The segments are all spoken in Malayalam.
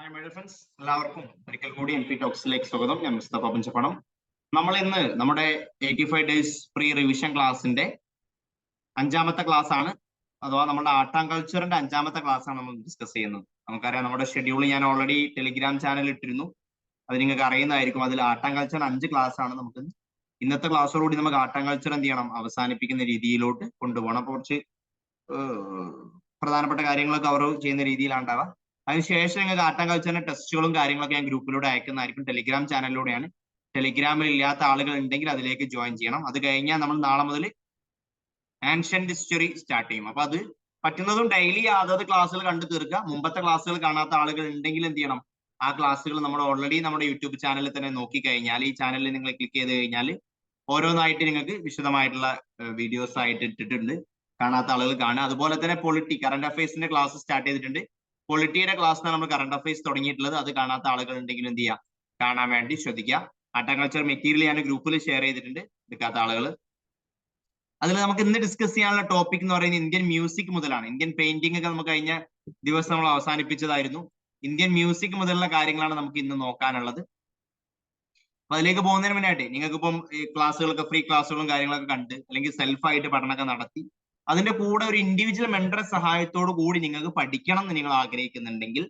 ഹായ് മൈ ഡിയർ ഫ്രണ്ട്സ്, എല്ലാവർക്കും ഒരിക്കൽ കൂടി MP ടോക്സിലേക്ക് സ്വാഗതം. ഞാൻ മുസ്തഫ പഞ്ചപ്പണം. നമ്മൾ ഇന്ന് നമ്മുടെ 85 ഡേയ്സ് പ്രീ റിവിഷൻ ക്ലാസ്സിന്റെ 5ാമത്തെ ക്ലാസ് ആണ്, അഥവാ നമ്മുടെ ആർട്ട് ആൻഡ് കൾച്ചറിന്റെ 5ാമത്തെ ക്ലാസ് ആണ് നമ്മൾ ഡിസ്കസ് ചെയ്യുന്നത്. നമുക്കറിയാം, നമ്മുടെ ഷെഡ്യൂൾ ഞാൻ ഓൾറെഡി ടെലിഗ്രാം ചാനൽ ഇട്ടിരുന്നു, അത് നിങ്ങൾക്ക് അറിയുന്നതായിരിക്കും. അതിൽ ആർട്ട് ആൻഡ് കൾച്ചർ 5 ക്ലാസ് ആണ്. നമുക്ക് ഇന്നത്തെ ക്ലാസ്സോടുകൂടി നമുക്ക് ആർട്ട് ആൻഡ് കൾച്ചർ എന്ത് ചെയ്യണം, അവസാനിപ്പിക്കുന്ന രീതിയിലോട്ട് കൊണ്ടുപോകണം. അപ്പോൾ കുറച്ച് പ്രധാനപ്പെട്ട കാര്യങ്ങൾ കവർ ചെയ്യുന്ന രീതിയിലാണ് ഉണ്ടാവുക. അതിനുശേഷം നിങ്ങൾക്ക് ആർട്ട് ആൻഡ് കൾച്ചറിന്റെ ടെസ്റ്റുകളും കാര്യങ്ങളൊക്കെ ഞാൻ ഗ്രൂപ്പിലൂടെ അയക്കുന്നതായിരിക്കും. ടെലിഗ്രാം ചാനലിലൂടെയാണ്. ടെലിഗ്രാമിൽ ഇല്ലാത്ത ആളുകൾ ഉണ്ടെങ്കിൽ അതിലേക്ക് ജോയിൻ ചെയ്യണം. അത് കഴിഞ്ഞാൽ നമ്മൾ നാളെ മുതൽ ആൻഷ്യന്റ് ഹിസ്റ്ററി സ്റ്റാർട്ട് ചെയ്യും. അപ്പൊ അത് പറ്റുന്നതും ഡെയിലി അതത് ക്ലാസ്സുകൾ കണ്ടു തീർക്കുക. മുമ്പത്തെ ക്ലാസ്സുകൾ കാണാത്ത ആളുകൾ ഉണ്ടെങ്കിൽ എന്ത് ചെയ്യണം, ആ ക്ലാസ്സുകൾ നമ്മൾ ഓൾറെഡി നമ്മുടെ യൂട്യൂബ് ചാനലിൽ തന്നെ നോക്കി കഴിഞ്ഞാൽ, ഈ ചാനലിൽ നിങ്ങൾ ക്ലിക്ക് ചെയ്ത് കഴിഞ്ഞാൽ ഓരോന്നായിട്ട് നിങ്ങൾക്ക് വിശദമായിട്ടുള്ള വീഡിയോസ് ആയിട്ട് ഇട്ടിട്ടുണ്ട്. കാണാത്ത ആളുകൾ കാണുക. അതുപോലെ തന്നെ കറന്റ് അഫയേഴ്സിന്റെ ക്ലാസ് സ്റ്റാർട്ട് ചെയ്തിട്ടുണ്ട്. പൊളിറ്റിയുടെ ക്ലാസ്സിനാണ് നമ്മൾ കറണ്ട് അഫയേഴ്സ് തുടങ്ങിയിട്ടുള്ളത്. അത് കാണാത്ത ആളുകൾ ഉണ്ടെങ്കിൽ എന്ത് ചെയ്യുക, കാണാൻ വേണ്ടി ശ്രദ്ധിക്കുക. ആർട്ട് ആൻഡ് കൾച്ചർ മെറ്റീരിയൽ ഞാൻ ഗ്രൂപ്പിൽ ഷെയർ ചെയ്തിട്ടുണ്ട്, എടുക്കാത്ത ആളുകൾ. അതിൽ നമുക്ക് ഇന്ന് ഡിസ്കസ് ചെയ്യാനുള്ള ടോപ്പിക് എന്ന് പറയുന്നത് ഇന്ത്യൻ മ്യൂസിക് മുതലാണ്. ഇന്ത്യൻ പെയിന്റിംഗ് ഒക്കെ നമുക്ക് കഴിഞ്ഞ ദിവസം നമ്മൾ അവസാനിപ്പിച്ചതായിരുന്നു. ഇന്ത്യൻ മ്യൂസിക് മുതലുള്ള കാര്യങ്ങളാണ് നമുക്ക് ഇന്ന് നോക്കാനുള്ളത്. അപ്പൊ അതിലേക്ക് പോകുന്നതിന് മുന്നായിട്ട് നിങ്ങൾക്ക് ഇപ്പം ക്ലാസ്സുകളൊക്കെ ഫ്രീ ക്ലാസ്സുകളും കാര്യങ്ങളൊക്കെ കണ്ട്, അല്ലെങ്കിൽ സെൽഫായിട്ട് പഠനമൊക്കെ നടത്തി, അതിന്റെ കൂടെ ഒരു ഇൻഡിവിജ്വൽ മെന്റർ സഹായത്തോടു കൂടി നിങ്ങൾക്ക് പഠിക്കണം എന്ന് നിങ്ങൾ ആഗ്രഹിക്കുന്നുണ്ടെങ്കിൽ,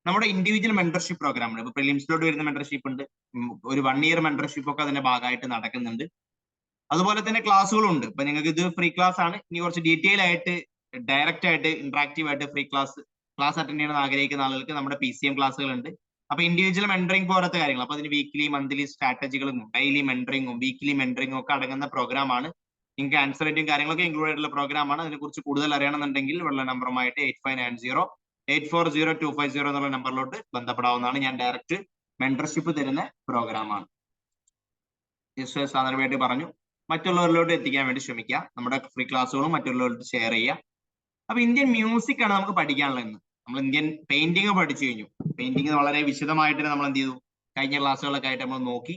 നമ്മുടെ ഇൻഡിവിജ്വൽ മെന്റർഷിപ്പ് പ്രോഗ്രാം ഉണ്ട്. ഇപ്പൊ പ്രിലിംസിലോട്ട് വരുന്ന മെന്റർഷിപ്പ് ഉണ്ട്, ഒരു 1 ഇയർ മെന്റർഷിപ്പ് ഒക്കെ അതിന്റെ ഭാഗമായിട്ട് നടക്കുന്നുണ്ട്. അതുപോലെ തന്നെ ക്ലാസ്സുകളുണ്ട്. ഇപ്പൊ നിങ്ങൾക്ക് ഇത് ഫ്രീ ക്ലാസ് ആണ്. ഇനി കുറച്ച് ഡീറ്റെയിൽ ആയിട്ട് ഡയറക്റ്റ് ആയിട്ട് ഇന്ററാക്റ്റീവ് ആയിട്ട് ഫ്രീ ക്ലാസ് അറ്റൻഡ് ചെയ്യണമെന്ന് ആഗ്രഹിക്കുന്ന ആളുകൾക്ക് നമ്മുടെ PCM ക്ലാസ്സുകളുണ്ട്. അപ്പൊ ഇൻഡിവിജ്വൽ മെന്ററിംഗ് പോലത്തെ കാര്യങ്ങൾ, അപ്പൊ അതിന് വീക്ക്ലി മന്ത്ലി സ്ട്രാറ്റജികളും ഡെയിലി മെന്ററിംഗും വീക്ക്ലി മെന്ററിംഗും ഒക്കെ അടങ്ങുന്ന പ്രോഗ്രാമാണ്. നിങ്ങൾക്ക് ആൻസർ റൈറ്റിംഗ് കാര്യങ്ങളൊക്കെ ഇൻക്ലൂഡ് ആയിട്ടുള്ള പ്രോഗ്രാമാണ്. അതിനെക്കുറിച്ച് കൂടുതൽ അറിയണമെന്നുണ്ടെങ്കിൽ ഉള്ള നമ്പറുമായിട്ട് 8590840250 എന്നുള്ള നമ്പറിലോട്ട് ബന്ധപ്പെടാവുന്നതാണ്. ഞാൻ ഡയറക്റ്റ് മെന്റർഷിപ്പ് തരുന്ന പ്രോഗ്രാമാണ്. സാധാരണയായിട്ട് പറഞ്ഞു, മറ്റുള്ളവരിലോട്ട് എത്തിക്കാൻ വേണ്ടി ശ്രമിക്കുക. നമ്മുടെ ഫ്രീ ക്ലാസ്സുകളും മറ്റുള്ളവരിലോട്ട് ഷെയർ ചെയ്യുക. അപ്പൊ ഇന്ത്യൻ മ്യൂസിക് ആണ് നമുക്ക് പഠിക്കാനുള്ളത്. ഇന്ന് നമ്മൾ ഇന്ത്യൻ പെയിന്റിംഗ് പഠിച്ചു കഴിഞ്ഞു. പെയിന്റിംഗ് വളരെ വിശദമായിട്ട് നമ്മൾ എന്ത് ചെയ്തു, കഴിഞ്ഞ ക്ലാസ്സുകളൊക്കെ ആയിട്ട് നമ്മൾ നോക്കി.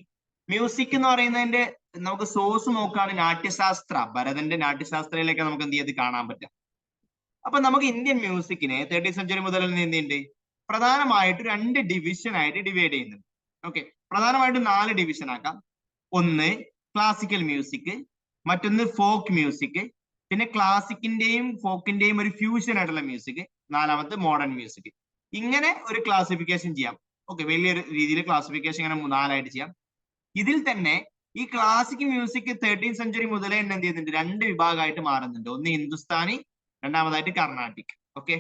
മ്യൂസിക് എന്ന് പറയുന്നതിന്റെ നമുക്ക് സോഴ്സ് നോക്കുകയാണ് നാട്യശാസ്ത്ര, ഭരതന്റെ നാട്യശാസ്ത്രയിലേക്ക് നമുക്ക് എന്ത് ചെയ്ത് കാണാൻ പറ്റും. അപ്പൊ നമുക്ക് ഇന്ത്യൻ മ്യൂസിക്കിനെ 30th സെഞ്ചുറി മുതൽ എന്തുണ്ട്, പ്രധാനമായിട്ട് 2 ഡിവിഷൻ ആയിട്ട് ഡിവൈഡ് ചെയ്യുന്നുണ്ട്. ഓക്കെ, പ്രധാനമായിട്ടും 4 ഡിവിഷൻ ആക്കാം. ഒന്ന് ക്ലാസിക്കൽ മ്യൂസിക്, മറ്റൊന്ന് ഫോക്ക് മ്യൂസിക്, പിന്നെ ക്ലാസിക്കിന്റെയും ഫോക്കിന്റെയും ഒരു ഫ്യൂഷൻ ആയിട്ടുള്ള മ്യൂസിക്, 4മത്തെ മോഡേൺ മ്യൂസിക്. ഇങ്ങനെ ഒരു ക്ലാസിഫിക്കേഷൻ ചെയ്യാം. ഓക്കെ, വലിയൊരു രീതിയിൽ ക്ലാസിഫിക്കേഷൻ ഇങ്ങനെ 4ആയിട്ട് ചെയ്യാം. ഇതിൽ തന്നെ ഈ ക്ലാസിക് മ്യൂസിക് 13th സെഞ്ചുറി മുതലേ എന്ത് ചെയ്യുന്നുണ്ട്, 2 വിഭാഗമായിട്ട് മാറുന്നുണ്ട്. ഒന്ന് ഹിന്ദുസ്ഥാനി, രണ്ടാമതായിട്ട് കർണാട്ടിക്. ഓക്കെ,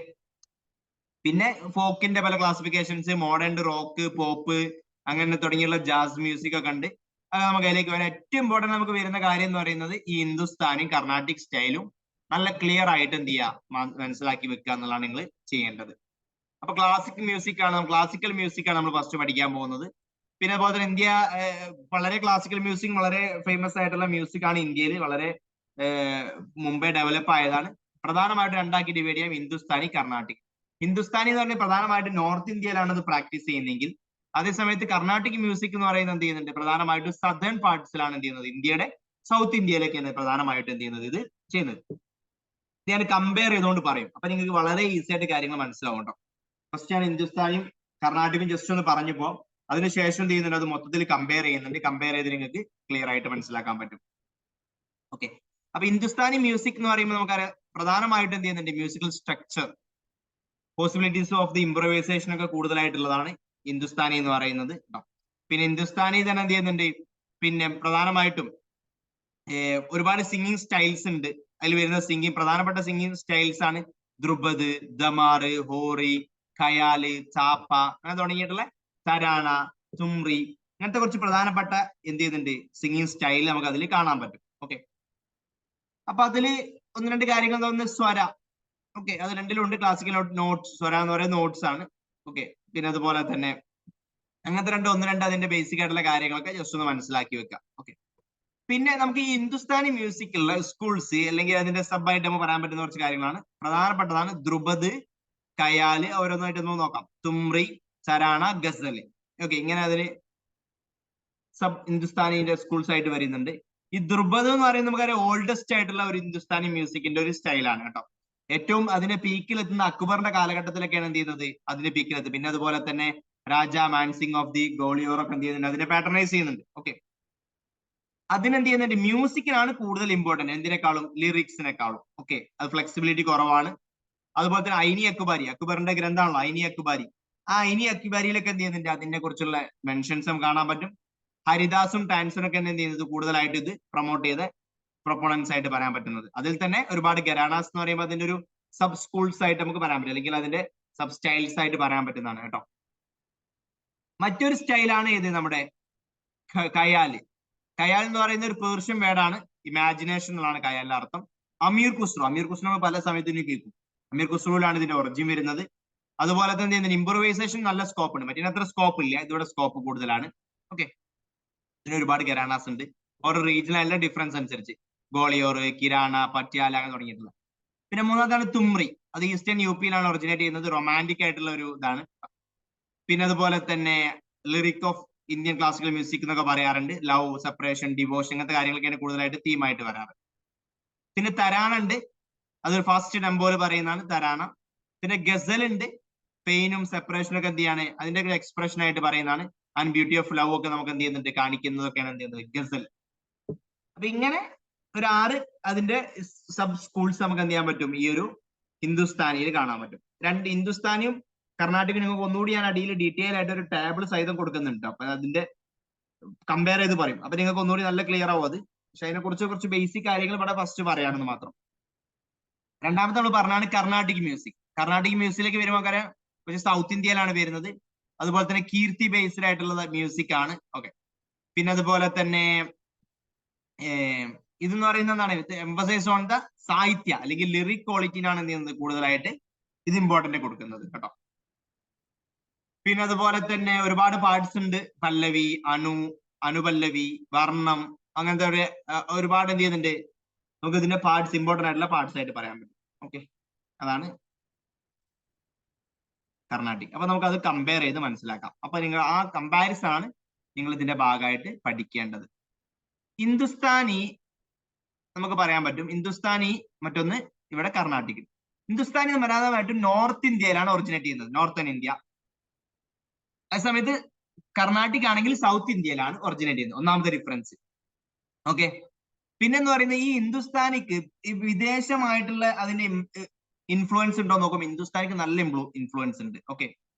പിന്നെ ഫോക്കിന്റെ പല ക്ലാസിഫിക്കേഷൻസ്, മോഡേൺ, റോക്ക്, പോപ്പ്, അങ്ങനെ തുടങ്ങിയുള്ള ജാസ് മ്യൂസിക് ഒക്കെ ഉണ്ട്. അത് നമുക്ക് അതിലേക്ക് വരാം. ഏറ്റവും ഇമ്പോർട്ടന്റ് നമുക്ക് വരുന്ന കാര്യം എന്ന് പറയുന്നത് ഈ ഹിന്ദുസ്ഥാനും കർണാട്ടിക് സ്റ്റൈലും നല്ല ക്ലിയർ ആയിട്ട് എന്ത് ചെയ്യുക, മനസ്സിലാക്കി വെക്കുക എന്നുള്ളതാണ് നിങ്ങൾ ചെയ്യേണ്ടത്. അപ്പൊ ക്ലാസിക്കൽ മ്യൂസിക് ആണ് നമ്മൾ ഫസ്റ്റ് പഠിക്കാൻ പോകുന്നത്. പിന്നെ അതുപോലെ തന്നെ ഇന്ത്യ വളരെ ക്ലാസിക്കൽ മ്യൂസിക് വളരെ ഫേമസ് ആയിട്ടുള്ള മ്യൂസിക് ആണ്. ഇന്ത്യയിൽ വളരെ മുമ്പേ ഡെവലപ്പ് ആയതാണ്. പ്രധാനമായിട്ട് 2ആക്കി ഡിവൈഡ് ചെയ്യാം, ഹിന്ദുസ്ഥാനി, കർണാട്ടിക്. ഹിന്ദുസ്ഥാനി എന്ന് പറഞ്ഞാൽ പ്രധാനമായിട്ട് നോർത്ത് ഇന്ത്യയിലാണ് ഇത് പ്രാക്ടീസ് ചെയ്യുന്നതെങ്കിൽ, അതേസമയത്ത് കർണാട്ടിക് മ്യൂസിക് എന്ന് പറയുന്നത് എന്ത് ചെയ്യുന്നുണ്ട്, പ്രധാനമായിട്ടും സദേൺ പാർട്സിലാണ് എന്ത് ചെയ്യുന്നത്, ഇന്ത്യയുടെ സൗത്ത് ഇന്ത്യയിലേക്കാണ് പ്രധാനമായിട്ട് എന്ത് ചെയ്യുന്നത്, ഇത് ചെയ്യുന്നത്. ഞാൻ കമ്പയർ ചെയ്തുകൊണ്ട് പറയും, അപ്പൊ നിങ്ങൾക്ക് വളരെ ഈസി ആയിട്ട് കാര്യങ്ങൾ മനസ്സിലാവും കേട്ടോ. ഫസ്റ്റ് ഞാൻ ഹിന്ദുസ്ഥാനിയും കർണാട്ടിക്കും ജസ്റ്റ് ഒന്ന് പറഞ്ഞപ്പോ അതിനുശേഷം എന്ത് ചെയ്യുന്നുണ്ട്, അത് മൊത്തത്തിൽ കമ്പയർ ചെയ്യുന്നുണ്ട്. കമ്പയർ ചെയ്ത് നിങ്ങൾക്ക് ക്ലിയർ ആയിട്ട് മനസ്സിലാക്കാൻ പറ്റും. ഓക്കെ, അപ്പൊ ഹിന്ദുസ്ഥാനി മ്യൂസിക് എന്ന് പറയുമ്പോൾ നമുക്കറിയാം പ്രധാനമായിട്ടും എന്ത് ചെയ്യുന്നുണ്ട്, musical structure, possibilities of the improvisation ഒക്കെ കൂടുതലായിട്ടുള്ളതാണ് ഹിന്ദുസ്ഥാനി എന്ന് പറയുന്നത്. പിന്നെ ഹിന്ദുസ്ഥാനി തന്നെ എന്ത് ചെയ്യുന്നുണ്ട്, പിന്നെ പ്രധാനമായിട്ടും ഒരുപാട് സിംഗിങ് സ്റ്റൈൽസ് ഉണ്ട്. അതിൽ വരുന്ന പ്രധാനപ്പെട്ട സിംഗിങ് സ്റ്റൈൽസ് ആണ് ധ്രുപദ്, ദമാറ്, ഹോറി, ഖയാല്, ചാപ്പ, അങ്ങനെ തുടങ്ങിയിട്ടുള്ള തരാന, തുമ്രി, അങ്ങനത്തെ കുറച്ച് പ്രധാനപ്പെട്ട എന്ത് ചെയ്യുന്നുണ്ട്, സിംഗിങ് സ്റ്റൈൽ നമുക്ക് അതിൽ കാണാൻ പറ്റും. ഓക്കെ, അപ്പൊ അതില് 1-2 കാര്യങ്ങൾ തോന്നുന്ന സ്വര. ഓക്കെ, അത് രണ്ടിലുണ്ട്. ക്ലാസിക്കൽ നോട്ട്സ്, സ്വര എന്ന് പറയുന്ന നോട്ട്സ് ആണ്. ഓക്കെ, പിന്നെ അതുപോലെ തന്നെ അങ്ങനത്തെ 1-2 അതിന്റെ ബേസിക് ആയിട്ടുള്ള കാര്യങ്ങളൊക്കെ ജസ്റ്റ് ഒന്ന് മനസ്സിലാക്കി വെക്കാം. ഓക്കെ, പിന്നെ നമുക്ക് ഈ ഹിന്ദുസ്ഥാനി മ്യൂസിക്കുള്ള സ്കൂൾസ് അല്ലെങ്കിൽ അതിന്റെ സബ് ആയിട്ട് നമുക്ക് പറയാൻ പറ്റുന്ന കുറച്ച് കാര്യങ്ങളാണ്. പ്രധാനപ്പെട്ടതാണ് ധ്രുപദ്, ഖയാല്, ഓരോന്നായിട്ട് നമുക്ക് നോക്കാം. തുമ്രി, ചരാണ, ഗസല്. ഓക്കെ, ഇങ്ങനെ അതിന് സബ് ഹിന്ദുസ്ഥാനിന്റെ സ്കൂൾസ് ആയിട്ട് വരുന്നുണ്ട്. ഈ ധ്രുപദ് എന്ന് പറയുന്നത് നമുക്കറിയാം ഓൾഡസ്റ്റ് ആയിട്ടുള്ള ഒരു ഹിന്ദുസ്ഥാനി മ്യൂസിക്കിന്റെ ഒരു സ്റ്റൈലാണ് കേട്ടോ. ഏറ്റവും അതിന്റെ പീക്കിലെത്തുന്ന അക്ബറിന്റെ കാലഘട്ടത്തിലൊക്കെയാണ് എന്ത് ചെയ്യുന്നത്, അതിന്റെ പീക്കിലെത്തും. പിന്നെ അതുപോലെ തന്നെ രാജ മാൻസിംഗ് ഓഫ് ദി ഗോളിയോർ ഒക്കെ എന്ത് ചെയ്യുന്നുണ്ട്, അതിനെ പാറ്റർനൈസ് ചെയ്യുന്നുണ്ട്. ഓക്കെ, അതിനെന്ത് ചെയ്യുന്നുണ്ട്, മ്യൂസിക്കിനാണ് കൂടുതൽ ഇമ്പോർട്ടന്റ് എന്തിനേക്കാളും, ലിറിക്സിനേക്കാളും. ഓക്കെ, അത് ഫ്ലെക്സിബിലിറ്റി കുറവാണ്. അതുപോലെ തന്നെ ഐനി അക്ബാരി, അക്ബറിന്റെ ഗ്രന്ഥമാണല്ലോ ഐനി അക്ബാരി. ആ ഐനി അക്ബാരിയിലൊക്കെ എന്ത് ചെയ്യുന്നുണ്ട്, അതിനെ കുറിച്ചുള്ള മെൻഷൻസും കാണാൻ പറ്റും. ഹരിദാസും ടാൻസനും ഒക്കെ എന്ത് ചെയ്യുന്നത്, കൂടുതലായിട്ട് ഇത് പ്രൊമോട്ട് ചെയ്ത് പ്രൊപ്പോണൻസ് ആയിട്ട് പറയാൻ പറ്റുന്നത്. അതിൽ തന്നെ ഒരുപാട് ഗരാനാസ് എന്ന് പറയുമ്പോൾ അതിന്റെ ഒരു സബ് സ്കൂൾസ് ആയിട്ട് നമുക്ക് പറയാൻ പറ്റും, അല്ലെങ്കിൽ അതിന്റെ സബ് സ്റ്റൈൽസ് ആയിട്ട് പറയാൻ പറ്റുന്നതാണ് കേട്ടോ. മറ്റൊരു സ്റ്റൈലാണ് ഇത് നമ്മുടെ ഖയാല്. ഖയാൽ എന്ന് പറയുന്ന ഒരു പേർഷ്യൻ വേർഡാണ്, ഇമാജിനേഷൻ എന്നാണ് ഖയാലിന്റെ അർത്ഥം. അമീർ ഖുസ്രു, അമീർ ഖുസ്രു പല സമയത്തും കേൾക്കും. അമീർ ഖുസ്രുവിലാണ് ഇതിന്റെ ഒറിജിൻ വരുന്നത്. അതുപോലെ തന്നെ ഇംപ്രൂവൈസേഷൻ നല്ല സ്കോപ്പ് ഉണ്ട്, മറ്റേ അത്ര സ്കോപ്പ് ഇല്ല, ഇതിവിടെ സ്കോപ്പ് കൂടുതലാണ്. ഓക്കെ, ഇതിന് ഒരുപാട് ഗരാനാസ് ഉണ്ട്, ഓരോ റീജിയണലിലെ ഡിഫറൻസ് അനുസരിച്ച്, ഗോളിയോർ, കിരാന, പട്യാല അങ്ങനെ തുടങ്ങിയിട്ടുള്ള. പിന്നെ മൂന്നാമതാണ് തുമ്രി, അത് ഈസ്റ്റേൺ യു പിയിലാണ് ഒറിജിനേറ്റ് ചെയ്യുന്നത്, റൊമാൻറ്റിക് ആയിട്ടുള്ള ഒരു ഇതാണ്. പിന്നെ അതുപോലെ തന്നെ lyric of Indian classical music എന്നൊക്കെ പറയാറുണ്ട്, ലവ്, സെപ്പറേഷൻ, ഡിവോഷൻ അങ്ങനത്തെ കാര്യങ്ങളൊക്കെയാണ് കൂടുതലായിട്ട് തീമായിട്ട് വരാറ്. പിന്നെ തരാന ഉണ്ട്, അതൊരു ഫാസ്റ്റ് ടെമ്പോയിൽ പറയുന്നതാണ് തരാന. പിന്നെ ഗസൽ ഉണ്ട്, പെയിനും സെപ്പറേഷനും ഒക്കെ എന്ത് ചെയ്യാണ് അതിന്റെ ഒരു എക്സ്പ്രഷൻ ആയിട്ട് പറയുന്നതാണ്. ആൻഡ് ബ്യൂട്ടി ഓഫ് ലവ് ഒക്കെ നമുക്ക് എന്ത് ചെയ്യുന്നുണ്ട്, കാണിക്കുന്നതൊക്കെയാണ് എന്ത് ചെയ്യുന്നത്, ഗസൽ. അപ്പൊ ഇങ്ങനെ ഒരു 6 അതിന്റെ സബ് സ്കൂൾസ് നമുക്ക് എന്ത് ചെയ്യാൻ പറ്റും, ഈ ഒരു ഹിന്ദുസ്ഥാനിയിൽ കാണാൻ പറ്റും. രണ്ട് ഹിന്ദുസ്ഥാനിയും കർണാടകയും നിങ്ങൾക്ക് ഒന്നുകൂടി ഞാൻ അടിയിൽ ഡീറ്റെയിൽ ആയിട്ട് ഒരു ടേബിൾ സഹിതം കൊടുക്കുന്നുണ്ട്. അപ്പൊ അതിന്റെ കമ്പയർ ചെയ്ത് പറയും, അപ്പൊ നിങ്ങൾക്ക് ഒന്നുകൂടി നല്ല ക്ലിയർ ആവും അത്. പക്ഷെ അതിനെ കുറിച്ച് കുറച്ച് ബേസിക് കാര്യങ്ങൾ ഇവിടെ ഫസ്റ്റ് പറയാണെന്ന് മാത്രം. രണ്ടാമത്തെ നമ്മൾ പറഞ്ഞാണ് കർണാട്ടിക് മ്യൂസിക്. കർണാട്ടിക് മ്യൂസിക്കിലേക്ക് വരുമ്പോൾ കുറച്ച് സൗത്ത് ഇന്ത്യയിലാണ് വരുന്നത്. അതുപോലെ തന്നെ കീർത്തി ബേസ്ഡ് ആയിട്ടുള്ള മ്യൂസിക് ആണ്. ഓക്കെ, പിന്നെ അതുപോലെ തന്നെ ഇതെന്ന് പറയുന്നത് എന്താണ്, എംഫസൈസ് ഓൺ ദ സാഹിത്യ അല്ലെങ്കിൽ ലിറിക് ക്വാളിറ്റിനാണ് എന്ത് ചെയ്യുന്നത്, കൂടുതലായിട്ട് ഇത് ഇമ്പോർട്ടന്റ് കൊടുക്കുന്നത് കേട്ടോ. പിന്നെ അതുപോലെ തന്നെ ഒരുപാട് പാർട്സ് ഉണ്ട്, പല്ലവി, അനുപല്ലവി, വർണ്ണം, അങ്ങനത്തെ ഒരുപാട് എന്ത് ചെയ്യുന്നുണ്ട്, നമുക്ക് ഇതിന്റെ പാർട്സ് ഇമ്പോർട്ടന്റ് ആയിട്ടുള്ള പാർട്സ് ആയിട്ട് പറയാൻ പറ്റും. ഓക്കെ, അതാണ് കർണാട്ടിക്. അപ്പൊ നമുക്ക് അത് കമ്പയർ ചെയ്ത് മനസ്സിലാക്കാം. അപ്പൊ നിങ്ങൾ ആ കമ്പാരിസൺ ആണ് നിങ്ങൾ ഇതിന്റെ ഭാഗമായിട്ട് പഠിക്കേണ്ടത്. ഹിന്ദുസ്ഥാനി നമുക്ക് പറയാൻ പറ്റും, ഹിന്ദുസ്ഥാനി മറ്റൊന്ന് ഇവിടെ കർണാട്ടിക്. ഹിന്ദുസ്ഥാനി പ്രധാനമായിട്ടും നോർത്ത് ഇന്ത്യയിലാണ് ഒറിജിനേറ്റ് ചെയ്യുന്നത്, നോർത്തേൺ ഇന്ത്യ. അതേസമയത്ത് കർണാട്ടിക് ആണെങ്കിൽ സൗത്ത് ഇന്ത്യയിലാണ് ഒറിജിനേറ്റ് ചെയ്യുന്നത്, ഒന്നാമത്തെ ഡിഫറൻസ്. ഓക്കെ, പിന്നെന്ന് പറയുന്നത് ഈ ഹിന്ദുസ്ഥാനിക്ക് ഈ വിദേശമായിട്ടുള്ള അതിന്റെ ഇൻഫ്ലുവൻസ് ഉണ്ടോ നോക്കുമ്പോൾ ഹിന്ദുസ്ഥാനിക്ക് നല്ല ഇൻഫ്ലുവൻസ് ഉണ്ട്. ഓക്കെ,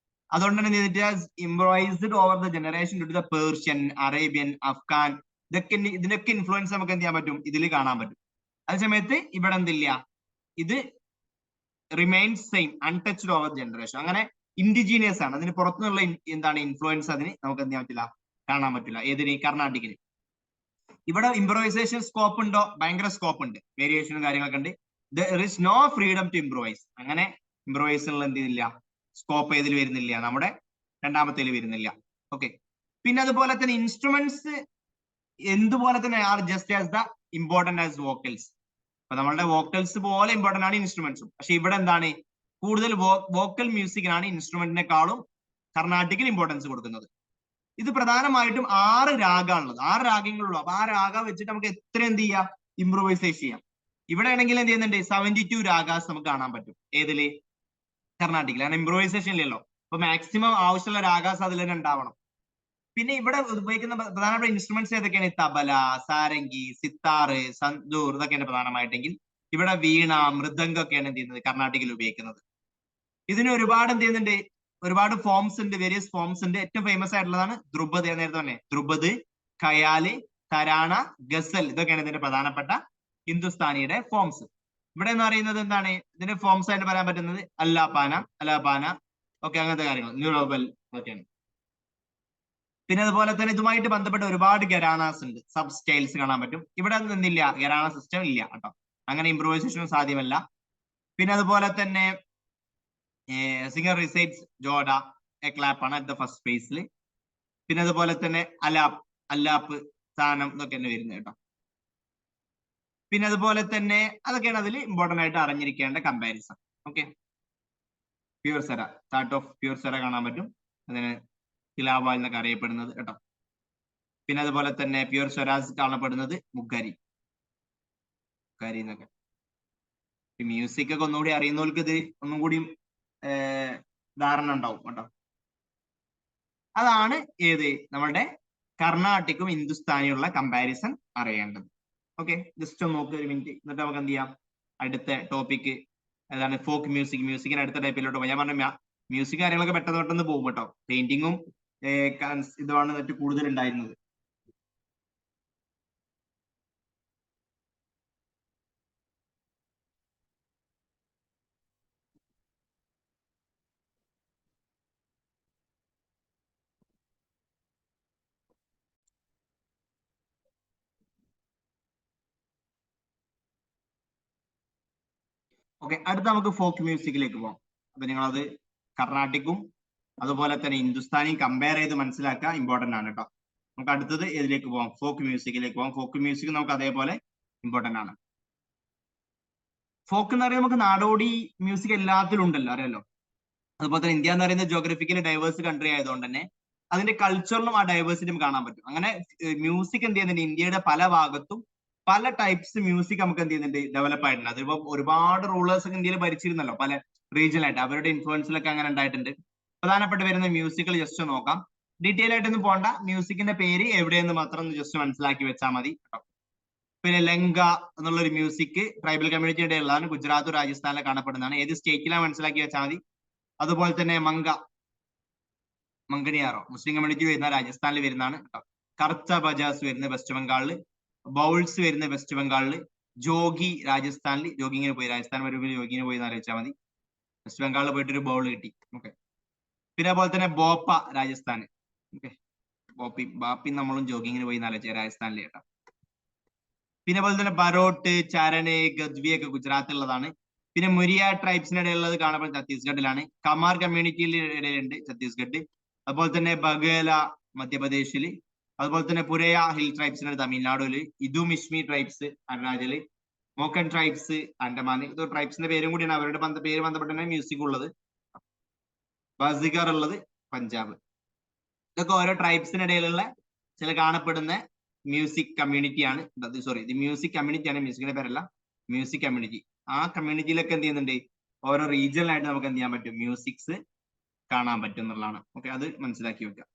അതുകൊണ്ട് തന്നെ impressed over the generation to the Persian, Arabian, Afghan, ഇതിനൊക്കെ ഇൻഫ്ലുവൻസ് നമുക്ക് എന്ത് ചെയ്യാൻ പറ്റും, ഇതിൽ കാണാൻ പറ്റും. അതേസമയത്ത് ഇവിടെ എന്തില്ല, ഇത് remains same, untouched over generation. അങ്ങനെ ഇൻഡിജീനിയസ് ആണ്, അതിന് പുറത്തുനിന്നുള്ള എന്താണ് ഇൻഫ്ലുവൻസ് അതിന് നമുക്ക് എന്ത് ചെയ്യാൻ പറ്റില്ല, കാണാൻ പറ്റില്ല. ഏതിന്, കർണാട്ടിക്കിന്. ഇവിടെ ഇംപ്രൂവൈസേഷൻ സ്കോപ്പ് ഉണ്ടോ, ഭയങ്കര സ്കോപ്പ് ഉണ്ട്, വേരിയേഷനും കാര്യങ്ങളൊക്കെ ഉണ്ട്. There is no freedom to improvise. അങ്ങനെ ഇംപ്രൂവൈസിനുള്ള എന്ത് ചെയ്തില്ല, സ്കോപ്പ് ഏതിൽ വരുന്നില്ല, നമ്മുടെ രണ്ടാമത്തേൽ വരുന്നില്ല. ഓക്കെ, പിന്നെ അതുപോലെ തന്നെ ഇൻസ്ട്രുമെന്റ്സ് എന്തുപോലെ തന്നെ are just as the important as vocals. അപ്പൊ നമ്മളുടെ വോക്കൽസ് പോലെ ഇമ്പോർട്ടന്റ് ആണ് ഇൻസ്ട്രുമെന്റ്സും. പക്ഷെ ഇവിടെ എന്താണ്, കൂടുതൽ വോക്കൽ മ്യൂസിക്കിനാണ് ഇൻസ്ട്രുമെന്റിനെക്കാളും കർണാട്ടിക്കിൽ ഇമ്പോർട്ടൻസ് കൊടുക്കുന്നത്. ഇത് പ്രധാനമായിട്ടും 6 രാഗമാണുള്ളത്, 6 രാഗങ്ങളുള്ളൂ. അപ്പൊ ആ രാഗ വെച്ചിട്ട് നമുക്ക് എത്ര എന്ത് ചെയ്യാം, ഇംപ്രൂവൈസേഷൻ ചെയ്യാം. ഇവിടെ ആണെങ്കിൽ എന്ത് ചെയ്യുന്നുണ്ട്, 72 രാഗാസ് നമുക്ക് കാണാൻ പറ്റും. ഏതില്, കർണാട്ടിക്കിൽ. കാരണം ഇംപ്രൂവൈസേഷൻ ഇല്ലല്ലോ, അപ്പൊ മാക്സിമം ആവശ്യമുള്ള രാഗാസ് അതിൽ തന്നെ ഉണ്ടാവണം. പിന്നെ ഇവിടെ ഉപയോഗിക്കുന്ന പ്രധാനപ്പെട്ട ഇൻസ്ട്രുമെന്റ്സ് ഏതൊക്കെയാണ്, തബല, സാരംഗി, സിത്താറ്, സന്തൂർ, ഇതൊക്കെയാണ് പ്രധാനമായിട്ടെങ്കിൽ. ഇവിടെ വീണ, മൃദംഗം ഒക്കെയാണ് എന്ത് ചെയ്യുന്നത്, കർണാട്ടിക്കിൽ ഉപയോഗിക്കുന്നത്. ഇതിന് ഒരുപാട് എന്ത് ചെയ്യുന്നുണ്ട്, ഒരുപാട് ഫോംസ് ഉണ്ട്, വേരിയസ് ഫോംസ് ഉണ്ട്. ഏറ്റവും ഫേമസ് ആയിട്ടുള്ളതാണ് ധ്രുപദ്. നേരത്തെ തന്നെ ധ്രുപദ്, ഖയാല്, തരാണ, ഗസൽ, ഇതൊക്കെയാണ് ഇതിന്റെ പ്രധാനപ്പെട്ട ഹിന്ദുസ്ഥാനിയുടെ ഫോംസ്. ഇവിടെ എന്ന് പറയുന്നത് എന്താണ്, ഇതിന്റെ ഫോംസ് ആയിട്ട് പറയാൻ പറ്റുന്നത് അലാപാന ഒക്കെ അങ്ങനത്തെ കാര്യങ്ങൾ, ന്യൂറോബൽ ഒക്കെയാണ്. പിന്നെ അതുപോലെ തന്നെ ഇതുമായിട്ട് ബന്ധപ്പെട്ട ഒരുപാട് ഗരാനാസ് ഉണ്ട്, സബ് സ്റ്റൈൽസ് കാണാൻ പറ്റും. ഇവിടെ നിന്നില്ല, ഗരാന സിസ്റ്റം ഇല്ല കേട്ടോ, അങ്ങനെ ഇംപ്രൂവൈസേഷൻ സാധ്യമല്ല. പിന്നെ അതുപോലെ തന്നെ സിംഗർ റിസൈറ്റ്സ് ജോഡ എ ക്ലാപ്പ് ആണ് അറ്റ് ദ ഫസ്റ്റ് സ്പേസിൽ. പിന്നെ അതുപോലെ തന്നെ അല്ലാപ്പ്, സ്ഥാനം, ഇതൊക്കെ തന്നെ വരുന്നത് കേട്ടോ. പിന്നെ അതുപോലെ തന്നെ അതൊക്കെയാണ് അതിൽ ഇമ്പോർട്ടന്റ് ആയിട്ട് അറിഞ്ഞിരിക്കേണ്ട കമ്പാരിസൺ. ഓക്കെ, പ്യൂർ സെറ, ചാർട്ട് ഓഫ് പ്യൂർ സെറ കാണാൻ പറ്റും, അതിന് തിലാവ എന്നൊക്കെ അറിയപ്പെടുന്നത് കേട്ടോ. പിന്നെ അതുപോലെ തന്നെ പ്യൂർ സ്വരാജ് കാണപ്പെടുന്നത് മുഖരി എന്നൊക്കെ. മ്യൂസിക് ഒക്കെ ഒന്നുകൂടി അറിയുന്നവർക്ക് ഇത് ഒന്നും കൂടി ധാരണ ഉണ്ടാവും കേട്ടോ. അതാണ് ഏത് നമ്മളുടെ കർണാട്ടിക്കും ഹിന്ദുസ്ഥാനിയുള്ള കമ്പാരിസൺ അറിയേണ്ടത്. ഓക്കെ, ജസ്റ്റ് ഒന്ന് നോക്കുക ഒരു മിനിറ്റ്, എന്നിട്ട് നമുക്ക് എന്ത് ചെയ്യാം, അടുത്ത ടോപ്പിക്ക് ഏതാണ്, ഫോക്ക് മ്യൂസിക്. മ്യൂസിക്കിന് അടുത്ത ടൈപ്പിലോട്ട് പോകാം. ഞാൻ പറഞ്ഞ മ്യൂസിക് കാര്യങ്ങളൊക്കെ പെട്ടെന്ന് പെട്ടെന്ന് പോകും കേട്ടോ. പെയിന്റിങ്ങും ഇതുമാണ് മറ്റു കൂടുതൽ ഉണ്ടായിരുന്നത്. ഓക്കെ, അടുത്ത നമുക്ക് ഫോക്ക് മ്യൂസിക്കിലേക്ക് പോകാം. അപ്പൊ നിങ്ങളത് കർണാട്ടിക്കും അതുപോലെ തന്നെ ഹിന്ദുസ്ഥാനിയും കമ്പയർ ചെയ്ത് മനസ്സിലാക്കുക, ഇമ്പോർട്ടന്റ് ആണ് കേട്ടോ. നമുക്ക് അടുത്തത് ഏതിലേക്ക് പോകാം, ഫോക്ക് മ്യൂസിക്കിലേക്ക് പോകാം. ഫോക്ക് മ്യൂസിക് നമുക്ക് അതേപോലെ ഇമ്പോർട്ടന്റ് ആണ്. ഫോക്ക് എന്ന് പറയുമ്പോൾ നമുക്ക് നാടോടി മ്യൂസിക് എല്ലാത്തിലും ഉണ്ടല്ലോ, അറിയാലോ. അതുപോലെ തന്നെ ഇന്ത്യ എന്ന് പറയുന്നത് ജോഗ്രഫിക്കലി ഡൈവേഴ്സ് കൺട്രി ആയതുകൊണ്ട് തന്നെ അതിന്റെ കൾച്ചറിലും ആ ഡൈവേഴ്സിറ്റി നമുക്ക് കാണാൻ പറ്റും. അങ്ങനെ മ്യൂസിക് എന്ത് ചെയ്യുന്നുണ്ട്, ഇന്ത്യയുടെ പല ഭാഗത്തും പല ടൈപ്സ് മ്യൂസിക് നമുക്ക് എന്ത് ചെയ്യുന്നുണ്ട്, ഡെവലപ്പ് ആയിട്ടുണ്ട്. അതിപ്പോ ഒരുപാട് റൂളേഴ്സ് ഒക്കെ ഇന്ത്യയിൽ ഭരിച്ചിരുന്നല്ലോ, പല റീജിയനായിട്ട്. അവരുടെ ഇൻഫ്ലുവൻസിലൊക്കെ അങ്ങനെ ഉണ്ടായിട്ടുണ്ട്. പ്രധാനപ്പെട്ട് വരുന്ന മ്യൂസിക്കുകൾ ജസ്റ്റ് നോക്കാം. ഡീറ്റെയിൽ ആയിട്ടൊന്നും പോണ്ട, മ്യൂസിക്കിന്റെ പേര് എവിടെയെന്ന് മാത്രം ഒന്ന് ജസ്റ്റ് മനസ്സിലാക്കി വെച്ചാൽ മതി കേട്ടോ. പിന്നെ ലങ്ക എന്നുള്ള ഒരു മ്യൂസിക് ട്രൈബൽ കമ്മ്യൂണിറ്റിയുടെ ഉള്ളതാണ്, ഗുജറാത്ത് രാജസ്ഥാനിലെ കാണപ്പെടുന്നതാണ്. ഏത് സ്റ്റേറ്റിലാണ് മനസ്സിലാക്കി വെച്ചാൽ മതി. അതുപോലെ തന്നെ മംഗണിയാറോ മുസ്ലിം കമ്മ്യൂണിറ്റി വരുന്ന രാജസ്ഥാനിൽ വരുന്നതാണ് കേട്ടോ. കർത്ത ബജാസ് വരുന്നത് വെസ്റ്റ് ബംഗാളില്, ബൗൾസ് വരുന്നത് വെസ്റ്റ് ബംഗാളില്, ജോഗി രാജസ്ഥാനിൽ. ജോഗിങ്ങിന് പോയി, രാജസ്ഥാൻ വരുമ്പോൾ ജോഗിങ്ങിന് പോയി എന്ന് ആലോചിച്ചാൽ മതി. വെസ്റ്റ് ബംഗാളിൽ പോയിട്ടൊരു ബൗൾ കിട്ടി. ഓക്കെ, പിന്നെ അതുപോലെ തന്നെ ബോപ്പ രാജസ്ഥാന്. ഓക്കെ, ബാപ്പി നമ്മളും ജോഗിങ്ങിന് പോയി എന്ന് ആലോചിച്ച രാജസ്ഥാനിൽ കേട്ടോ. പിന്നെ അതുപോലെ തന്നെ ബറോട്ട്, ചരണ്, ഗദ്വി ഒക്കെ ഗുജറാത്തിലുള്ളതാണ്. പിന്നെ മുരിയ ട്രൈബ്സിനിടെ ഉള്ളത് കാണപ്പെടുന്നത് ഛത്തീസ്ഗഡിലാണ്. കമാർ കമ്മ്യൂണിറ്റിയുടെ ഇടയിലുണ്ട് ഛത്തീസ്ഗഡ്. അതുപോലെ തന്നെ ബഗേല മധ്യപ്രദേശില്. അതുപോലെ തന്നെ പുരയ ഹിൽ ട്രൈബ്സിന്റെ തമിഴ്നാടുല്. ഇതു മിഷ്മി ട്രൈബ്സ് അരുണാചല്. മോക്കൻ ട്രൈബ്സ് ആൻഡമാൻ. ഇത് ട്രൈബ്സിന്റെ പേരും കൂടിയാണ്, അവരുടെ പേര് ബന്ധപ്പെട്ട മ്യൂസിക് ഉള്ളത്. ബസിഗർ ഉള്ളത് പഞ്ചാബ്. ഇതൊക്കെ ഓരോ ട്രൈബ്സിനിടയിലുള്ള ചില കാണപ്പെടുന്ന മ്യൂസിക് കമ്മ്യൂണിറ്റിയാണ്. സോറി, ഇത് മ്യൂസിക് കമ്മ്യൂണിറ്റിയാണ്, മ്യൂസിക്കിന്റെ പേരല്ല, മ്യൂസിക് കമ്മ്യൂണിറ്റി. ആ കമ്മ്യൂണിറ്റിയിലൊക്കെ എന്ത് ചെയ്യുന്നുണ്ട്, ഓരോ റീജിയണലായിട്ട് നമുക്ക് എന്ത് ചെയ്യാൻ പറ്റും, മ്യൂസിക്സ് കാണാൻ പറ്റും എന്നുള്ളതാണ്. ഓക്കെ, അത് മനസ്സിലാക്കി വെക്കുക.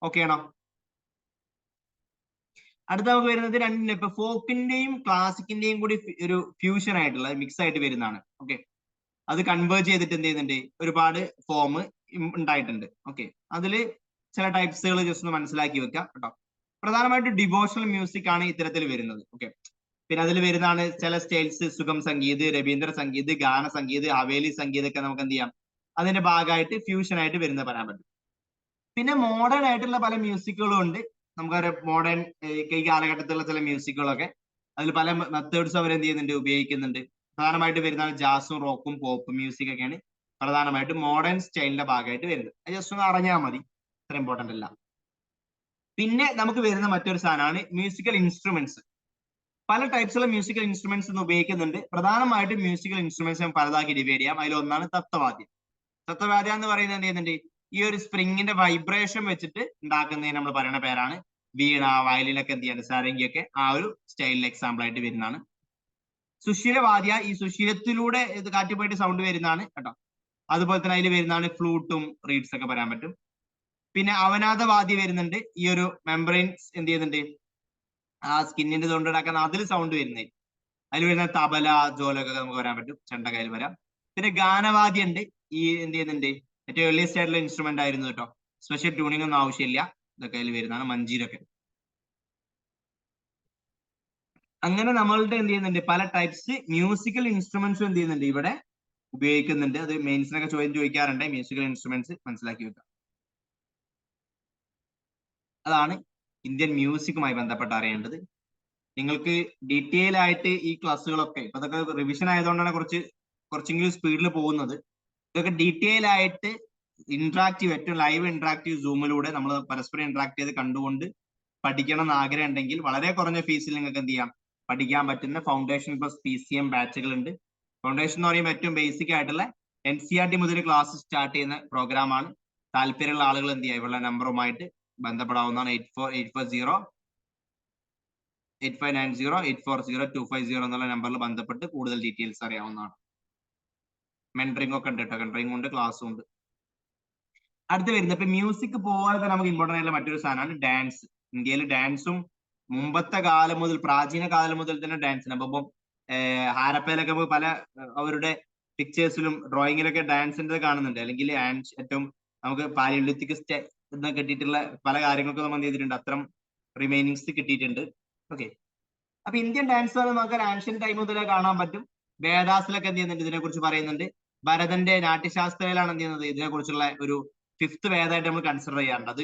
ഓക്കെ ആണോ? അടുത്ത നമുക്ക് വരുന്നത് രണ്ടിനും ഇപ്പൊ ഫോക്കിന്റെയും ക്ലാസിക്കിന്റെയും കൂടി ഒരു ഫ്യൂഷൻ ആയിട്ടുള്ള മിക്സ് ആയിട്ട് വരുന്നതാണ്. ഓക്കെ, അത് കൺവേർട്ട് ചെയ്തിട്ട് എന്ത് ചെയ്യുന്നുണ്ട്, ഒരുപാട് ഫോം ഉണ്ടായിട്ടുണ്ട്. ഓക്കെ, അതില് ചില ടൈപ്സുകൾ ജസ്റ്റ് ഒന്ന് മനസ്സിലാക്കി വെക്കുക കേട്ടോ. പ്രധാനമായിട്ടും ഡിവോഷണൽ മ്യൂസിക് ആണ് ഇത്തരത്തിൽ വരുന്നത്. ഓക്കെ, പിന്നെ അതിൽ വരുന്നതാണ് ചില സ്റ്റൈൽസ്, സുഗം സംഗീത്, രവീന്ദ്ര സംഗീത്, ഗാന സംഗീത്, ഹവേലി സംഗീത് ഒക്കെ നമുക്ക് എന്ത് ചെയ്യാം, അതിന്റെ ഭാഗമായിട്ട് ഫ്യൂഷൻ ആയിട്ട് വരുന്നത് പറയാൻ പറ്റും. പിന്നെ മോഡേൺ ആയിട്ടുള്ള പല മ്യൂസിക്കുകളും ഉണ്ട്. നമുക്കറിയാം മോഡേൺ ഈ കാലഘട്ടത്തിലുള്ള ചില മ്യൂസിക്കുകളൊക്കെ, അതിൽ പല മെത്തേഡ്സ് അവർ എന്ത് ചെയ്യുന്നുണ്ട്, ഉപയോഗിക്കുന്നുണ്ട്. പ്രധാനമായിട്ട് വരുന്നതാണ് ജാസും റോക്കും പോപ്പ് മ്യൂസിക് ഒക്കെയാണ് പ്രധാനമായിട്ടും മോഡേൺ സ്റ്റൈലിന്റെ ഭാഗമായിട്ട് വരുന്നത്. അത് ജസ്റ്റ് ഒന്ന് അറിഞ്ഞാൽ മതി, അത്ര ഇമ്പോർട്ടന്റ് അല്ല. പിന്നെ നമുക്ക് വരുന്ന മറ്റൊരു സാധനമാണ് മ്യൂസിക്കൽ ഇൻസ്ട്രുമെന്റ്സ്. പല ടൈപ്സുള്ള മ്യൂസിക്കൽ ഇൻസ്ട്രുമെന്റ്സ് ഉപയോഗിക്കുന്നുണ്ട്. പ്രധാനമായിട്ടും മ്യൂസിക്കൽ ഇൻസ്ട്രുമെന്റ്സ് പലതാക്കി ഡിവൈഡ് ചെയ്യാം. അതിലൊന്നാണ് തത്വവാദ്യം. തത്വവാദ്യം എന്ന് പറയുന്നത് എന്ത് ചെയ്യുന്നുണ്ട്, ഈ ഒരു സ്പ്രിങ്ങിന്റെ വൈബ്രേഷൻ വെച്ചിട്ട് ഉണ്ടാക്കുന്നതിന് നമ്മൾ പറയുന്ന പേരാണ് വീണ, വയലിനൊക്കെ എന്ത് ചെയ്യാണ്, സാരംഗിയൊക്കെ ആ ഒരു സ്റ്റൈലിൽ എക്സാമ്പിൾ ആയിട്ട് വരുന്നതാണ്. സുശീലവാദ്യ, ഈ സുശീലത്തിലൂടെ ഇത് കാറ്റ് പോയിട്ട് സൗണ്ട് വരുന്നതാണ് കേട്ടോ. അതുപോലെ തന്നെ അതിൽ വരുന്നതാണ് ഫ്ലൂട്ടും റീഡ്സ് ഒക്കെ പറയാൻ പറ്റും. പിന്നെ അവനാഥവാദ്യ വരുന്നുണ്ട്. ഈ ഒരു മെംബ്രെയിൻസ് എന്ത് ചെയ്യുന്നുണ്ട്, ആ സ്കിന്നിന്റെ തൊണ്ട് ഉണ്ടാക്കുന്ന അതിൽ സൗണ്ട് വരുന്നത്. അതിൽ വരുന്ന തബല, ജോലൊക്കെ നമുക്ക് വരാൻ പറ്റും, ചെണ്ടകയിൽ വരാം. പിന്നെ ഗാനവാദ്യം ഉണ്ട്. ഈ എന്ത് ചെയ്യുന്നുണ്ട്, ഏറ്റവും ഏർലിയസ്റ്റ് ആയിട്ടുള്ള ഇൻസ്ട്രുമെന്റ് ആയിരുന്നു കേട്ടോ. സ്പെഷ്യൽ ട്യൂണിംഗ് ഒന്നും ആവശ്യമില്ല, ഇതൊക്കെ അതിൽ വരുന്നതാണ്. മഞ്ചീരൊക്കെ. അങ്ങനെ നമ്മളുടെ എന്ത് ചെയ്യുന്നുണ്ട്, പല ടൈപ്സ് മ്യൂസിക്കൽ ഇൻസ്ട്രുമെന്റ്സും എന്ത് ചെയ്യുന്നുണ്ട് ഇവിടെ ഉപയോഗിക്കുന്നുണ്ട്. അത് മെയിൻസിനൊക്കെ ചോദിക്കാറുണ്ട്. മ്യൂസിക്കൽ ഇൻസ്ട്രുമെന്റ്സ് മനസ്സിലാക്കി വെക്കുക. അതാണ് ഇന്ത്യൻ മ്യൂസിക്കുമായി ബന്ധപ്പെട്ട് അറിയേണ്ടത്. നിങ്ങൾക്ക് ഡീറ്റെയിൽ ആയിട്ട് ഈ ക്ലാസ്സുകളൊക്കെ, ഇപ്പൊ അതൊക്കെ റിവിഷൻ ആയതുകൊണ്ടാണ് കുറച്ചെങ്കിലും സ്പീഡിൽ പോകുന്നത്. ഇതൊക്കെ ഡീറ്റെയിൽ ആയിട്ട് ഇന്ററാക്റ്റീവ്, ഏറ്റവും ലൈവ് ഇന്ററാക്റ്റീവ് സൂമിലൂടെ നമ്മൾ പരസ്പരം ഇന്ററാക്ട് ചെയ്ത് കണ്ടുകൊണ്ട് പഠിക്കണം എന്ന് ആഗ്രഹം ഉണ്ടെങ്കിൽ വളരെ കുറഞ്ഞ ഫീസിൽ നിങ്ങൾക്ക് എന്ത് ചെയ്യാം, പഠിക്കാൻ പറ്റുന്ന ഫൗണ്ടേഷൻ പ്ലസ് PCM ബാച്ചുകൾ ഉണ്ട്. ഫൗണ്ടേഷൻ എന്ന് പറയുമ്പോൾ ഏറ്റവും ബേസിക് ആയിട്ടുള്ള NCERT മുതൽ ക്ലാസ് സ്റ്റാർട്ട് ചെയ്യുന്ന പ്രോഗ്രാമാണ്. താല്പര്യമുള്ള ആളുകൾ എന്ത് ചെയ്യുക, ഇവരുടെ നമ്പറുമായിട്ട് ബന്ധപ്പെടാവുന്നതാണ്. 8480 8590840250 എന്നുള്ള നമ്പറിൽ ബന്ധപ്പെട്ട് കൂടുതൽ ഡീറ്റെയിൽസ് അറിയാവുന്നതാണ്. മെന്ററിംഗ് ഒക്കെ ഉണ്ട് കേട്ടോ, മെന്ററിംഗ് ഉണ്ട്, ക്ലാസ്സും ഉണ്ട്. അടുത്ത് വരുന്നത് ഇപ്പൊ മ്യൂസിക് പോലെ തന്നെ നമുക്ക് ഇമ്പോർട്ടൻ്റ് ആയിട്ടുള്ള മറ്റൊരു സാധനമാണ് ഡാൻസ്. ഇന്ത്യയിൽ ഡാൻസും മുമ്പത്തെ കാലം മുതൽ, പ്രാചീന കാലം മുതൽ തന്നെ ഡാൻസ് ഉണ്ട്. അപ്പം ഹാരപ്പയിലൊക്കെ പല അവരുടെ പിക്ചേഴ്സിലും ഡ്രോയിങ്ങിലൊക്കെ ഡാൻസിന്റെ കാണുന്നുണ്ട്. അല്ലെങ്കിൽ ഏറ്റവും നമുക്ക് പാലിയോലിത്തിക് എന്ന് കിട്ടിയിട്ടുള്ള പല കാര്യങ്ങൾക്കും നമ്മൾ എന്ത് ചെയ്തിട്ടുണ്ട്, അത്തരം റിമൈനിങ്സ് കിട്ടിയിട്ടുണ്ട്. ഓക്കെ, അപ്പൊ ഇന്ത്യൻ ഡാൻസുകൾ നമുക്ക് ആൻഷ്യൻ ടൈം മുതലേ കാണാൻ പറ്റും. വേദാസിലൊക്കെ എന്ത് ചെയ്യുന്നുണ്ട്, ഇതിനെ കുറിച്ച് പറയുന്നുണ്ട്. ഭരതന്റെ നാട്യശാസ്ത്രയിലാണ് എന്ത് ചെയ്യുന്നത്, ഇതിനെ കുറിച്ചുള്ള ഒരു 5th വേദമായിട്ട് നമ്മൾ കൺസിഡർ ചെയ്യാറുണ്ട്. അത്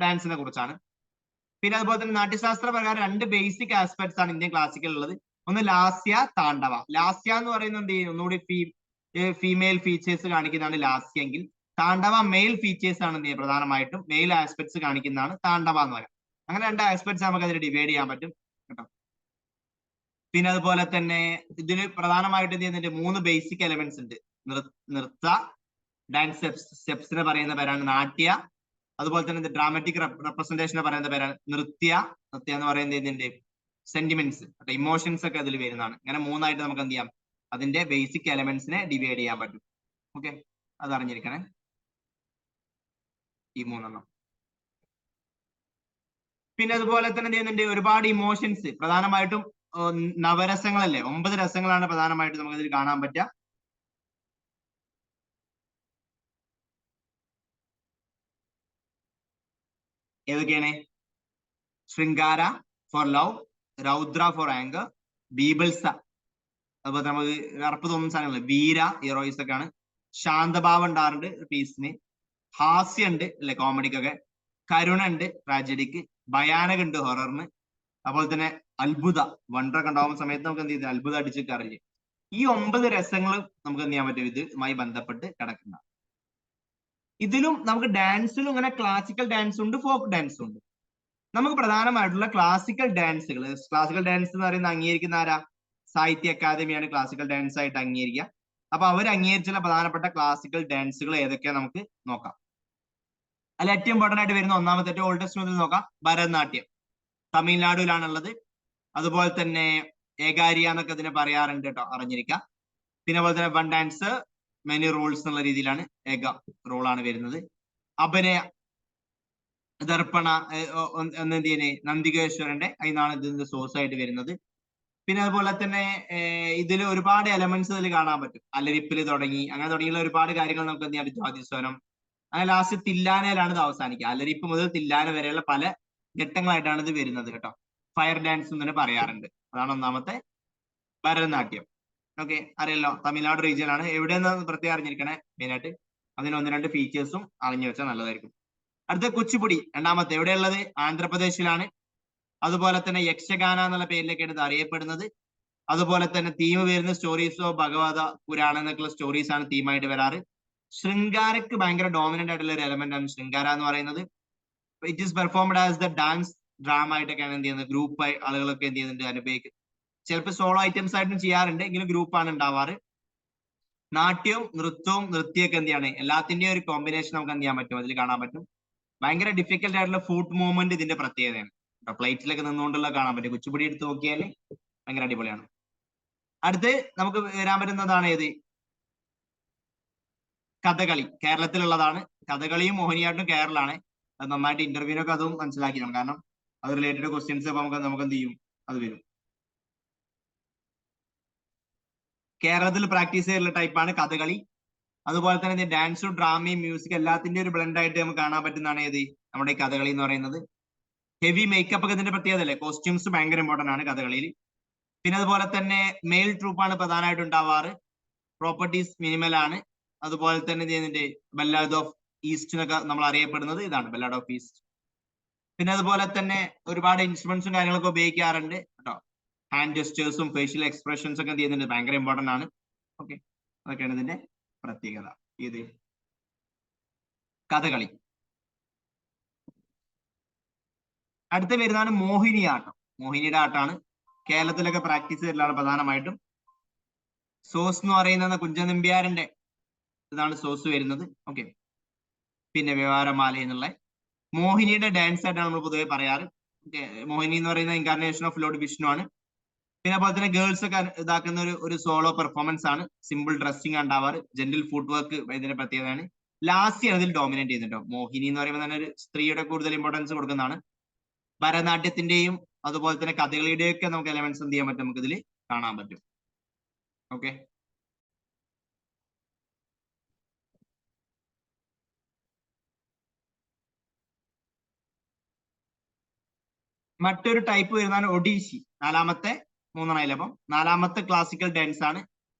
ഡാൻസിനെ കുറിച്ചാണ്. പിന്നെ അതുപോലെ തന്നെ നാട്യശാസ്ത്ര പ്രകാരം 2 ബേസിക് ആസ്പെക്ട്സ് ആണ് ഇന്ത്യൻ ക്ലാസിക്കൽ ഉള്ളത്. ഒന്ന് ലാസ്യ, താണ്ഡവ. ലാസ്യ എന്ന് പറയുന്നത് ഒന്നുകൂടി ഫീമെയിൽ ഫീച്ചേഴ്സ് കാണിക്കുന്നതാണ് ലാസ്യ എങ്കിൽ, താണ്ഡവ മെയിൽ ഫീച്ചേഴ്സ് ആണ് പ്രധാനമായിട്ടും മെയിൽ ആസ്പെക്ട്സ് കാണിക്കുന്നതാണ് താണ്ഡവ എന്ന് പറയുന്നത്. അങ്ങനെ 2 ആസ്പെക്ട്സ് നമുക്ക് അതിൽ ഡിവൈഡ് ചെയ്യാൻ പറ്റും കേട്ടോ. പിന്നെ അതുപോലെ തന്നെ ഇതിന് പ്രധാനമായിട്ട് എന്ത് ചെയ്യുന്നുണ്ട്, 3 ബേസിക് എലമെന്റ്സ് ഉണ്ട്. നൃത്ത, ഡാൻസ് സ്റ്റെപ്സിനെ പറയുന്ന പേരാണ് നാട്യ. അതുപോലെ തന്നെ ഡ്രാമാറ്റിക് റെപ്രസെന്റേഷനെ പറയുന്ന പേരാണ് നൃത്യ. നൃത്യ എന്ന് പറയുന്നത് എന്തിന്റെ സെന്റിമെന്റ്സ്, ഇമോഷൻസ് ഒക്കെ അതിൽ വരുന്നതാണ്. ഇങ്ങനെ 3ആയിട്ട് നമുക്ക് എന്ത് ചെയ്യാം, അതിന്റെ ബേസിക് എലമെന്റ്സിനെ ഡിവൈഡ് ചെയ്യാൻ പറ്റും. ഓക്കെ, അത് അറിഞ്ഞിരിക്കണേ, ഈ 3 പിന്നെ അതുപോലെ തന്നെ എന്ത് ചെയ്യുന്നുണ്ട്, ഒരുപാട് ഇമോഷൻസ്, പ്രധാനമായിട്ടും നവരസങ്ങളല്ലേ, 9 രസങ്ങളാണ് പ്രധാനമായിട്ടും നമുക്ക് ഇതിൽ കാണാൻ പറ്റുക. ഏതൊക്കെയാണ്? ശൃംഗാര ഫോർ ലവ്, രൗദ്ര ഫോർ ആങ്കർ, ബീബൽസ, അതുപോലെ നമുക്ക് അർപ്പ് തോന്നുന്ന സാധനങ്ങൾ, വീര ഹീറോയിസ് ഒക്കെയാണ്. ശാന്തഭാവം ഉണ്ടാറുണ്ട് പീസിന്, ഹാസ്യം ഉണ്ട് അല്ലെ കോമഡിക്കൊക്കെ, കരുണ ഉണ്ട് ട്രാജഡിക്ക്, ഭയാനക ഉണ്ട് ഹൊററിന്, അതുപോലെ തന്നെ അത്ഭുത വണ്ടറൊക്കെ ഉണ്ടാവുന്ന സമയത്ത് നമുക്ക് എന്ത് ചെയ്ത് അത്ഭുതം അടിച്ച് കറിഞ്ഞ്. ഈ 9 രസങ്ങൾ നമുക്ക് എന്ത് ചെയ്യാൻ പറ്റും, ഇതുമായി ബന്ധപ്പെട്ട് കിടക്കുന്ന. ഇതിലും നമുക്ക് ഡാൻസിലും ഇങ്ങനെ ക്ലാസിക്കൽ ഡാൻസ് ഉണ്ട്, ഫോക്ക് ഡാൻസ് ഉണ്ട്. നമുക്ക് പ്രധാനമായിട്ടുള്ള ക്ലാസിക്കൽ ഡാൻസുകൾ, ക്ലാസിക്കൽ ഡാൻസ് എന്ന് പറയുന്നത് അംഗീകരിക്കുന്ന ആരാ? സാഹിത്യ അക്കാദമിയാണ് ക്ലാസിക്കൽ ഡാൻസ് ആയിട്ട് അംഗീകരിക്കുക. അപ്പൊ അവർ അംഗീകരിച്ചുള്ള പ്രധാനപ്പെട്ട ക്ലാസിക്കൽ ഡാൻസുകൾ ഏതൊക്കെയാ നമുക്ക് നോക്കാം. അതിൽ ഏറ്റവും ഇമ്പോർട്ടന്റ് ആയിട്ട് വരുന്ന ഒന്നാമത്തെ ഏറ്റവും ഓൾഡസ്റ്റ് മുതൽ നോക്കാം, ഭരതനാട്യം. തമിഴ്നാടുവിലാണുള്ളത്. അതുപോലെ തന്നെ ഏകാരിയ എന്നൊക്കെ ഇതിനെ പറയാറുണ്ട് കേട്ടോ, അറിഞ്ഞിരിക്കുക. പിന്നെ അതുപോലെ തന്നെ വൺ ഡാൻസ് മെനി റൂൾസ് എന്നുള്ള രീതിയിലാണ് ഏക റോളാണ് വരുന്നത്. അഭിനയ ദർപ്പണ എന്ത് നന്ദികേശ്വരന്റെ അതിനാണ് ഇതിന്റെ സോഴ്സ് ആയിട്ട് വരുന്നത്. പിന്നെ അതുപോലെ തന്നെ ഇതിൽ ഒരുപാട് എലമെന്റ്സ് ഇതിൽ കാണാൻ പറ്റും. അലരിപ്പില് തുടങ്ങി അങ്ങനെ തുടങ്ങിയുള്ള ഒരുപാട് കാര്യങ്ങൾ നമുക്ക് എന്ത് ചെയ്യാം, ജ്യോതിസ്വരം, അങ്ങനെ ലാസ്റ്റ് തില്ലാനയിലാണ് ഇത് അവസാനിക്കുക. അലരിപ്പ് മുതൽ തില്ലാന വരെയുള്ള പല ഘട്ടങ്ങളായിട്ടാണ് ഇത് വരുന്നത് കേട്ടോ. ഫയർ ഡാൻസ് എന്ന് തന്നെ പറയാറുണ്ട്. അതാണ് ഒന്നാമത്തെ ഭരതനാട്യം. ഓക്കെ, അറിയല്ലോ, തമിഴ്നാട് റീജിയൻ ആണ്. എവിടെയെന്ന് പ്രത്യേകം അറിഞ്ഞിരിക്കണേ മെയിനായിട്ട്. അതിന് 1-2 ഫീച്ചേഴ്സും അറിഞ്ഞു വെച്ചാൽ നല്ലതായിരിക്കും. അടുത്ത കുച്ചിപ്പുടി, രണ്ടാമത്തെ എവിടെയുള്ളത്? ആന്ധ്രാപ്രദേശിലാണ്. അതുപോലെ തന്നെ യക്ഷഗാന എന്നുള്ള പേരിലേക്കാണ് ഇത് അറിയപ്പെടുന്നത്. അതുപോലെ തന്നെ തീം വരുന്ന സ്റ്റോറീസ് ഓഫ് ഭഗവത പുരാണം എന്നൊക്കെയുള്ള സ്റ്റോറീസ് ആണ് തീമായിട്ട് വരാറ്. ശൃംഗാരക്ക് ഭയങ്കര ഡോമിനന്റ് ആയിട്ടുള്ള ഒരു എലമെന്റ് ആണ് ശൃംഗാര എന്ന് പറയുന്നത്. It is performed as the dance drama ആയിട്ടൊക്കെയാണ് എന്ത് ചെയ്യുന്നത്, ഗ്രൂപ്പ് ആളുകളൊക്കെ എന്ത് ചെയ്യുന്നുണ്ട് അനുഭവിക്കുന്നത്. ചിലപ്പോൾ സോളോ ഐറ്റംസ് ആയിട്ടും ചെയ്യാറുണ്ട്, എങ്കിലും ഗ്രൂപ്പാണ് ഉണ്ടാവാറ്. നാട്യവും നൃത്തവും നൃത്യമൊക്കെ എന്ത് ചെയ്യാണ്, എല്ലാത്തിന്റെയും ഒരു കോമ്പിനേഷൻ നമുക്ക് എന്ത് ചെയ്യാൻ പറ്റും, അതിൽ കാണാൻ പറ്റും. ഭയങ്കര ഡിഫിക്കൽട്ട് ആയിട്ടുള്ള ഫുഡ് മൂവ്മെന്റ് ഇതിന്റെ പ്രത്യേകതയാണ്. പ്ലേറ്റിലൊക്കെ നിന്നുകൊണ്ടുള്ള കാണാൻ പറ്റും. കുച്ചിപ്പുടി എടുത്ത് നോക്കിയാൽ ഭയങ്കര അടിപൊളിയാണ്. അടുത്ത് നമുക്ക് വരാൻ പറ്റുന്നതാണ് ഏത്? കഥകളി. കേരളത്തിലുള്ളതാണ്. കഥകളിയും മോഹിനിയാട്ടം കേരളമാണ്. അത് നന്നായിട്ട് ഇന്റർവ്യൂവിനൊക്കെ അതും മനസ്സിലാക്കിയാണ്. കാരണം അത് റിലേറ്റഡ് ക്വസ്റ്റ്യൻസ് നമുക്ക് എന്ത് ചെയ്യും, അത് വരും. കേരളത്തിൽ പ്രാക്ടീസ് ചെയ്തിട്ടുള്ള ടൈപ്പാണ് കഥകളി. അതുപോലെ തന്നെ ഡാൻസും ഡ്രാമയും മ്യൂസിക് എല്ലാത്തിന്റെയും ഒരു ബ്ലെൻഡ് ആയിട്ട് നമുക്ക് കാണാൻ പറ്റുന്നതാണ് ഏത്, നമ്മുടെ ഈ കഥകളി എന്ന് പറയുന്നത്. ഹെവി മേക്കപ്പ് ഒക്കെ ഇതിന്റെ പ്രത്യേകത അല്ലേ, കോസ്റ്റ്യൂംസ് ഭയങ്കര ഇമ്പോർട്ടന്റ് ആണ് കഥകളിയിൽ. പിന്നെ അതുപോലെ തന്നെ മെയിൽ ട്രൂപ്പാണ് പ്രധാനമായിട്ട് ഉണ്ടാവാറ്. പ്രോപ്പർട്ടീസ് മിനിമൽ ആണ്. അതുപോലെ തന്നെ ഇതിന്റെ ബല്ലാഡ് ഓഫ് ഈസ്റ്റ് എന്നൊക്കെ നമ്മൾ അറിയപ്പെടുന്നത് ഇതാണ്, ബല്ലാഡ് ഓഫ് ഈസ്റ്റ്. പിന്നെ അതുപോലെ തന്നെ ഒരുപാട് ഇൻസ്ട്രുമെന്റ്സും കാര്യങ്ങളൊക്കെ ഉപയോഗിക്കാറുണ്ട് കേട്ടോ. ഹാൻഡ് ജെസ്റ്റേഴ്സും ഫേഷ്യൽ എക്സ്പ്രഷൻസ് ഒക്കെ എന്ത് ചെയ്യുന്നുണ്ട്, ഭയങ്കര ഇമ്പോർട്ടന്റ് ആണ്. ഓക്കെ, അതൊക്കെയാണ് ഇതിന്റെ പ്രത്യേകത. ഇത് കഥകളി. അടുത്ത വരുന്നതാണ് മോഹിനിയാട്ടം. മോഹിനിയുടെ ആട്ടാണ് കേരളത്തിലൊക്കെ പ്രാക്ടീസ് ചെയ്തിട്ടുള്ളതാണ് പ്രധാനമായിട്ടും. സോസ് എന്ന് പറയുന്നത് കുഞ്ചൻ നമ്പ്യാരന്റെ ഇതാണ് സോസ് വരുന്നത്. ഓക്കെ, പിന്നെ വ്യവഹാരമാല എന്നുള്ള മോഹിനിയുടെ ഡാൻസ് ആയിട്ടാണ് നമ്മൾ പൊതുവെ പറയാറ്. മോഹിനി എന്ന് പറയുന്ന ഇൻകാർണേഷൻ ഓഫ് ലോർഡ് വിഷ്ണു ആണ്. പിന്നെ അതുപോലെ തന്നെ ഗേൾസ് ഒക്കെ ഇതാക്കുന്ന ഒരു സോളോ പെർഫോമൻസ് ആണ്. സിമ്പിൾ ഡ്രസ്സിംഗ് ഉണ്ടാവാറ്, ജെന്റിൽ ഫുഡ് വർക്ക് ഇതിന്റെ പ്രത്യേകതയാണ്. ലാസ്യാണ് ഇതിൽ ഡോമിനേറ്റ് ചെയ്യുന്നുണ്ടോ. മോഹിനി എന്ന് പറയുമ്പോൾ തന്നെ ഒരു സ്ത്രീയുടെ കൂടുതൽ ഇമ്പോർട്ടൻസ് കൊടുക്കുന്നതാണ്. ഭരതനാട്യത്തിന്റെയും അതുപോലെ തന്നെ കഥകളിയുടെയും ഒക്കെ നമുക്ക് എലമെന്റ്സ് എന്ത് ചെയ്യാൻ പറ്റും, നമുക്ക് ഇതിൽ കാണാൻ പറ്റും. ഓക്കെ, മറ്റൊരു ടൈപ്പ് വരുന്നതാണ് ഒഡീഷി. നാലാമത്തെ മൂന്നെണ്ണയില്ല. അപ്പം നാലാമത്തെ ക്ലാസിക്കൽ ഡാൻസ് ആണ്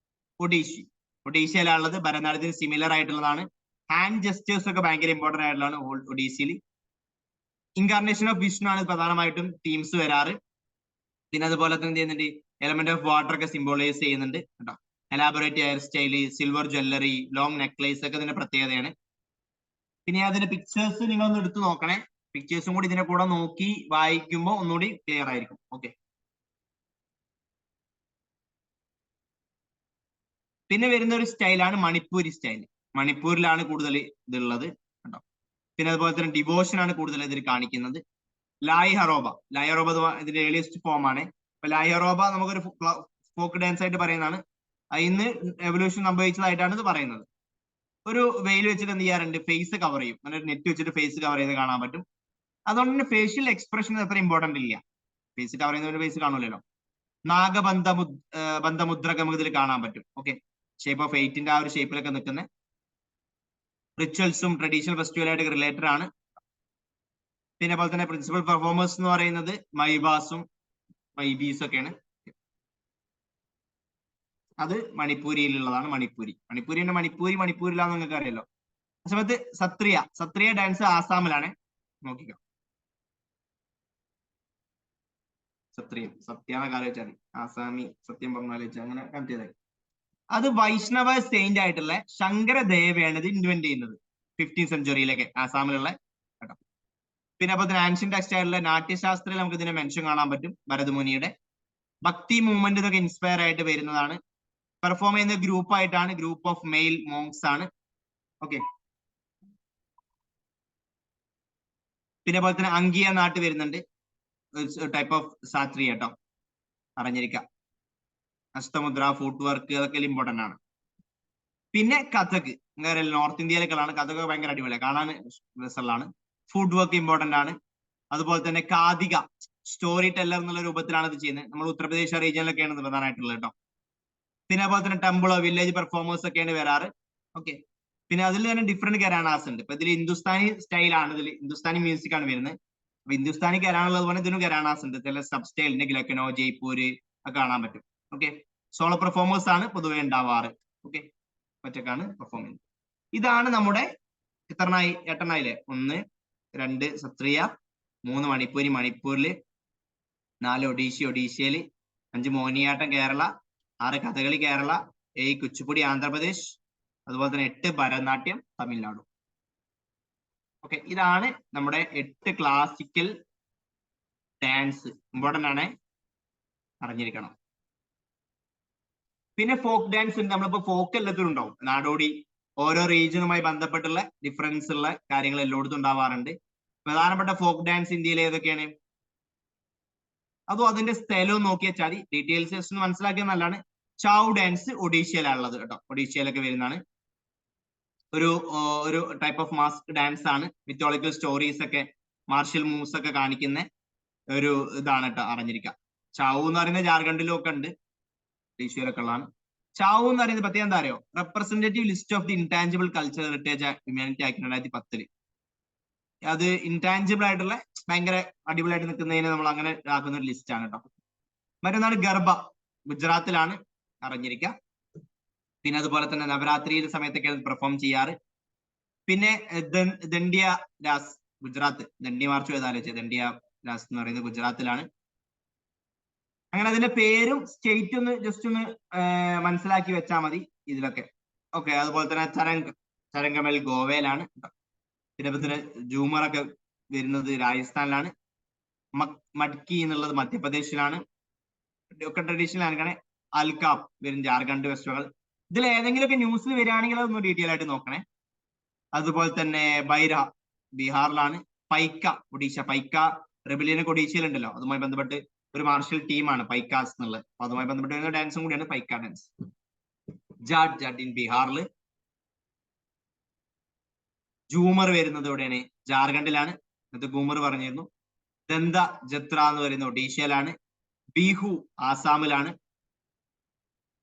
ഒഡീഷി. ഒഡീഷയിലുള്ളത് ഭരതനാട്യത്തിന് സിമിലർ ആയിട്ടുള്ളതാണ്. ഹാൻഡ് ജസ്റ്റേഴ്സ് ഒക്കെ ഭയങ്കര ഇമ്പോർട്ടന്റ് ആയിട്ടുള്ളതാണ് ഒഡീസിയിൽ. ഇൻകാർണേഷൻ ഓഫ് വിഷ്ണു ആണ് പ്രധാനമായിട്ടും തീംസ് വരാറ്. പിന്നെ അതുപോലെ തന്നെ എന്ത് ചെയ്യുന്നുണ്ട്, എലമെന്റ് ഓഫ് വാട്ടർ ഒക്കെ സിംബോളൈസ് ചെയ്യുന്നുണ്ട് കേട്ടോ. Elaborate hair style, silver jewellery, long necklace ഒക്കെ ഇതിന്റെ പ്രത്യേകതയാണ്. പിന്നെ അതിന്റെ പിക്ചേഴ്സ് നിങ്ങളൊന്ന് എടുത്തു നോക്കണേ. പിക്ചേഴ്സും കൂടി ഇതിന്റെ കൂടെ നോക്കി വായിക്കുമ്പോൾ ഒന്നുകൂടി ക്ലിയർ ആയിരിക്കും. ഓക്കെ, പിന്നെ വരുന്ന ഒരു സ്റ്റൈലാണ് മണിപ്പൂരി സ്റ്റൈൽ. മണിപ്പൂരിലാണ് കൂടുതൽ ഇതുള്ളത് കേട്ടോ. പിന്നെ അതുപോലെ തന്നെ ഡിവോഷൻ ആണ് കൂടുതൽ ഇതിൽ കാണിക്കുന്നത്. ലായ് ഹറോബ, ലായ് ഹറോബ ഇതിന്റെ ഏർലിയസ്റ്റ് ഫോം ആണ്. അപ്പൊ ലായ് ഹറോബ നമുക്കൊരു ഫോക്ക് ഡാൻസ് ആയിട്ട് പറയുന്നതാണ്. ഇന്ന് എവല്യൂഷൻ സംഭവിച്ചതായിട്ടാണ് ഇത് പറയുന്നത്. ഒരു വെയിൽ വെച്ചിട്ട് എന്ത് ചെയ്യാറുണ്ട്, ഫേസ് കവർ ചെയ്യും. അങ്ങനെ ഒരു നെറ്റ് വെച്ചിട്ട് ഫേസ് കവർ ചെയ്ത് കാണാൻ പറ്റും. അതുകൊണ്ട് തന്നെ ഫേഷ്യൽ എക്സ്പ്രഷൻ അത്ര ഇമ്പോർട്ടന്റ് ഇല്ല. ഫേസ് കവർ ചെയ്യുന്ന ഫേസ് കാണൂലല്ലോ. ബന്ധമുദ്രക നമുക്ക് ഇതിൽ കാണാൻ പറ്റും. ഓക്കെ, ഷേപ്പ് ഓഫ് 8ന്റെ ആ ഒരു ഷേപ്പിലൊക്കെ നിൽക്കുന്ന റിച്വൽസും ട്രഡീഷണൽ ഫെസ്റ്റിവലായിട്ട് റിലേറ്റഡ് ആണ്. പിന്നെ അതുപോലെ തന്നെ പ്രിൻസിപ്പൽ പെർഫോമേഴ്സ് എന്ന് പറയുന്നത് മൈബാസും മൈബീസും ഒക്കെയാണ്. അത് മണിപ്പൂരിയിലുള്ളതാണ്. മണിപ്പൂരിലാന്ന് നിങ്ങൾക്ക് അറിയാലോ. ആ സമയത്ത് സത്രിയ ഡാൻസ് ആസാമിലാണ്. നോക്കിക്കോ, സത്യാന്ന കാലം വെച്ചാൽ ആസാമി സത്യം പറഞ്ഞാൽ അങ്ങനെ കണക്ട് ചെയ്താൽ അത് വൈഷ്ണവ സെയിന്റ് ആയിട്ടുള്ള ശങ്കരദേവയാണ് ഇത് ഇൻവെന്റ് ചെയ്യുന്നത് 15th സെഞ്ചുറിയിലൊക്കെ ആസാമിലുള്ള കേട്ടോ. പിന്നെ അപ്പോൾ ആൻഷ്യൻ ടെക്സ്റ്റ് ആയിട്ടുള്ള നാട്യശാസ്ത്രത്തിൽ നമുക്ക് ഇതിനെ മെൻഷൻ കാണാൻ പറ്റും. ഭരതമുനിയുടെ ഭക്തി മൂവ്മെന്റ് ഇതൊക്കെ ഇൻസ്പയർ ആയിട്ട് വരുന്നതാണ്. പെർഫോം ചെയ്യുന്ന ഗ്രൂപ്പ് ആയിട്ടാണ്, ഗ്രൂപ്പ് ഓഫ് മെയിൽ മോങ്സ് ആണ്. ഓക്കെ, പിന്നെ അതുപോലെ തന്നെ അങ്കിയ നാട്ട് വരുന്നുണ്ട്, ടൈപ്പ് ഓഫ് സാത്രി കേട്ടോ, അറിഞ്ഞിരിക്കാം. അഷ്ടമുദ്ര, ഫുഡ് വർക്ക് അതൊക്കെ ഇമ്പോർട്ടന്റ് ആണ്. പിന്നെ കഥക്, നോർത്ത് ഇന്ത്യയിലേക്കുള്ളതാണ്. കഥക് ഭയങ്കര അടിപൊളിയാണ്, കാണാൻ രസമുള്ളതാണ്. ഫുഡ് വർക്ക് ഇമ്പോർട്ടന്റ് ആണ്. അതുപോലെ തന്നെ കാതിക, സ്റ്റോറി ടെല്ലർ എന്നുള്ള രൂപത്തിലാണ് ഇത് ചെയ്യുന്നത്. നമ്മൾ ഉത്തർപ്രദേശ് റീജിയനിലൊക്കെയാണ് ഇത് പ്രധാനമായിട്ടുള്ളത് കേട്ടോ. പിന്നെ അതുപോലെ തന്നെ ടെമ്പിളോ വില്ലേജ് പെർഫോമേഴ്സ് ഒക്കെയാണ് വരാറ്. ഓക്കെ, പിന്നെ അതിൽ തന്നെ ഡിഫറെന്റ് ഘരാനാസ് ഉണ്ട്. ഇപ്പൊ ഇതിൽ ഹിന്ദുസ്ഥാനി സ്റ്റൈലാണ്, ഇതിൽ ഹിന്ദുസ്ഥാനി മ്യൂസിക് ആണ് വരുന്നത്. അപ്പൊ ഹിന്ദുസ്ഥാനി ഘരാനുള്ളത് പോലെ ഇതിനും ഘരാനാസ് ഉണ്ട്. ചില സബ് സ്റ്റൈലിന്റെ ലക്നോ, ജയ്പൂര് ഒക്കെ കാണാൻ പറ്റും. ഓക്കെ, സോളോ പെർഫോമേഴ്സ് ആണ് പൊതുവെ ഉണ്ടാവാറ്. ഓക്കെ, ഒറ്റക്കാണ് പെർഫോം ചെയ്യുന്നത്. ഇതാണ് നമ്മുടെ എട്ടെണ്ണായില്ലേ. 1, 2 സത്രിയ, 3 മണിപ്പൂരില്, 4 ഒഡീഷയില്, 5 മോഹിനിയാട്ടം കേരള, 6 കഥകളി കേരള, 7 കുച്ചിപ്പുടി ആന്ധ്രാപ്രദേശ്, അതുപോലെ തന്നെ 8 ഭരതനാട്യം തമിഴ്നാട്. ഓക്കെ, ഇതാണ് നമ്മുടെ 8 ക്ലാസിക്കൽ ഡാൻസ്. ഇമ്പോർട്ടന്റ് ആണ്, അറിഞ്ഞിരിക്കണം. പിന്നെ ഫോക്ക് ഡാൻസ് ഉണ്ട്. നമ്മളിപ്പോ ഫോക്ക് എല്ലാത്തിലും ഉണ്ടാവും. നാടോടി ഓരോ റീജിയനുമായി ബന്ധപ്പെട്ടുള്ള ഡിഫറൻസ് ഉള്ള കാര്യങ്ങൾ എല്ലായിടത്തും ഉണ്ടാവാറുണ്ട്. പ്രധാനപ്പെട്ട ഫോക്ക് ഡാൻസ് ഇന്ത്യയിൽ ഏതൊക്കെയാണ്, അതോ അതിന്റെ സ്ഥലവും നോക്കി വെച്ചാൽ ഡീറ്റെയിൽസ് ജസ്റ്റ് മനസ്സിലാക്കിയ നല്ലതാണ്. ചാവ് ഡാൻസ് ഒഡീഷയിലാണുള്ളത് കേട്ടോ. ഒഡീഷയിലൊക്കെ വരുന്നതാണ്. ഒരു ടൈപ്പ് ഓഫ് മാസ്ക് ഡാൻസ് ആണ്. മിത്തോളജിക്കൽ സ്റ്റോറീസ് ഒക്കെ, മാർഷ്യൽ മൂവ്സ് ഒക്കെ കാണിക്കുന്ന ഒരു ഇതാണ് കേട്ടോ, അറിഞ്ഞിരിക്കാം. ചാവു എന്ന് പറയുന്നത് ജാർഖണ്ഡിലും ഒക്കെ ഉണ്ട്, ഒഡീഷയിലൊക്കെ ഉള്ളതാണ്. ചാവു എന്ന് പറയുന്നത് പ്രത്യേകം എന്താ അറിയോ, representative list of the intangible cultural heritage humanity act 2010. അത് ഇൻടാഞ്ചിബിൾ ആയിട്ടുള്ള ഭയങ്കര അടിപൊളിയായിട്ട് നിൽക്കുന്നതിന് നമ്മൾ അങ്ങനെ ആക്കുന്ന ഒരു ലിസ്റ്റ് ആണ് കേട്ടോ. മറ്റൊന്നാണ് ഗർഭ, ഗുജറാത്തിലാണ്, അറിഞ്ഞിരിക്കാം. പിന്നെ അതുപോലെ തന്നെ നവരാത്രിയുടെ സമയത്തൊക്കെ പെർഫോം ചെയ്യാറ്. പിന്നെ ദണ്ഡിയ രാസ്, ഗുജറാത്ത്. ദണ്ഡി മാർച്ച് ആലോചിച്ചത്, ദണ്ഡിയ രാസ് എന്ന് പറയുന്നത് ഗുജറാത്തിലാണ്. അങ്ങനെ അതിന്റെ പേരും സ്റ്റേറ്റ് ഒന്ന് ജസ്റ്റ് ഒന്ന് മനസ്സിലാക്കി വെച്ചാൽ മതി ഇതിലൊക്കെ. ഓക്കെ, അതുപോലെ തന്നെ ചരങ്കമൽ ഗോവയിലാണ്. പിന്നെ ജൂമറൊക്കെ വരുന്നത് രാജസ്ഥാനിലാണ്. മഡ്കി എന്നുള്ളത് മധ്യപ്രദേശിലാണ്. ഒക്കെ ട്രഡീഷണൽ ആണ്. അൽകാപ്പ് വരും ജാർഖണ്ഡ്, വെസ്റ്റ് ബംഗാൾ. ഇതിൽ ഏതെങ്കിലുമൊക്കെ ന്യൂസിൽ വരികയാണെങ്കിൽ അതൊന്ന് ഡീറ്റെയിൽ ആയിട്ട് നോക്കണേ. അതുപോലെ തന്നെ ബൈര ബീഹാറിലാണ്. പൈക്ക ഒഡീഷ, പൈക്ക റെബിലിയനൊക്കെ ഒഡീഷയിലുണ്ടല്ലോ, അതുമായി ബന്ധപ്പെട്ട് ഒരു മാർഷൽ ടീമാണ് പൈക്കാസ് എന്നുള്ളത്. അപ്പൊ അതുമായി ബന്ധപ്പെട്ട് വരുന്ന ഡാൻസും കൂടിയാണ് പൈക്ക ഡാൻസ്. ജാട്ട് ജാട്ട് ഇൻ ബീഹാറിൽ. ജൂമർ വരുന്നത് എവിടെയാണ്? ജാർഖണ്ഡിലാണ്. ഇത് ഗൂമർ പറഞ്ഞിരുന്നു. ദന്ത ജത്ര എന്ന് പറയുന്നത് ഒഡീഷയിലാണ്. ബിഹു ആസാമിലാണ്.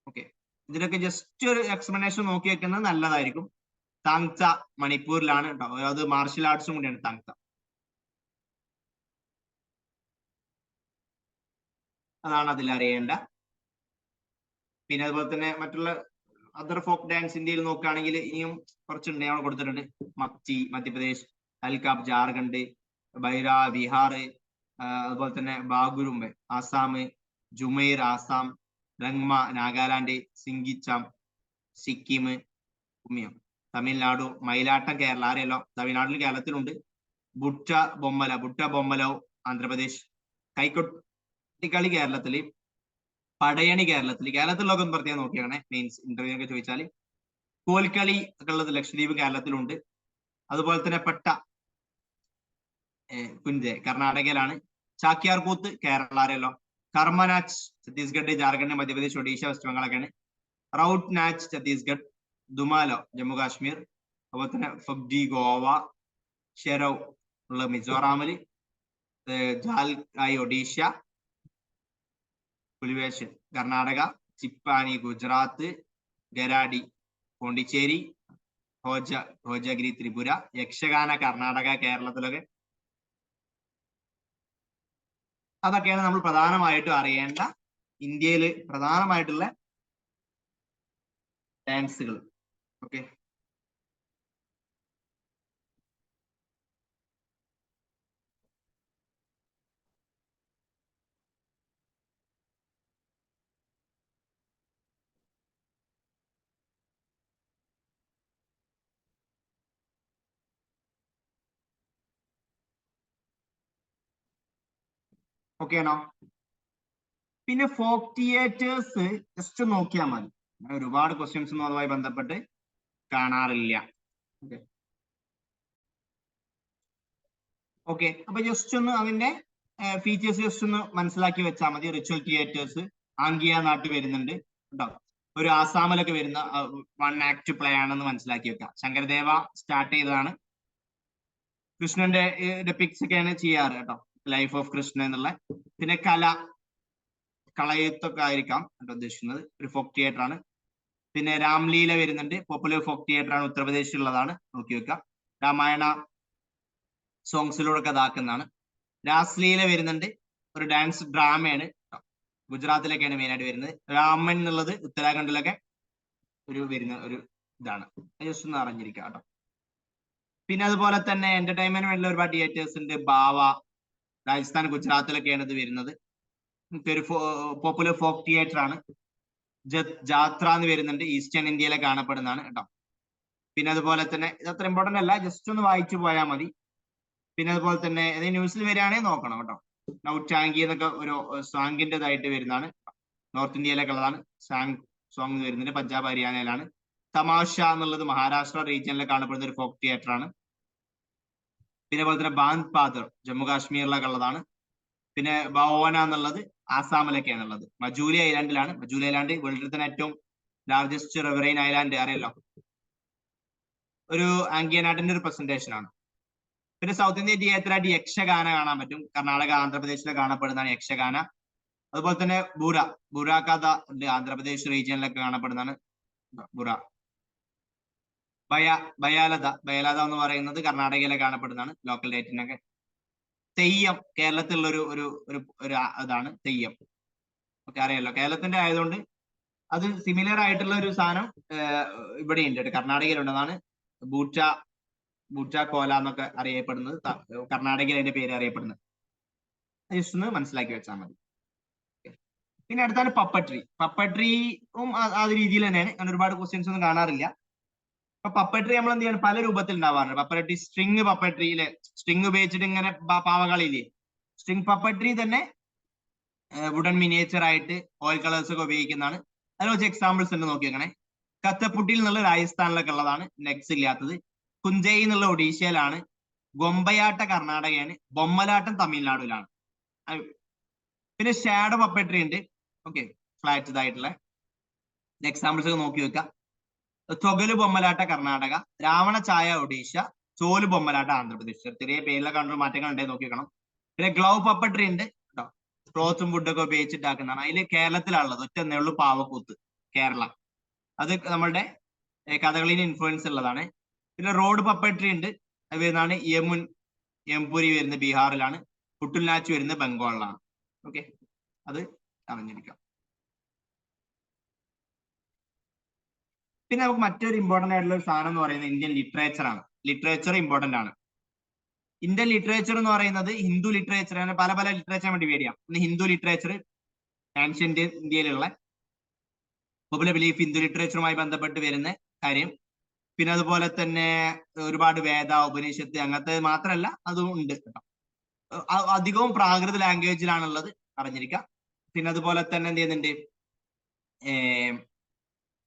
ഓക്കെ, ഇതിനൊക്കെ ജസ്റ്റ് ഒരു എക്സ്പ്ലനേഷൻ നോക്കി വെക്കുന്നത് നല്ലതായിരിക്കും. താങ്ത മണിപ്പൂരിലാണ് കേട്ടോ. അത് മാർഷൽ ആർട്സും കൂടിയാണ് താങ്ത. അതാണ് അതിൽ അറിയേണ്ട. പിന്നെ അതുപോലെ തന്നെ മറ്റുള്ള അതർ ഫോക്ക് ഡാൻസ് ഇന്ത്യയിൽ നോക്കുകയാണെങ്കിൽ ഇനിയും കുറച്ചുണ്ട്, ഞങ്ങൾ കൊടുത്തിട്ടുണ്ട്. മക്ചി മധ്യപ്രദേശ്, അൽകാബ് ജാർഖണ്ഡ്, ബൈര ബീഹാർ, അതുപോലെ തന്നെ ബാഗുരുമ്പ് ആസാം, ജുമൈർ ആസാം, രംഗ്മ നാഗാലാൻഡ്, സിംഗിച്ചാം സിക്കിം, ഉമിയം തമിഴ്നാടു, മയിലാട്ടം കേരള, അറിയാലോ തമിഴ്നാട്ടിൽ കേരളത്തിലുണ്ട്. ബുട്ട ബൊമ്മലോ ആന്ധ്രാപ്രദേശ്, കൈക്കൊട്ടിക്കളി കേരളത്തില്, പടയണി കേരളത്തിലൊക്കെ ഒന്ന് പ്രത്യേകം നോക്കിയാണ് മീൻസ് ഇന്റർവ്യൂ ഒക്കെ ചോദിച്ചാൽ. കോൽക്കളി ഒക്കെ ഉള്ളത് ലക്ഷദ്വീപ് കേരളത്തിലുണ്ട്. അതുപോലെ തന്നെ പെട്ട കുഞ്ചെ കർണാടകയിലാണ്. ചാക്യാർ കൂത്ത് കേരള, അറിയാലോ. കർമ്മനാച്ച് ഛത്തീസ്ഗഡ്, ജാർഖണ്ഡ്, മധ്യപ്രദേശ്, ഒഡീഷ, വെസ്റ്റ് ബംഗാളൊക്കെയാണ്. റൗട്ട് നാച്ച് ഛത്തീസ്ഗഡ്, ദുമാലോ ജമ്മു കാശ്മീർ, അതുപോലെ തന്നെ ഫഗ്ഡി ഗോവ, ഷെരവ് ഉള്ള മിസോറാമില്, ജാൽകായി ഒഡീഷ, പുലിവേഷൻ കർണാടക, ചിപ്പാനി ഗുജറാത്ത്, ഗരാഡി പോണ്ടിച്ചേരി, ഹോജഗിരി ത്രിപുര, യക്ഷഗാന കർണാടക കേരളത്തിലൊക്കെ. അതൊക്കെയാണ് നമ്മൾ പ്രധാനമായിട്ടും അറിയേണ്ട ഇന്ത്യയിൽ പ്രധാനമായിട്ടുള്ള ഡാൻസുകൾ. ഓക്കെ, ഓക്കെ ആണോ? പിന്നെ ഫോക്ക് തിയേറ്റേഴ്സ് ജസ്റ്റ് നോക്കിയാൽ മതി. ഒരുപാട് ക്വസ്റ്റ്യൻസ് ഒന്നും അതുമായി ബന്ധപ്പെട്ട് കാണാറില്ല. ഓക്കെ, അപ്പൊ ജസ്റ്റ് ഒന്ന് അതിന്റെ ഫീച്ചേഴ്സ് ജസ്റ്റ് ഒന്ന് മനസ്സിലാക്കി വെച്ചാൽ മതി. റിച്വൽ തിയേറ്റേഴ്സ് ആംഗിയ നാട്ടിൽ വരുന്നുണ്ട് കേട്ടോ. ഒരു ആസാമിലൊക്കെ വരുന്ന 1 ആക്ട് പ്ലേ ആണെന്ന് മനസ്സിലാക്കി വെക്കാം. ശങ്കരദേവ സ്റ്റാർട്ട് ചെയ്തതാണ്. കൃഷ്ണന്റെ ഡെപിക്സ് ഒക്കെയാണ് ചെയ്യാറ് കേട്ടോ, ലൈഫ് ഓഫ് കൃഷ്ണ എന്നുള്ള. പിന്നെ കളയത്തൊക്കെ ആയിരിക്കാം കേട്ടോ ഉദ്ദേശിക്കുന്നത്. ഒരു ഫോക്ക് തിയേറ്റർ ആണ്. പിന്നെ രാംലീല വരുന്നുണ്ട്, പോപ്പുലർ ഫോക്ക് തിയേറ്റർ ആണ്, ഉത്തർപ്രദേശിലുള്ളതാണ്, നോക്കി വെക്കാം. രാമായണ സോങ്സിലൂടെ ഇതാക്കുന്നതാണ്. രാസ്ലീല വരുന്നുണ്ട്, ഒരു ഡാൻസ് ഡ്രാമയാണ്, ഗുജറാത്തിലൊക്കെയാണ് മെയിൻ ആയിട്ട് വരുന്നത്. രാമൻ എന്നുള്ളത് ഉത്തരാഖണ്ഡിലൊക്കെ വരുന്ന ഒരു ഇതാണ്, ജസ്റ്റ് ഒന്ന് അറിഞ്ഞിരിക്കുക കേട്ടോ. പിന്നെ അതുപോലെ തന്നെ എന്റർടൈൻമെന്റ് വേണ്ടിയുള്ള ഒരുപാട് തിയേറ്റേഴ്സ് ഉണ്ട്. ബാവ രാജസ്ഥാൻ ഗുജറാത്തിലൊക്കെയാണ് ഇത് വരുന്നത്. ഒരു പോപ്പുലർ ഫോക്ക് തിയേറ്റർ ആണ്. ജാത്ര എന്ന് വരുന്നുണ്ട്, ഈസ്റ്റേൺ ഇന്ത്യയിലെ കാണപ്പെടുന്നതാണ് കേട്ടോ. പിന്നെ അതുപോലെ തന്നെ ഇതത്ര ഇമ്പോർട്ടന്റ് അല്ല, ജസ്റ്റ് ഒന്ന് വായിച്ചു പോയാൽ മതി. പിന്നെ അതുപോലെ തന്നെ ഏതെങ്കിലും ന്യൂസിൽ വരികയാണെങ്കിൽ നോക്കണം കേട്ടോ. നൗറ്റാങ്കി എന്നൊക്കെ ഒരു സാങ്കിൻ്റെതായിട്ട് വരുന്നതാണ്, നോർത്ത് ഇന്ത്യയിലൊക്കെ ഉള്ളതാണ്. സോങ് വരുന്നുണ്ട്, പഞ്ചാബ് ഹരിയാനയിലാണ്. തമാഷ എന്നുള്ളത് മഹാരാഷ്ട്ര റീജിയനിൽ കാണപ്പെടുന്ന ഒരു ഫോക്ക് തിയേറ്റർ ആണ്. പിന്നെ അതുപോലെ തന്നെ ബാന്ദ് പാദർ ജമ്മു കാശ്മീരിലൊക്കെ ഉള്ളതാണ്. പിന്നെ ബവോന എന്നുള്ളത് ആസാമിലൊക്കെയാണ് ഉള്ളത്. മജൂലി ഐലാൻഡിലാണ്. മജൂലി ഐലാൻഡ് വേൾഡിൽ തന്നെ ഏറ്റവും ലാർജസ്റ്റ് റിവറൈൻ ഐലാൻഡ്, അറിയല്ലോ. ഒരു ആംഗിയനാട്ടിന്റെ ഒരു പ്രസന്റേഷൻ ആണ്. പിന്നെ സൗത്ത് ഇന്ത്യൻ തിയേറ്ററായിട്ട് യക്ഷഗാന കാണാൻ പറ്റും. കർണാടക ആന്ധ്രാപ്രദേശിൽ കാണപ്പെടുന്നതാണ് യക്ഷഗാന. അതുപോലെ തന്നെ ബുറാക്കഥ ഉണ്ട്, ആന്ധ്രാപ്രദേശ് റീജിയനിലൊക്കെ കാണപ്പെടുന്നതാണ് ബുറ. ബയാലത എന്ന് പറയുന്നത് കർണാടകയിലെ കാണപ്പെടുന്നതാണ്, ലോക്കൽ ഡേറ്റിനൊക്കെ. തെയ്യം കേരളത്തിലുള്ള ഒരു ഇതാണ് തെയ്യം. ഒക്കെ അറിയാലോ, കേരളത്തിന്റെ ആയതുകൊണ്ട് അത് സിമിലർ ആയിട്ടുള്ള ഒരു സാധനം ഇവിടെ ഉണ്ട്, കർണാടകയിലുള്ളതാണ്. ബൂറ്റ കോല എന്നൊക്കെ അറിയപ്പെടുന്നത് കർണാടകയിൽ അതിന്റെ പേര് അറിയപ്പെടുന്നത്. ജസ്റ്റ് ഒന്ന് മനസ്സിലാക്കി വെച്ചാൽ മതി. പിന്നെ അടുത്താണ് പപ്പട്രിയും ആ രീതിയിൽ തന്നെയാണ്. ഞാൻ ഒരുപാട് ക്വസ്റ്റ്യൻസ് ഒന്നും കാണാറില്ല. അപ്പൊ പപ്പട്രി നമ്മൾ എന്ത് ചെയ്യണം, പല രൂപത്തിൽ ഉണ്ടാവാറുണ്ട്. പപ്പട്രി സ്ട്രിങ് പപ്പട്രിയിലെ സ്ട്രിങ് ഉപയോഗിച്ചിട്ട് ഇങ്ങനെ പാവകളില്ലേ, സ്ട്രിങ് പപ്പട്രി തന്നെ വുഡൻ മിനിയേച്ചർ ആയിട്ട് ഓയിൽ കളേഴ്സ് ഒക്കെ ഉപയോഗിക്കുന്നതാണ്. അതിൽ വെച്ച് എക്സാമ്പിൾസ് ഉണ്ട്, നോക്കി വെക്കണേ. കത്തപ്പുട്ടിയിൽ എന്നുള്ള രാജസ്ഥാനിലൊക്കെ ഉള്ളതാണ്, നെക്സ് ഇല്ലാത്തത്. കുഞ്ചൈ എന്നുള്ള ഒഡീഷയിലാണ്. ഗൊമ്പയാട്ട കർണാടകയാണ്, ബൊമ്മലാട്ടം തമിഴ്നാടിലാണ്. പിന്നെ ഷാഡോ പപ്പട്രി ഉണ്ട്. ഓക്കെ, ഫ്ലാറ്റ് ഇതായിട്ടുള്ള എക്സാമ്പിൾസ് ഒക്കെ നോക്കി വെക്കാം. തൊഗലു ബൊമ്മലാട്ട കർണാടക, രാവണ ഛായ ഒഡീഷ, ചോലു ബൊമ്മലാട്ട ആന്ധ്രാപ്രദേശ്. ചെറിയ പേരിലെ കണ്ടു മാറ്റങ്ങൾ ഉണ്ടെന്ന് നോക്കി വെക്കണം. പിന്നെ ഗ്ലൗ പപ്പട്രി ഉണ്ട് കേട്ടോ, ക്ലോത്തും വുഡൊക്കെ ഉപയോഗിച്ചിട്ടാക്കുന്നതാണ്. അതിൽ കേരളത്തിലുള്ളത് ഒറ്റന്നേ ഉള്ളൂ പാവക്കൂത്ത്, കേരള. അത് നമ്മളുടെ കഥകളിന് ഇൻഫ്ലുവൻസ് ഉള്ളതാണ്. പിന്നെ റോഡ് പപ്പട്രി ഉണ്ട്, അത് വരുന്നതാണ് യംപുരി വരുന്നത് ബീഹാറിലാണ്, പുട്ടുൽനാച്ച് വരുന്നത് ബംഗാളിലാണ്. ഓക്കെ, അത് അറിഞ്ഞിരിക്കാം. പിന്നെ നമുക്ക് മറ്റൊരു ഇമ്പോർട്ടന്റ് ആയിട്ടുള്ള ഒരു സാധനം എന്ന് പറയുന്നത് ഇന്ത്യൻ ലിറ്ററേച്ചർ ആണ്. ലിറ്ററേച്ചർ ഇമ്പോർട്ടന്റ് ആണ്. ഇന്ത്യൻ ലിറ്ററേച്ചർ എന്ന് പറയുന്നത് ഹിന്ദു ലിറ്ററേച്ചർ ആണ്. പല പല ലിറ്ററേച്ചർ ഡിവൈഡ് ചെയ്യാം. ഒന്ന് ഹിന്ദു ലിറ്ററേച്ചർ, ആൻഷ്യന്റ് ഇന്ത്യയിലുള്ള പോപ്പുലർ ബിലീഫ് ഹിന്ദു ലിറ്ററേച്ചറുമായി ബന്ധപ്പെട്ട് വരുന്ന കാര്യം. പിന്നെ അതുപോലെ തന്നെ ഒരുപാട് വേദ, ഉപനിഷത്ത് അങ്ങനത്തെ മാത്രമല്ല അതും ഉണ്ട് കേട്ടോ. അധികവും പ്രാകൃത ലാംഗ്വേജിലാണുള്ളത്, അറിഞ്ഞിരിക്കുക. പിന്നെ അതുപോലെ തന്നെ എന്ത് ചെയ്യുന്നുണ്ട്,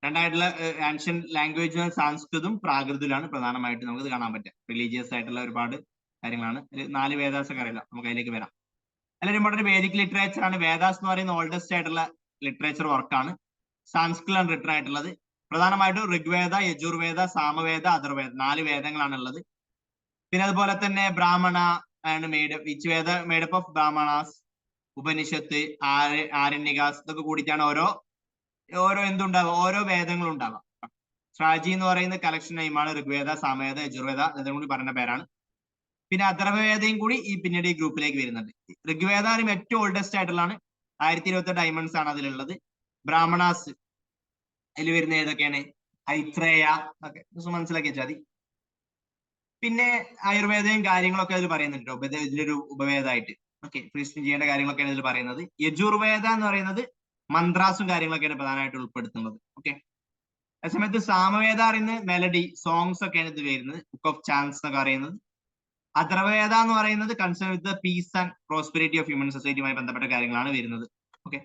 രണ്ടായിട്ടുള്ള ആൻഷ്യൻ ലാംഗ്വേജ് സംസ്കൃതം പ്രാകൃതത്തിലാണ് പ്രധാനമായിട്ട് നമുക്ക് കാണാൻ പറ്റുക. റിലീജിയസ് ആയിട്ടുള്ള ഒരുപാട് കാര്യങ്ങളാണ്. 4 വേദാസൊക്കെ അറിയില്ല, നമുക്ക് അതിലേക്ക് വരാം. അല്ലെങ്കിൽ ഇമ്പോർട്ടന്റ് വേദിക് ലിറ്ററേച്ചർ ആണ്. വേദാസ് എന്ന് പറയുന്ന ഓൾഡസ്റ്റ് ആയിട്ടുള്ള ലിറ്ററേച്ചർ വർക്കാണ്. സംസ്കൃതം റിട്ടൺ ആയിട്ടുള്ളത് പ്രധാനമായിട്ടും ഋഗ്വേദ, യജുർവേദ, സാമവേദ, അഥർവേദ 4 വേദങ്ങളാണ് ഉള്ളത്. പിന്നെ അതുപോലെ തന്നെ ബ്രാഹ്മണ ആണ് which Veda made up of Brahmanas, Upanishad, Aranyakas, ഇതൊക്കെ കൂടിയിട്ടാണ് ഓരോ എന്തുണ്ടാവുക, ഓരോ വേദങ്ങളും ഉണ്ടാവുക. സ്ട്രാജി എന്ന് പറയുന്ന കളക്ഷൻ നെയിമാണ് ഋഗ്വേദ, സാമവേദ, യജുർവേദ, ഇതും കൂടി പറഞ്ഞ പേരാണ്. പിന്നെ അഥർവവേദയും കൂടി പിന്നീട് ഈ ഗ്രൂപ്പിലേക്ക് വരുന്നുണ്ട്. ഋഗ്വേദം ഏറ്റവും ഓൾഡസ്റ്റ് ആയിട്ടുള്ളതാണ്, 1028 ഡയമണ്ട്സ് ആണ് അതിലുള്ളത്. ബ്രാഹ്മണാസ് അതിൽ വരുന്ന ഏതൊക്കെയാണ്, ഐത്രേയ ഒക്കെ മനസ്സിലാക്കി വെച്ചാൽ മതി. പിന്നെ ആയുർവേദയും കാര്യങ്ങളൊക്കെ അതിൽ പറയുന്നുണ്ട്, ഇതിലൊരു ഉപവേദമായിട്ട്. ഓക്കെ, പ്രീസ്റ്റും ചെയ്യേണ്ട കാര്യങ്ങളൊക്കെയാണ് ഇതിൽ പറയുന്നത്. യജുർവേദ എന്ന് പറയുന്നത് മന്ത്രാസും കാര്യങ്ങളൊക്കെയാണ് പ്രധാനമായിട്ട് ഉൾപ്പെടുത്തുന്നത്. ഓക്കെ, അതേസമയത്ത് സാമവേദ പറയുന്നത് മെലഡി സോങ്സ് ഒക്കെയാണ് ഇത് വരുന്നത്, ബുക്ക് ഓഫ് ചാൻസ് എന്നൊക്കെ പറയുന്നത്. അഥർവവേദ എന്ന് പറയുന്നത് concern with the peace and prosperity of human സൊസൈറ്റിയുമായി ബന്ധപ്പെട്ട കാര്യങ്ങളാണ് വരുന്നത്. ഓക്കെ,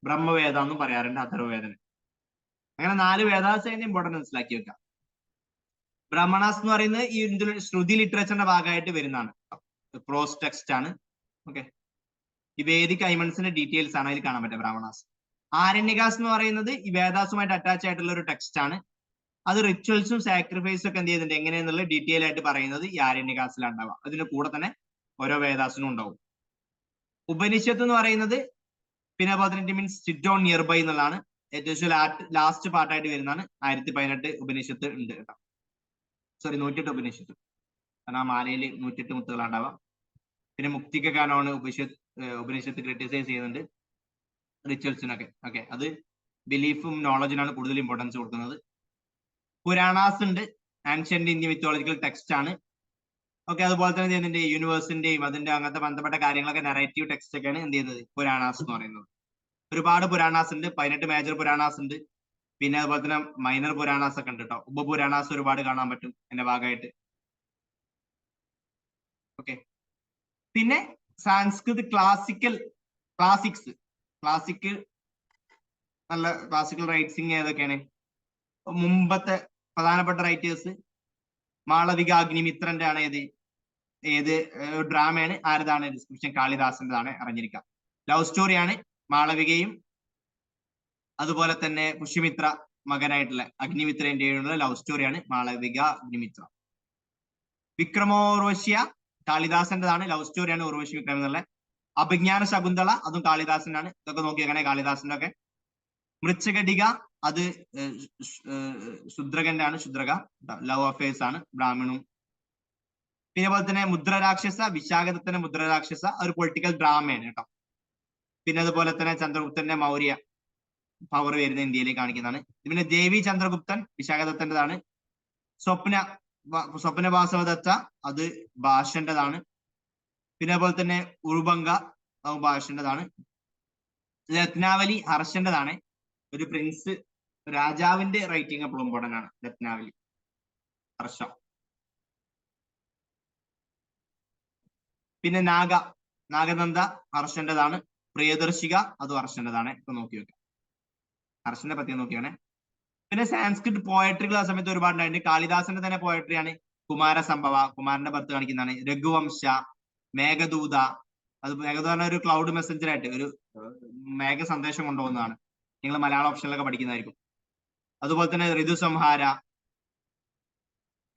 ബ്രഹ്മവേദ എന്നും പറയാറുണ്ട് അഥർവവേദന. അങ്ങനെ 4 വേദാസത്തിന്റെ ഇമ്പോർട്ടൻസ് മനസ്സിലാക്കി വെക്കാം. ബ്രാഹ്മണാസ് എന്ന് പറയുന്നത് ഈ ശ്രുതി ലിറ്ററേച്ചറിന്റെ ഭാഗമായിട്ട് വരുന്നതാണ്, പ്രോസ് ടെക്സ്റ്റ് ആണ്. ഓക്കെ, ഈ വേദിക് ഐമൺസിന്റെ ഡീറ്റെയിൽസ് ആണ് അതിൽ കാണാൻ പറ്റുക. ബ്രാഹ്മണാസ്. ആരണ്യകാസ് എന്ന് പറയുന്നത് ഈ വേദാസുമായിട്ട് അറ്റാച്ച് ആയിട്ടുള്ള ഒരു ടെക്സ്റ്റ് ആണ്. അത് റിച്വൽസും സാക്രിഫൈസും ഒക്കെ എന്ത് ചെയ്യുന്നുണ്ട്, എങ്ങനെയെന്നുള്ള ഡീറ്റെയിൽ ആയിട്ട് പറയുന്നത് ഈ ആരണ്യകാസിലാണ് ഉണ്ടാവുക. അതിന്റെ കൂടെ തന്നെ ഓരോ വേദാസിനും ഉണ്ടാവും. ഉപനിഷത്ത് എന്ന് പറയുന്നത് പിന്നെ അതുപോലെ means sit on nearby എന്നുള്ളതാണ്. ഏറ്റവും ലാസ്റ്റ് പാർട്ടായിട്ട് വരുന്നതാണ്. 1018 ഉപനിഷത്ത് ഉണ്ട് കേട്ടോ. സോറി, 108 ഉപനിഷത്ത്. കാരണം ആ മാലയിൽ 108 മുത്തുകളാണ് ഉണ്ടാവുക. പിന്നെ മുക്തിക കാനോണ് ഉപനിഷത്ത് ക്രിട്ടിസൈസ് ചെയ്യുന്നുണ്ട് റിച്വൽസിനൊക്കെ. ഓക്കെ, അത് ബിലീഫും നോളജിനാണ് കൂടുതൽ ഇമ്പോർട്ടൻസ് കൊടുക്കുന്നത്. പുരാണാസ് ഉണ്ട്, ആൻഷ്യന്റ് ഇന്ത്യൻ മിത്തോളജിക്കൽ ടെക്സ്റ്റ് ആണ്. ഓക്കെ, അതുപോലെ തന്നെ ചെയ്യുന്നുണ്ട് യൂണിവേഴ്സിന്റെയും അതിന്റെ അങ്ങനത്തെ ബന്ധപ്പെട്ട കാര്യങ്ങളൊക്കെ നറേറ്റീവ് ടെക്സ്റ്റ് ഒക്കെയാണ് എന്ത് ചെയ്യുന്നത്, പുരാണാസ് എന്ന് പറയുന്നത്. ഒരുപാട് പുരാണാസ് ഉണ്ട്, 18 മേജർ പുരാണാസ് ഉണ്ട്. പിന്നെ അതുപോലെ തന്നെ മൈനർ പുരാണാസ് ഒക്കെ ഉണ്ട് കേട്ടോ. ഉപപുരാണാസ് ഒരുപാട് കാണാൻ പറ്റും എന്റെ ഭാഗമായിട്ട്. ഓക്കെ, പിന്നെ സാൻസ്കൃത് ക്ലാസിക്സ് നല്ല ക്ലാസിക്കൽ റൈറ്റ്സിങ് ഏതൊക്കെയാണ്, മുമ്പത്തെ പ്രധാനപ്പെട്ട റൈറ്റേഴ്സ് മാളവിക അഗ്നിമിത്രന്റെ ആണ്. ഏത് ഡ്രാമയാണ്, ആരതാണ് ഡിസ്ക്രിപ്ഷൻ, കാളിദാസന്റെതാണ്, അറിഞ്ഞിരിക്കാം. ലവ് സ്റ്റോറിയാണ്, മാളവികയും അതുപോലെ തന്നെ പുഷ്യമിത്ര മകനായിട്ടുള്ള അഗ്നിമിത്രന്റെയുള്ള ലവ് സ്റ്റോറിയാണ് മാളവിക അഗ്നിമിത്ര. വിക്രമോർവശിയ കാളിദാസന്റെതാണ്, ലവ് സ്റ്റോറിയാണ് ഉർവശി വിക്രം എന്നുള്ള. അഭിജ്ഞാന ശകുന്തള അതും കാളിദാസനാണ്. ഇതൊക്കെ നോക്കി അങ്ങനെ കാളിദാസന്റെ ഒക്കെ. മൃച്ഛകടിക അത് ശുദ്രക ലവ് അഫയേഴ്സ് ആണ്, ബ്രാഹ്മണും. പിന്നെ അതുപോലെ തന്നെ മുദ്രരാക്ഷസ, വിശാഖദത്തന്റെ മുദ്രരാക്ഷസ ഒരു പൊളിറ്റിക്കൽ ഡ്രാമയാണ് കേട്ടോ. പിന്നെ അതുപോലെ തന്നെ ചന്ദ്രഗുപ്തന്റെ മൗര്യ പവർ വരുന്ന ഇന്ത്യയിലേക്ക് കാണിക്കുന്നതാണ്. പിന്നെ ദേവി ചന്ദ്രഗുപ്തൻ വിശാഖദത്തന്റെതാണ്. സ്വപ്ന വാസവദത്ത അത് ഭാഷന്റെതാണ്. പിന്നെ അതുപോലെ തന്നെ ഉറുബങ്ക ഭാഷന്റെതാണ്. രത്നാവലി ഹർഷന്റെതാണ്. ഒരു പ്രിൻസ് രാജാവിന്റെ റൈറ്റിംഗ് എപ്പോഴും ഇമ്പോർട്ടന്റ് ആണ്. രത്നാവലി ഹർഷ. പിന്നെ നാഗനന്ദ ഹർഷന്റെതാണ്. പ്രിയദർശിക അത് ഹർഷന്റെതാണ്. ഇപ്പൊ നോക്കി വെക്കാം, ഹർഷന്റെ പറ്റി നോക്കിയാണ്. പിന്നെ സാൻസ്ക്രിറ്റ് പോയട്രികൾ ആ സമയത്ത് ഒരുപാടുണ്ടായിട്ടുണ്ട്. കാളിദാസന്റെ തന്നെ പോയട്രിയാണ് കുമാരസംഭവ, കുമാരന്റെ ബർത്ത് കാണിക്കുന്നതാണ്. രഘുവംശ, മേഘദൂത, അത് മേഘദൂത പറഞ്ഞ ഒരു ക്ലൗഡ് മെസ്സഞ്ചർ ആയിട്ട് ഒരു മേഘ സന്ദേശം കൊണ്ടുപോകുന്നതാണ്. നിങ്ങൾ മലയാള ഓപ്ഷനിലൊക്കെ പഠിക്കുന്നതായിരിക്കും. അതുപോലെ തന്നെ ഋതുസംഹാര.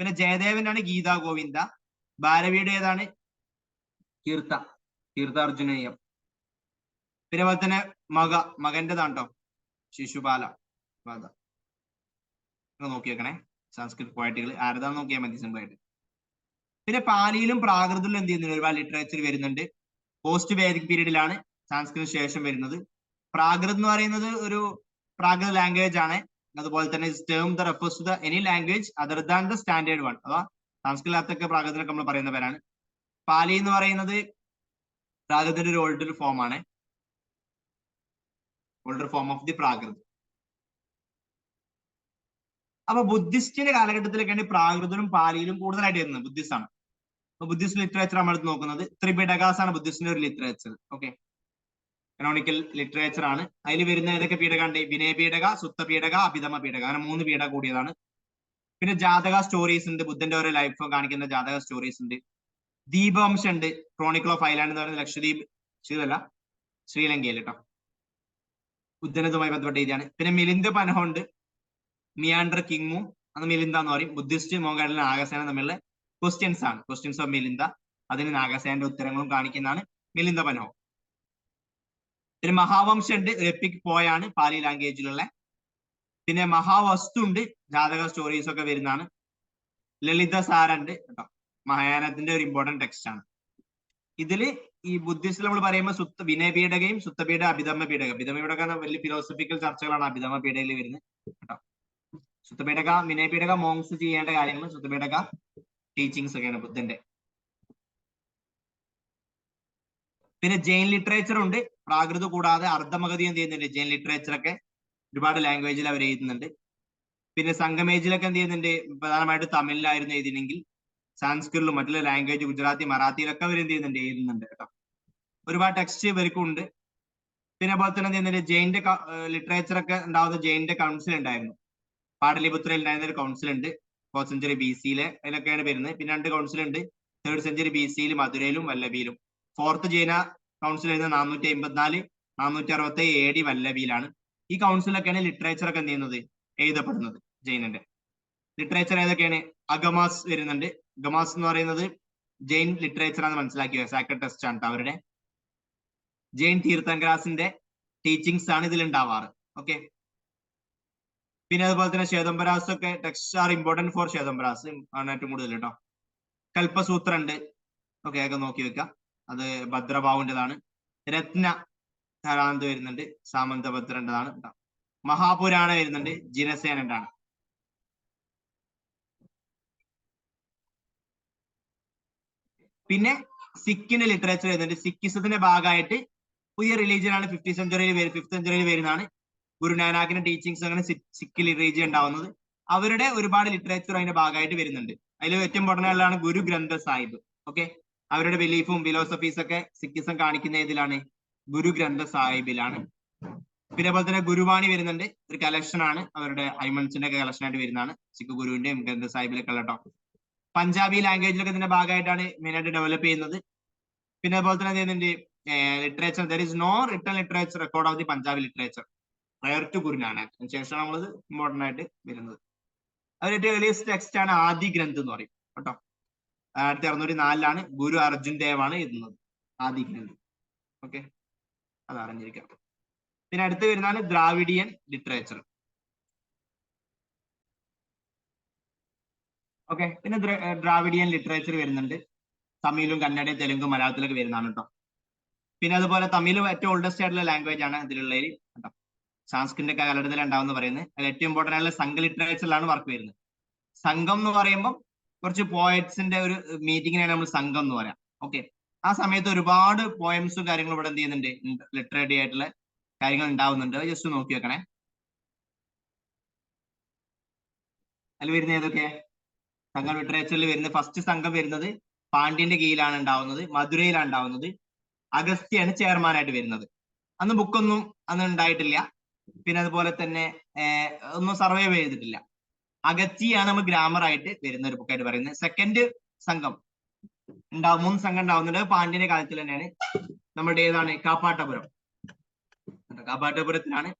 പിന്നെ ജയദേവന്റെ ആണ് ഗീതാ ഗോവിന്ദ. ഭാരവിയുടെ ഏതാണ്? കീർത്താർജുനീയം. പിന്നെ അതുപോലെ തന്നെ മകന്റെതാണ്ടോ ശിശുപാല. നോക്കി വെക്കണേ, സംസ്കൃത് പോയറ്റുകൾ ആരതാന്ന് നോക്കിയാൽ മതി സിമ്പിൾ ആയിട്ട്. പിന്നെ പാലിയിലും പ്രാകൃതത്തിലും എന്ത് ചെയ്യുന്നുണ്ട്? ഒരുപാട് ലിറ്ററേച്ചർ വരുന്നുണ്ട്. പോസ്റ്റ് വേദിക് പീരീഡിലാണ് സംസ്കൃതം ശേഷം വരുന്നത്. പ്രാകൃതം എന്ന് പറയുന്നത് ഒരു പ്രാകൃത ലാംഗ്വേജ് ആണ്. അതുപോലെ തന്നെ term the refers to the any language other than the standard one. അഥവാ സംസ്കൃതത്തൊക്കെ പ്രാകൃതത്തിലൊക്കെ നമ്മൾ പറയുന്ന പേരാണ്. പാലി എന്ന് പറയുന്നത് പ്രാകൃതത്തിന്റെ ഒരു ഓൾഡർ ഫോം ആണ്, ഓൾഡർ ഫോം ഓഫ് ദി പ്രാകൃതം. അപ്പൊ ബുദ്ധിസ്റ്റിന്റെ കാലഘട്ടത്തിലൊക്കെയാണ് പ്രാകൃതനും പാലിയിലും കൂടുതലായിട്ട് വരുന്നത്. ബുദ്ധിസ്റ്റ് ആണ്. അപ്പൊ ബുദ്ധിസ്റ്റ് ലിറ്ററേച്ചർ നമ്മൾ നോക്കുന്നത് ത്രിപിടകാസ് ആണ് ബുദ്ധിസ്റ്റിന്റെ ഒരു ലിറ്ററേച്ചർ. ഓക്കെ, കനോണിക്കൽ ലിറ്ററേച്ചർ ആണ്. അതിൽ വരുന്ന ഏതൊക്കെ പീഠകമുണ്ട്? വിനയപീഠക, സുത്തപീഠക, അഭിധമ പീഠക, അങ്ങനെ 3 പീഠക കൂടിയതാണ്. പിന്നെ ജാതക സ്റ്റോറീസ് ഉണ്ട്, ബുദ്ധന്റെ ഓരോ ലൈഫ് കാണിക്കുന്ന ജാതക സ്റ്റോറീസ് ഉണ്ട്. ദീപവംശം ഉണ്ട്, ക്രോണിക്കിൾ ഓഫ് ഐലാൻഡ് എന്ന് പറയുന്നത് ലക്ഷദ്വീപ്, ശ്രീലങ്കയിൽ കേട്ടോ, ബുദ്ധനതുമായി ബന്ധപ്പെട്ട രീതിയാണ്. പിന്നെ മിലിന്ദ പനഹം ഉണ്ട്, മിയാൻഡർ കിങ്ങും അന്ന് മിലിന്ദ എന്ന് പറയും. ബുദ്ധിസ്റ്റ് മോഗാഡിലും നാഗസേന തമ്മിലുള്ള ക്വസ്റ്റ്യൻസ് ആണ്, ക്വസ്റ്റ്യൻസ് ഓഫ് മിലിന്ദ. അതിന് നാഗസേനന്റെ ഉത്തരങ്ങളും കാണിക്കുന്നതാണ് മിലിന്ദ പനഹം. പിന്നെ മഹാവംശം ഉണ്ട്, എപ്പിക് പോയാണ് പാലി ലാംഗ്വേജിലുള്ള. പിന്നെ മഹാവസ്തു ഉണ്ട്, ജാതക സ്റ്റോറീസ് ഒക്കെ വരുന്നതാണ്. ലളിതസാരുണ്ട് കേട്ടോ, മഹായാനത്തിന്റെ ഒരു ഇമ്പോർട്ടന്റ് ടെക്സ്റ്റ് ആണ്. ഇതില് ഈ ബുദ്ധിസ്റ്റിൽ നമ്മൾ പറയുമ്പോൾ വിനയപീഠകയും സുത്തപീഠ, അഭിധമ പീഠക. അഭിധമ പീഠക വലിയ ഫിലോസഫിക്കൽ ചർച്ചകളാണ് അഭിധമ പീഠയിൽ വരുന്നത് കേട്ടോ. സുത്തപീഠക, വിനയപീഠക മോങ്സ് ചെയ്യേണ്ട കാര്യങ്ങൾ, സുത്തപീഠക ടീച്ചിങ്സ് ഒക്കെയാണ് ബുദ്ധന്റെ. പിന്നെ ജെയിൻ ലിറ്ററേച്ചർ ഉണ്ട്, പ്രാകൃത കൂടാതെ അർദ്ധമഗതി എന്ത് ചെയ്യുന്നുണ്ട്? ജെയിൻ ലിറ്ററേച്ചർ ഒക്കെ ഒരുപാട് ലാംഗ്വേജിൽ അവർ എഴുതുന്നുണ്ട്. പിന്നെ സംഗമേജിലൊക്കെ എന്ത് ചെയ്യുന്നുണ്ട്? പ്രധാനമായിട്ട് തമിഴിലായിരുന്നു എഴുതിയെങ്കിൽ സാൻസ്ക്രിറ്റിലും മറ്റുള്ള ലാംഗ്വേജ് ഗുജറാത്തി, മറാത്തിയിലൊക്കെ അവർ എന്ത് ചെയ്യുന്നുണ്ട്? എഴുതുന്നുണ്ട് കേട്ടോ. ഒരുപാട് ടെക്സ്റ്റ് ഇവർക്കും ഉണ്ട്. പിന്നെ അതുപോലെ തന്നെ എന്ത് ചെയ്യുന്നുണ്ട്? ജെയിന്റെ ലിറ്ററേച്ചർ ഒക്കെ ഉണ്ടാവുന്ന ജെയിന്റെ കൗൺസിൽ ഉണ്ടായിരുന്നു. പാടലിപുത്രയിൽ ഉണ്ടായിരുന്ന ഒരു കൗൺസിൽ ഉണ്ട്, 4th സെഞ്ചുറി BC-യിലെ, അതിലൊക്കെയാണ് വരുന്നത്. പിന്നെ 2 കൗൺസിൽ ഉണ്ട്, 3rd സെഞ്ചുറി BC-യിൽ മധുരയിലും വല്ലഭിയിലും. 4th ജൈന കൗൺസിൽ വരുന്നത് 454, 467 AD വല്ലഭിയിലാണ്. ഈ കൗൺസിലൊക്കെയാണ് ലിറ്ററേച്ചർ ഒക്കെ എന്ത് ചെയ്യുന്നത്? എഴുതപ്പെടുന്നത്. ജൈനന്റെ ലിറ്ററേച്ചർ ഏതൊക്കെയാണ്? അഗമാസ് വരുന്നുണ്ട്. അഗമാസ് എന്ന് പറയുന്നത് ജെയിൻ ലിറ്ററേച്ചർ ആണ് മനസ്സിലാക്കിയ സാക്രഡ് ടെക്സ്റ്റ് ആണ് അവരുടെ. ജെയിൻ തീർത്ഥങ്കരാസിന്റെ ടീച്ചിങ്സ് ആണ് ഇതിൽ ഉണ്ടാവാറ്. ഓക്കെ, പിന്നെ അതുപോലെ തന്നെ ശ്വേതംബരാസ് ഒക്കെ ടെക്സ്റ്റ് ആർ ഇമ്പോർട്ടന്റ് ഫോർ ശ്വേതംബരാസ് ആണ് ഏറ്റവും കൂടുതൽ കേട്ടോ. കൽപ്പസൂത്ര ഉണ്ട്, ഓക്കെ, ഒക്കെ നോക്കി വെക്കാം, അത് ഭദ്രഭാവുൻ്റെതാണ്. രത്ന ധാരാളം വരുന്നുണ്ട്, സാമന്തഭദ്രൻ്റെതാണ് കേട്ടോ. മഹാപുരാണ വരുന്നുണ്ട്, ജിനസേനന്റെ ആണ്. പിന്നെ സിക്കിന്റെ ലിറ്ററേച്ചർ വരുന്നുണ്ട്. സിക്കിസത്തിന്റെ ഭാഗമായിട്ട് പുതിയ റിലീജിയൻ ആണ് 5th സെഞ്ചുറിയിൽ വരുന്നതാണ്. ഗുരുനാനാക്കിന്റെ ടീച്ചിങ്സ് അങ്ങനെ സിക്ക് റിലീജിയൻ ഉണ്ടാവുന്നത്. അവരുടെ ഒരുപാട് ലിറ്ററേച്ചർ അതിന്റെ ഭാഗമായിട്ട് വരുന്നുണ്ട്. അതിൽ ഏറ്റവും ഇമ്പോർട്ടൻ്റ് ആയിട്ടുള്ളതാണ് ഗുരു ഗ്രന്ഥ സാഹിബ്. ഓക്കെ, അവരുടെ ബിലീഫും ഫിലോസഫീസ് ഒക്കെ സിക്കിസം കാണിക്കുന്ന ഇതിലാണ്? ഗുരു ഗ്രന്ഥ സാഹിബിലാണ്. പിന്നെ അതുപോലെ തന്നെ ഗുരുവാണി വരുന്നുണ്ട്, ഒരു കളക്ഷൻ ആണ്, അവരുടെ ഹൈമൺസിന്റെ ഒക്കെ കളക്ഷൻ ആയിട്ട് വരുന്നതാണ്. സിഖ് ഗുരുവിന്റെയും ഗ്രന്ഥ സാഹിബിലൊക്കെ കേട്ടോ. പഞ്ചാബി ലാംഗ്വേജിലൊക്കെ ഇതിന്റെ ഭാഗമായിട്ടാണ് മെയിനായിട്ട് ഡെവലപ്പ് ചെയ്യുന്നത്. പിന്നെ അതുപോലെ തന്നെ ചെയ്യുന്നുണ്ട് literature, there is no written literature record of the Punjabi literature prior to Guru Nanak. അതിനുശേഷമാണ് നമ്മളത് ഇമ്പോർട്ടൻ്റ് ആയിട്ട് വരുന്നത്. അതിന്റെ ഏർലിയസ്റ്റ് ടെക്സ്റ്റ് ആണ് ആദി ഗ്രന്ഥ് എന്ന് പറയും കേട്ടോ. 1604 ഗുരു അർജുൻ ദേവ് ആണ് എഴുതുന്നത് ആദി ഗ്രന്ഥ്. ഓക്കെ, അത് അറിഞ്ഞിരിക്കാം. പിന്നെ അടുത്ത് വരുന്നതാണ് ദ്രാവിഡിയൻ ലിറ്ററേച്ചർ. ഓക്കെ, പിന്നെ ദ്രാവിഡിയൻ ലിറ്ററേച്ചർ വരുന്നുണ്ട്, തമിഴിലും കന്നഡയും തെലുങ്കും മലയാളത്തിലൊക്കെ വരുന്നതാണ് കേട്ടോ. പിന്നെ അതുപോലെ തമിഴ് ഏറ്റവും ഓൾഡസ്റ്റ് ആയിട്ടുള്ള ലാംഗ്വേജ് ആണ് ഇതിലുള്ളതിൽ കേട്ടോ. സംസ്കൃതിന്റെ കാലഘട്ടത്തിൽ ഉണ്ടാവുമെന്ന് പറയുന്നത്. അതിൽ ഏറ്റവും ഇമ്പോർട്ടൻ്റ് ആയിട്ടുള്ള സംഘ ലിറ്ററേച്ചറിലാണ് വർക്ക് വരുന്നത്. സംഘം എന്ന് പറയുമ്പോൾ കുറച്ച് പോയറ്റ്സിന്റെ ഒരു മീറ്റിങ്ങിനാണ് നമ്മൾ സംഘം എന്ന് പറയാം. ഓക്കെ, ആ സമയത്ത് ഒരുപാട് പോയംസും കാര്യങ്ങളും ഇവിടെ എന്ത് ചെയ്യുന്നുണ്ട്? ലിറ്റററി ആയിട്ടുള്ള കാര്യങ്ങൾ ഉണ്ടാവുന്നുണ്ട്. ജസ്റ്റ് നോക്കി വെക്കണേ. അതിൽ വരുന്ന ഏതൊക്കെ സംഘം ലിറ്ററേച്ചറിൽ വരുന്നത്? ഫസ്റ്റ് സംഘം വരുന്നത് പാണ്ഡ്യന്റെ കീഴിലാണ് ഉണ്ടാവുന്നത്, മധുരയിലാണ് ഉണ്ടാവുന്നത്. അഗസ്ത്യാണ് ചെയർമാനായിട്ട് വരുന്നത്. അന്ന് ബുക്കൊന്നും അന്ന് ഉണ്ടായിട്ടില്ല. പിന്നെ അതുപോലെ തന്നെ ഒന്നും സർവൈവ് ചെയ്തിട്ടില്ല. അഗത്തിയാണ് നമ്മൾ ഗ്രാമർ ആയിട്ട് വരുന്ന ഒരു ബുക്കായിട്ട് പറയുന്നത്. സെക്കൻഡ് സംഘം ഉണ്ടാവും, 3 സംഘം ഉണ്ടാവുന്നുണ്ട്. പാണ്ഡ്യന്റെ കാലത്തിൽ തന്നെയാണ്. നമ്മുടെ ഏതാണ് കാപ്പാട്ടപുരം, കാപ്പാട്ടപുരത്തിലാണ്.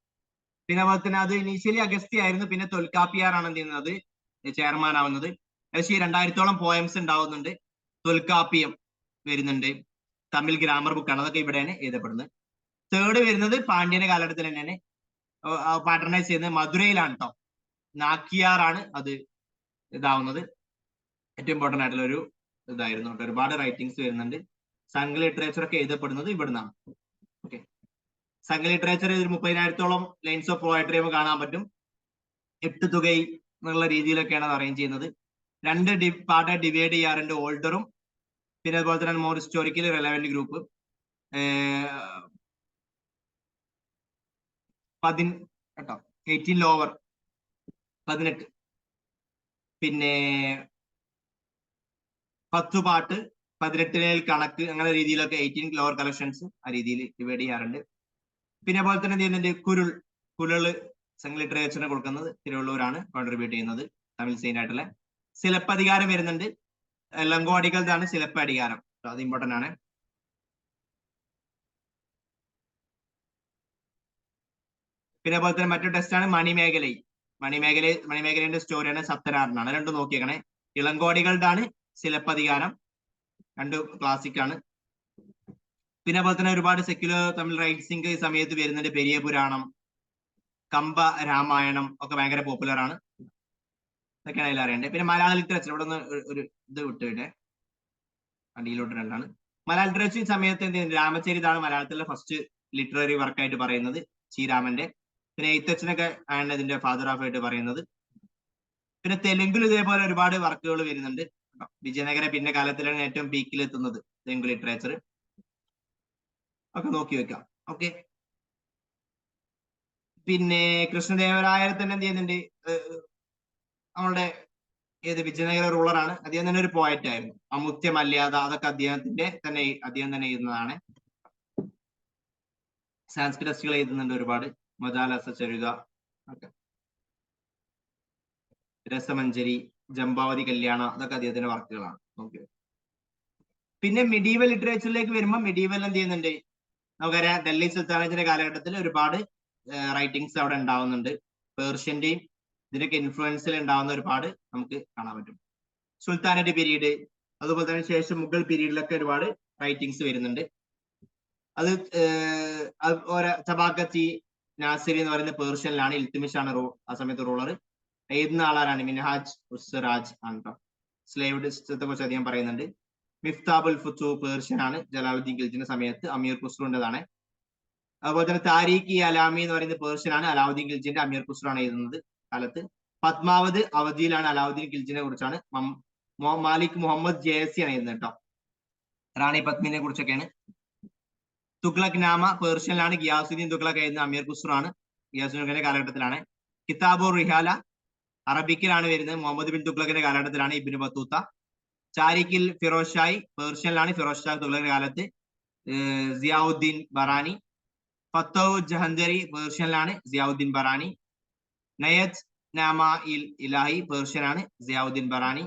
പിന്നെ അതുപോലെ തന്നെ അത് ഇനീഷ്യലി അഗസ്ത്യ ആയിരുന്നു, പിന്നെ തൊൽക്കാപ്പിയാറാണ് എന്ത് ചെയ്യുന്നത് ചെയർമാൻ ആവുന്നത്. ഏകദേശം 2000-ഓളം പോയംസ് ഉണ്ടാവുന്നുണ്ട്. തൊൽക്കാപ്പിയം വരുന്നുണ്ട്, തമിഴ് ഗ്രാമർ ബുക്കാണ്, അതൊക്കെ ഇവിടെയാണ് എഴുതപ്പെടുന്നത്. തേർഡ് വരുന്നത് പാണ്ഡ്യന്റെ കാലഘട്ടത്തിൽ തന്നെയാണ് പാട്രണൈസ് ചെയ്യുന്നത്, മധുരയിലാണ് കേട്ടോ. നാക്കിയാറാണ് അത് ഇതാവുന്നത്. ഏറ്റവും ഇമ്പോർട്ടന്റ് ആയിട്ടുള്ള ഒരു ഇതായിരുന്നു. ഒരുപാട് റൈറ്റിംഗ്സ് വരുന്നുണ്ട്. സംഘ ലിറ്ററേച്ചർ ഒക്കെ എഴുതപ്പെടുന്നത് ഇവിടുന്നാണ്. ഓക്കെ, സംഘ ലിറ്ററേച്ചർ ഒരു 30,000-ഓളം ലൈൻസ് ഓഫ് പോയട്രി നമുക്ക് കാണാൻ പറ്റും. 8 തുകൈ എന്നുള്ള രീതിയിലൊക്കെയാണ് അത് അറേഞ്ച് ചെയ്യുന്നത്. 2 പാർട്ടായി ഡിവൈഡ് ചെയ്യാറുണ്ട്, ഓൾഡറും പിന്നെ അതുപോലെ തന്നെ more historically relevant group. 18 lower 18, പിന്നെ 10 പാട്ട്, 18 കണക്ക്, അങ്ങനെ രീതിയിലൊക്കെ 18 ലോവർ കളക്ഷൻസ് ആ രീതിയിൽ ഡിവൈഡ് ചെയ്യാറുണ്ട്. പിന്നെ അതുപോലെ തന്നെ എന്ത് ചെയ്യുന്നുണ്ട്, കുരള് സംഘ ലിറ്ററേച്ചറിന് കൊടുക്കുന്നത് തിരുവള്ളൂരാണ് കോൺട്രിബ്യൂട്ട് ചെയ്യുന്നത്, തമിഴ് സെയിന്റ് ആയിട്ടുള്ള. ശിലപ്പധികാരം വരുന്നുണ്ട്, ലങ്കോടികളുടെയാണ് ശിലപ്പധികാരം, അത് ഇമ്പോർട്ടന്റ് ആണ്. പിന്നെ അതുപോലെ തന്നെ മറ്റൊരു ടെസ്റ്റാണ് മണിമേഖലയുടെ സ്റ്റോറിയാണ് സത്യനാരായണനാണ്. രണ്ടും നോക്കിയേക്കണേ. ഇളങ്കോടികളുടെയാണ് ശിലപ്പധികാരം, 2 ക്ലാസിക് ആണ്. പിന്നെ അതുപോലെ തന്നെ ഒരുപാട് സെക്യുലർ തമിഴ് റൈറ്റ്സിംഗ് ഈ സമയത്ത് വരുന്നുണ്ട്. പെരിയ പുരാണം, കമ്പ രാമായണം ഒക്കെ ഭയങ്കര പോപ്പുലർ ആണ്, ഇതൊക്കെയാണ് അതിൽ അറിയേണ്ടത്. പിന്നെ മലയാള ലിറ്ററേച്ചർ, ഇവിടെ നിന്ന് ഒരു ഇത് വിട്ടുവിട്ടെ, അടിയിലോട്ട് 2ആണ്. മലയാള ലിറ്ററേച്ചർ ഈ സമയത്ത് എന്ത് ചെയ്യുന്നത്, രാമചരിതാണ് മലയാളത്തിലെ ഫസ്റ്റ് ലിറ്റററി വർക്കായിട്ട് പറയുന്നത്, ശ്രീരാമന്റെ. പിന്നെ എഴുത്തച്ഛനൊക്കെ ആണ് ഇതിന്റെ ഫാദർ ഓഫ് ആയിട്ട് പറയുന്നത്. പിന്നെ തെലുങ്കിൽ ഇതേപോലെ ഒരുപാട് വർക്കുകൾ വരുന്നുണ്ട്. വിജയനഗര പിന്നെ കാലത്തിലാണ് ഏറ്റവും പീക്കിൽ എത്തുന്നത് തെലുങ്ക് ലിറ്ററേച്ചർ, ഒക്കെ നോക്കി വെക്കാം. ഓക്കെ, പിന്നെ കൃഷ്ണദേവരായ തന്നെ എന്ത് ചെയ്യുന്നുണ്ട്, നമ്മളുടെ വിജയനഗര റൂളറാണ്. അദ്ദേഹം തന്നെ ഒരു പോയറ്റ് ആയിരുന്നു. അമുത്യ മല്യാദ, അതൊക്കെ അദ്ദേഹം തന്നെ എഴുതുന്നതാണ്. സാൻസ്ക്രിറ്റ് ടെസ്റ്റുകൾ എഴുതുന്നുണ്ട് ഒരുപാട്, മജാലസ ചരിത, ഒക്കെ രസമഞ്ജരി, ജംബാവതി കല്യാണ, അതൊക്കെ അദ്ദേഹത്തിന്റെ വർക്കുകളാണ്. ഓക്കെ, പിന്നെ മിഡീവൽ ലിറ്ററേച്ചറിലേക്ക് വരുമ്പോൾ മിഡീവൽ എന്ത് ചെയ്യുന്നുണ്ട്, നമുക്കറിയാം ഡൽഹി സുൽത്താനത്തിന്റെ കാലഘട്ടത്തിൽ ഒരുപാട് റൈറ്റിംഗ്സ് അവിടെ ഉണ്ടാവുന്നുണ്ട്. പേർഷ്യന്റെയും ഇതിനൊക്കെ ഇൻഫ്ലുവൻസിൽ ഉണ്ടാവുന്ന ഒരുപാട് നമുക്ക് കാണാൻ പറ്റും. സുൽത്താനറ്റ് പീരീഡ്, അതുപോലെ തന്നെ ശേഷം മുഗൾ പീരീഡിലൊക്കെ ഒരുപാട് റൈറ്റിംഗ്സ് വരുന്നുണ്ട്. അത് ചബാക്കത്തി നാസിരി എന്ന് പറയുന്ന പേർഷ്യനിലാണ്, ഇൽത്തുമിഷ് ആണ് ആ സമയത്ത് റൂളർ. എഴുതുന്ന ആളാണ് മിൻഹാജ് ഉസ്റാജ് ആണ് കേട്ടോ. സ്ലേവ് സിസ്റ്റത്തെ കുറിച്ച് അധികം പറയുന്നുണ്ട്. മിഫ്താബുൽ ഫുത്തു പേർഷ്യൻ ആണ്, ജലാലുദ്ദീൻ ഖിൽജിന്റെ സമയത്ത് അമീർ ഖുസ്രുവിൻ്റെതാണ്. അതുപോലെ തന്നെ താരിഖ് ഇ അലാമി എന്ന് പറയുന്നത് പേർഷ്യൻ ആണ്, അലാവുദ്ദീൻ ഖിൽജിന്റെ അമീർ ഖുസ്രു ആണ് എഴുതുന്നത് കാലത്ത്. പത്മാവത് അവധിയിലാണ്, അലാവുദ്ദീൻ ഖിൽജിനെ കുറിച്ചാണ്. മാലിക് മുഹമ്മദ് ജയസി ആണ് എഴുതുന്നത് കേട്ടോ, റാണി പത്മിനെ കുറിച്ചൊക്കെയാണ്. തുഗ്ലക് നാമ പേർഷ്യനിലാണ്, ഗിയാസുദ്ദീൻ തുഗ്ലക് എഴുതുന്ന അമീർ ഖുസ്രു ആണ്, ഗിയാസുദ്ദീന്റെ കാലഘട്ടത്തിലാണ്. കിതാബുർ റിഹാല അറബിക്കിലാണ് വരുന്നത്, മുഹമ്മദ് ബിൻ തുഗ്ലക്കിന്റെ കാലഘട്ടത്തിലാണ്. ഇബ്നു ബത്തൂത്ത. ചാരിഖിൽ ഫിറോസ് ഷായി പേർഷ്യനിലാണ്, ഫിറോസ് ഷാ തുഗ്ലക്കിന്റെ കാലത്ത്. സിയാവുദ്ദീൻ ബറാനി. ഫത്തഹ് ജഹന്തരി പേർഷ്യനിലാണ്, സിയാവുദ്ദീൻ ബറാനി. നയത് നാമ ഇൽ ഇലാഹി പേർഷ്യനാണ്, സിയാവുദ്ദീൻ ബറാനി.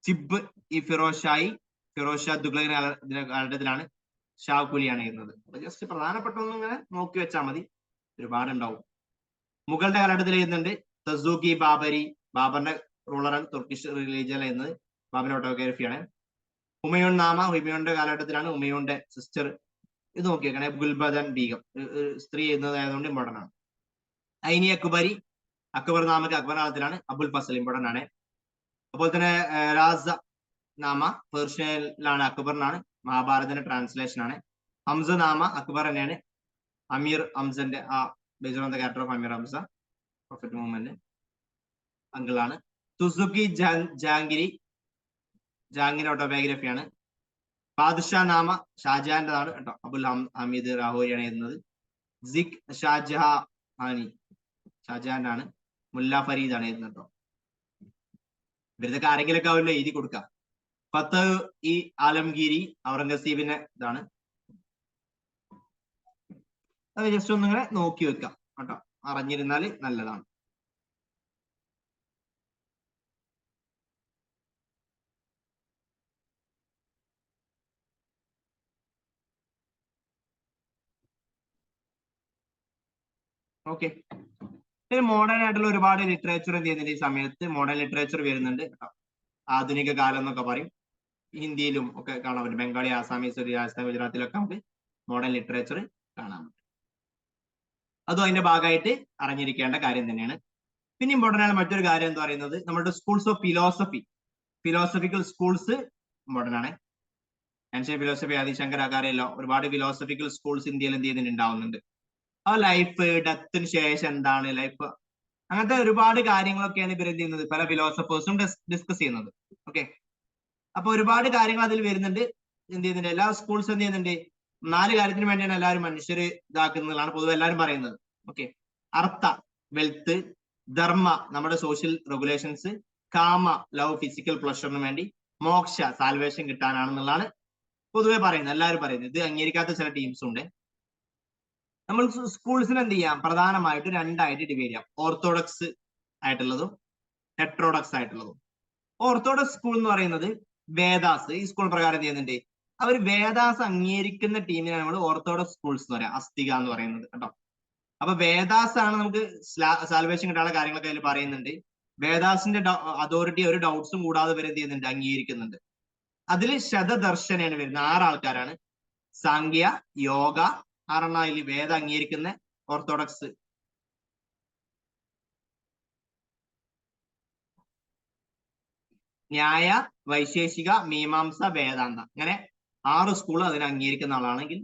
ചിബ് ഇ ഫിറോസ് ഷായി, ഫിറോസ് ഷാ തുഗ്ലക്കിന്റെ കാലഘട്ടത്തിലാണ്, ഷാവുക്കുലിയാണ് എഴുതുന്നത്. അപ്പൊ ജസ്റ്റ് പ്രധാനപ്പെട്ട ഒന്നും ഇങ്ങനെ നോക്കി വെച്ചാൽ മതി, ഒരുപാടുണ്ടാവും. മുഗളുടെ കാലഘട്ടത്തിൽ എഴുതുന്നുണ്ട് തസൂഖി ബാബരി, ബാബറിന്റെ റൂളറാണ്, തുർക്കിഷ് റിലീജിയൻ എഴുതുന്നത്, ബാബറിന്റെ ഓട്ടോഗ്രാഫിയാണ്. ഹുമയൂൺ നാമ, ഹുമയൂണിന്റെ കാലഘട്ടത്തിലാണ്, ഹുമയൂണിന്റെ സിസ്റ്റർ. ഇത് നോക്കിയേക്കണേ, ഗുൽബദൻ ബീഗം, സ്ത്രീ എഴുതുന്നതായതുകൊണ്ട് ഇമ്പോർട്ടൻ്റ് ആണ്. ഐനി അക്ബരി, അക്ബർ നാമക്ക് അക്ബർ കാലത്തിലാണ്, അബുൽ ഫസൽ ഇമ്പോർട്ടൻ്റ് ആണ്. അതുപോലെ തന്നെ രാസ നാമ പേർഷ്യയിലാണ്, അക്ബറിനാണ്, മഹാഭാരതത്തിന്റെ ട്രാൻസ്ലേഷൻ ആണ്. ഹംസ നാമ അക്ബർ തന്നെയാണ്, അമീർ ഹംസന്റെ based on the character of Amir Hamza, prophet movement അങ്കിളാണ്. സുസുക്കി ജാംഗിരി, ജാംഗിരി ഓട്ടോബയോഗ്രഫിയാണ്. ബാദ്ഷാ നാമ ഷാജഹാന്റെതാണ് കേട്ടോ, അബുൽ ഹമീദ് റാഹോരിയാണ് എഴുതുന്നത്. സിഖ് ഷാജഹാനി, ഷാജഹാന്റെ ആണ്. മുല്ല ഫരീദ് ആണ് എഴുതുന്നത് കേട്ടോ. ഇവരതൊക്കെ ആരെങ്കിലൊക്കെ ആവില്ല എഴുതി കൊടുക്കാം. ഫത്തഹ് ഇ ആലംഗീരി ഔറംഗസീബിന്റെ ഇതാണ്. അത് ജസ്റ്റ് ഒന്നിങ്ങനെ നോക്കി വെക്കാം കേട്ടോ, അറിഞ്ഞിരുന്നാൽ നല്ലതാണ്. ഓക്കെ. പിന്നെ മോഡേൺ ആയിട്ടുള്ള ഒരുപാട് ലിറ്ററേച്ചർ എന്ത് ചെയ്യുന്നുണ്ട് ഈ സമയത്ത് മോഡേൺ ലിറ്ററേച്ചർ വരുന്നുണ്ട്. ആധുനിക കാലം എന്നൊക്കെ പറയും. ഹിന്ദിയിലും ഒക്കെ കാണാൻ പറ്റും. ബംഗാളി, ആസാമീസ്, രാജസ്ഥാൻ, ഗുജറാത്തിലൊക്കെ നമുക്ക് മോഡേൺ ലിറ്ററേച്ചർ കാണാൻ പറ്റും. അതും അതിന്റെ ഭാഗമായിട്ട് അറിഞ്ഞിരിക്കേണ്ട കാര്യം തന്നെയാണ്. പിന്നെ ഇമ്പോർട്ടൻ്റ് ആണ് മറ്റൊരു കാര്യം എന്ന് പറയുന്നത് നമ്മുടെ schools of philosophical schools important ആണ്. ആൻഷ്യൻ ഫിലോസഫി, ആദിശങ്കർ ആകാരല്ലോ ഒരുപാട് ഫിലോസഫിക്കൽ സ്കൂൾസ് ഇന്ത്യയിൽ എന്ത് ചെയ്യുന്നുണ്ടാവുന്നുണ്ട്. ആ ലൈഫ്, ഡെത്തിന് ശേഷം എന്താണ് ലൈഫ്, അങ്ങനത്തെ ഒരുപാട് കാര്യങ്ങളൊക്കെയാണ് ഇവർ എന്ത് ചെയ്യുന്നത് പല ഫിലോസഫേഴ്സും ഡിസ്കസ് ചെയ്യുന്നത്. ഓക്കെ. അപ്പൊ ഒരുപാട് കാര്യങ്ങൾ അതിൽ വരുന്നുണ്ട്. എന്ത് ചെയ്യുന്നുണ്ട് എല്ലാ സ്കൂൾസും എന്ത് ചെയ്യുന്നുണ്ട് 4 കാര്യത്തിന് വേണ്ടിയാണ് എല്ലാവരും മനുഷ്യർ ഇതാക്കുന്നതാണ് പൊതുവെ എല്ലാവരും പറയുന്നത്. ഓക്കെ. അർത്ഥ, വെൽത്ത്, ധർമ്മ, നമ്മുടെ സോഷ്യൽ റെഗുലേഷൻസ്, കാമ, ലവ്, ഫിസിക്കൽ പ്ലഷറിന് വേണ്ടി, മോക്ഷ, സാൽവേഷൻ കിട്ടാനാണെന്നുള്ളതാണ് പൊതുവെ പറയുന്നത്, എല്ലാവരും പറയുന്നത്. ഇത് അംഗീകരിക്കാത്ത ചില ടീംസും ഉണ്ട്. നമ്മൾ സ്കൂൾസിന് എന്ത് ചെയ്യാം പ്രധാനമായിട്ട് 2 ആയിട്ട് ഡിവൈഡ് ചെയ്യാം. ഓർത്തഡോക്സ് ആയിട്ടുള്ളതും ഹെട്രോഡോക്സ് ആയിട്ടുള്ളതും. ഓർത്തഡോക്സ് സ്കൂൾ എന്ന് പറയുന്നത് വേദാസ് ഈ സ്കൂൾ പ്രകാരം എന്ത് ചെയ്യുന്നുണ്ട് അവർ വേദാസ് അംഗീകരിക്കുന്ന ടീമിനാണ് നമ്മൾ ഓർത്തഡോക്സ് സ്കൂൾസ് എന്ന് പറയാം, അസ്തിക എന്ന് പറയുന്നത് കേട്ടോ. അപ്പൊ വേദാസ് ആണ് നമുക്ക് സാൽവേഷൻ കിട്ടാനുള്ള കാര്യങ്ങളൊക്കെ അതിൽ പറയുന്നുണ്ട്. വേദാസിന്റെ അതോറിറ്റി ഒരു ഡൗട്ട്സും കൂടാതെ വരെ എന്ത് ചെയ്യുന്നുണ്ട് അംഗീകരിക്കുന്നുണ്ട്. അതിൽ ശതദർശനാണ് വരുന്ന 6 ആൾക്കാരാണ്. സാങ്ക്യ, യോഗ, 6 ഇതിൽ വേദം അംഗീകരിക്കുന്ന ഓർത്തഡോക്സ്. ന്യായ, വൈശേഷിക, മീമാംസ, വേദാന്ത, അങ്ങനെ 6 സ്കൂൾ അതിനെ അംഗീകരിക്കുന്ന ആളാണെങ്കിൽ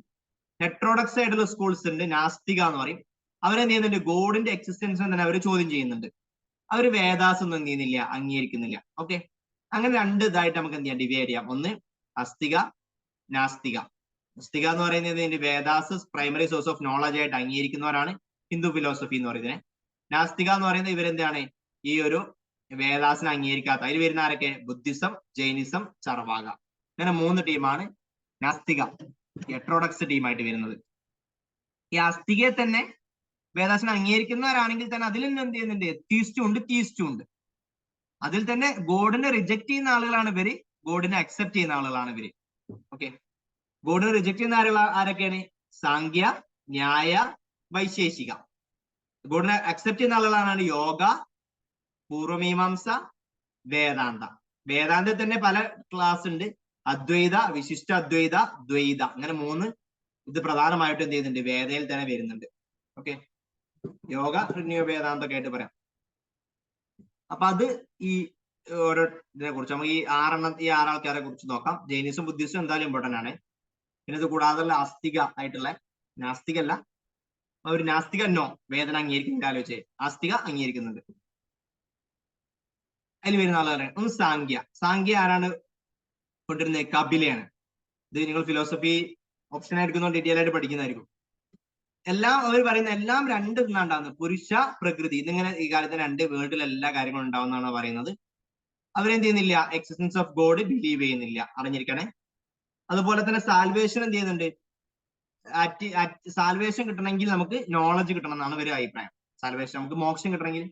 ഹെട്രോഡക്സ് ആയിട്ടുള്ള സ്കൂൾസ് ഉണ്ട്, നാസ്തിക എന്ന് പറയും. അവരെന്ത് ചെയ്യുന്നുണ്ട് ഗോഡിന്റെ എക്സിസ്റ്റൻസ് തന്നെ അവർ ചോദ്യം ചെയ്യുന്നുണ്ട്. അവർ വേദാസ് ഒന്നും എന്ത് ചെയ്യുന്നില്ല അംഗീകരിക്കുന്നില്ല. ഓക്കെ. അങ്ങനെ 2 ഇതായിട്ട് നമുക്ക് എന്ത് ചെയ്യാം ഡിവൈഡ് ചെയ്യാം. ഒന്ന് അസ്തിക, നാസ്തിക. അസ്തിക എന്ന് പറയുന്നത് Vedas primary source of knowledge ആയിട്ട് അംഗീകരിക്കുന്നവരാണ് ഹിന്ദു ഫിലോസഫി എന്ന് പറയുന്നത്. നാസ്തിക എന്ന് പറയുന്നത് ഇവരെന്താണ് ഈ ഒരു വേദാസിനെ അംഗീകരിക്കാത്ത. അതിൽ വരുന്ന ആരൊക്കെ ബുദ്ധിസം, ജൈനിസം, ചർവാക, അങ്ങനെ 3 ടീമാണ് നാസ്തിക ഹെട്രോഡക്സ് ടീമായിട്ട് വരുന്നത്. ഈ അസ്തികയെ തന്നെ വേദാസിനെ അംഗീകരിക്കുന്നവരാണെങ്കിൽ തന്നെ അതിൽ നിന്ന് എന്ത് ചെയ്യുന്നുണ്ട് തീസ്റ്റും ഉണ്ട്, തീസ്റ്റും ഉണ്ട്. അതിൽ തന്നെ ഗോഡിനെ റിജക്ട് ചെയ്യുന്ന ആളുകളാണ് ഇവര്, ഗോഡിനെ അക്സെപ്റ്റ് ചെയ്യുന്ന ആളുകളാണ് ഇവര്. ഓക്കെ. ഗോഡിനെ റിജക്ട് ചെയ്യുന്ന ആരൊക്കെയാണ് സാങ്ക്യ, ന്യായ, വൈശേഷിക. ഗോഡിനെ അക്സെപ്റ്റ് ചെയ്യുന്ന ആളുകളാണ് യോഗ, പൂർവമീമാംസ, വേദാന്ത. വേദാന്തത്തിൽ തന്നെ പല ക്ലാസ് ഉണ്ട്. അദ്വൈത, വിശിഷ്ട അദ്വൈത, ദ്വൈത, അങ്ങനെ 3 ഇത് പ്രധാനമായിട്ടും എന്ത് ചെയ്യുന്നുണ്ട് വേദയിൽ തന്നെ വരുന്നുണ്ട്. ഓക്കെ. യോഗ, റിന്യൂ, വേദാന്ത ഒക്കെ ആയിട്ട് പറയാം. അപ്പൊ അത് ഈ ഓരോ ഇതിനെ കുറിച്ച് നമുക്ക് ഈ 6 ആൾക്കാരെ കുറിച്ച് നോക്കാം. ജൈനിസും ബുദ്ധിസും എന്തായാലും ഇമ്പോർട്ടന്റ് ആണ്. പിന്നെ ഇത് കൂടാതെ ആസ്തിക ആയിട്ടുള്ള നാസ്തിക അല്ല, ഒരു നാസ്തിക നോ വേദന അംഗീകരിക്കുന്നില്ല. ആലോചിച്ച് ആസ്തിക അംഗീകരിക്കുന്നുണ്ട്. അതിൽ വരുന്ന ആളുകളാണ് ഒന്ന് സാങ്ക്യ. സാങ്ക്യ ആരാണ് കൊണ്ടിരുന്നത് കപിലയാണ്. ഇത് നിങ്ങൾ ഫിലോസഫി ഓപ്ഷൻ ആയിരിക്കുന്നതുകൊണ്ട് ഡീറ്റെയിൽ ആയിട്ട് പഠിക്കുന്നതായിരിക്കും. എല്ലാം അവർ പറയുന്ന എല്ലാം 2 ഉണ്ടാകുന്നത് പുരുഷ പ്രകൃതി. ഇതിങ്ങനെ ഈ കാലത്ത് 2 വേൾഡിൽ എല്ലാ കാര്യങ്ങളും ഉണ്ടാവുന്നതാണ് പറയുന്നത്. അവരെന്ത് ചെയ്യുന്നില്ല എക്സിസ്റ്റൻസ് ഓഫ് ഗോഡ് ബിലീവ് ചെയ്യുന്നില്ല, അറിഞ്ഞിരിക്കണേ. അതുപോലെ തന്നെ സാൽവേഷൻ എന്ത് ചെയ്യുന്നുണ്ട് സാൽവേഷൻ കിട്ടണമെങ്കിൽ നമുക്ക് നോളജ് കിട്ടണം എന്നാണ് ഒരു അഭിപ്രായം. സാൽവേഷൻ നമുക്ക് മോക്ഷം കിട്ടണമെങ്കിൽ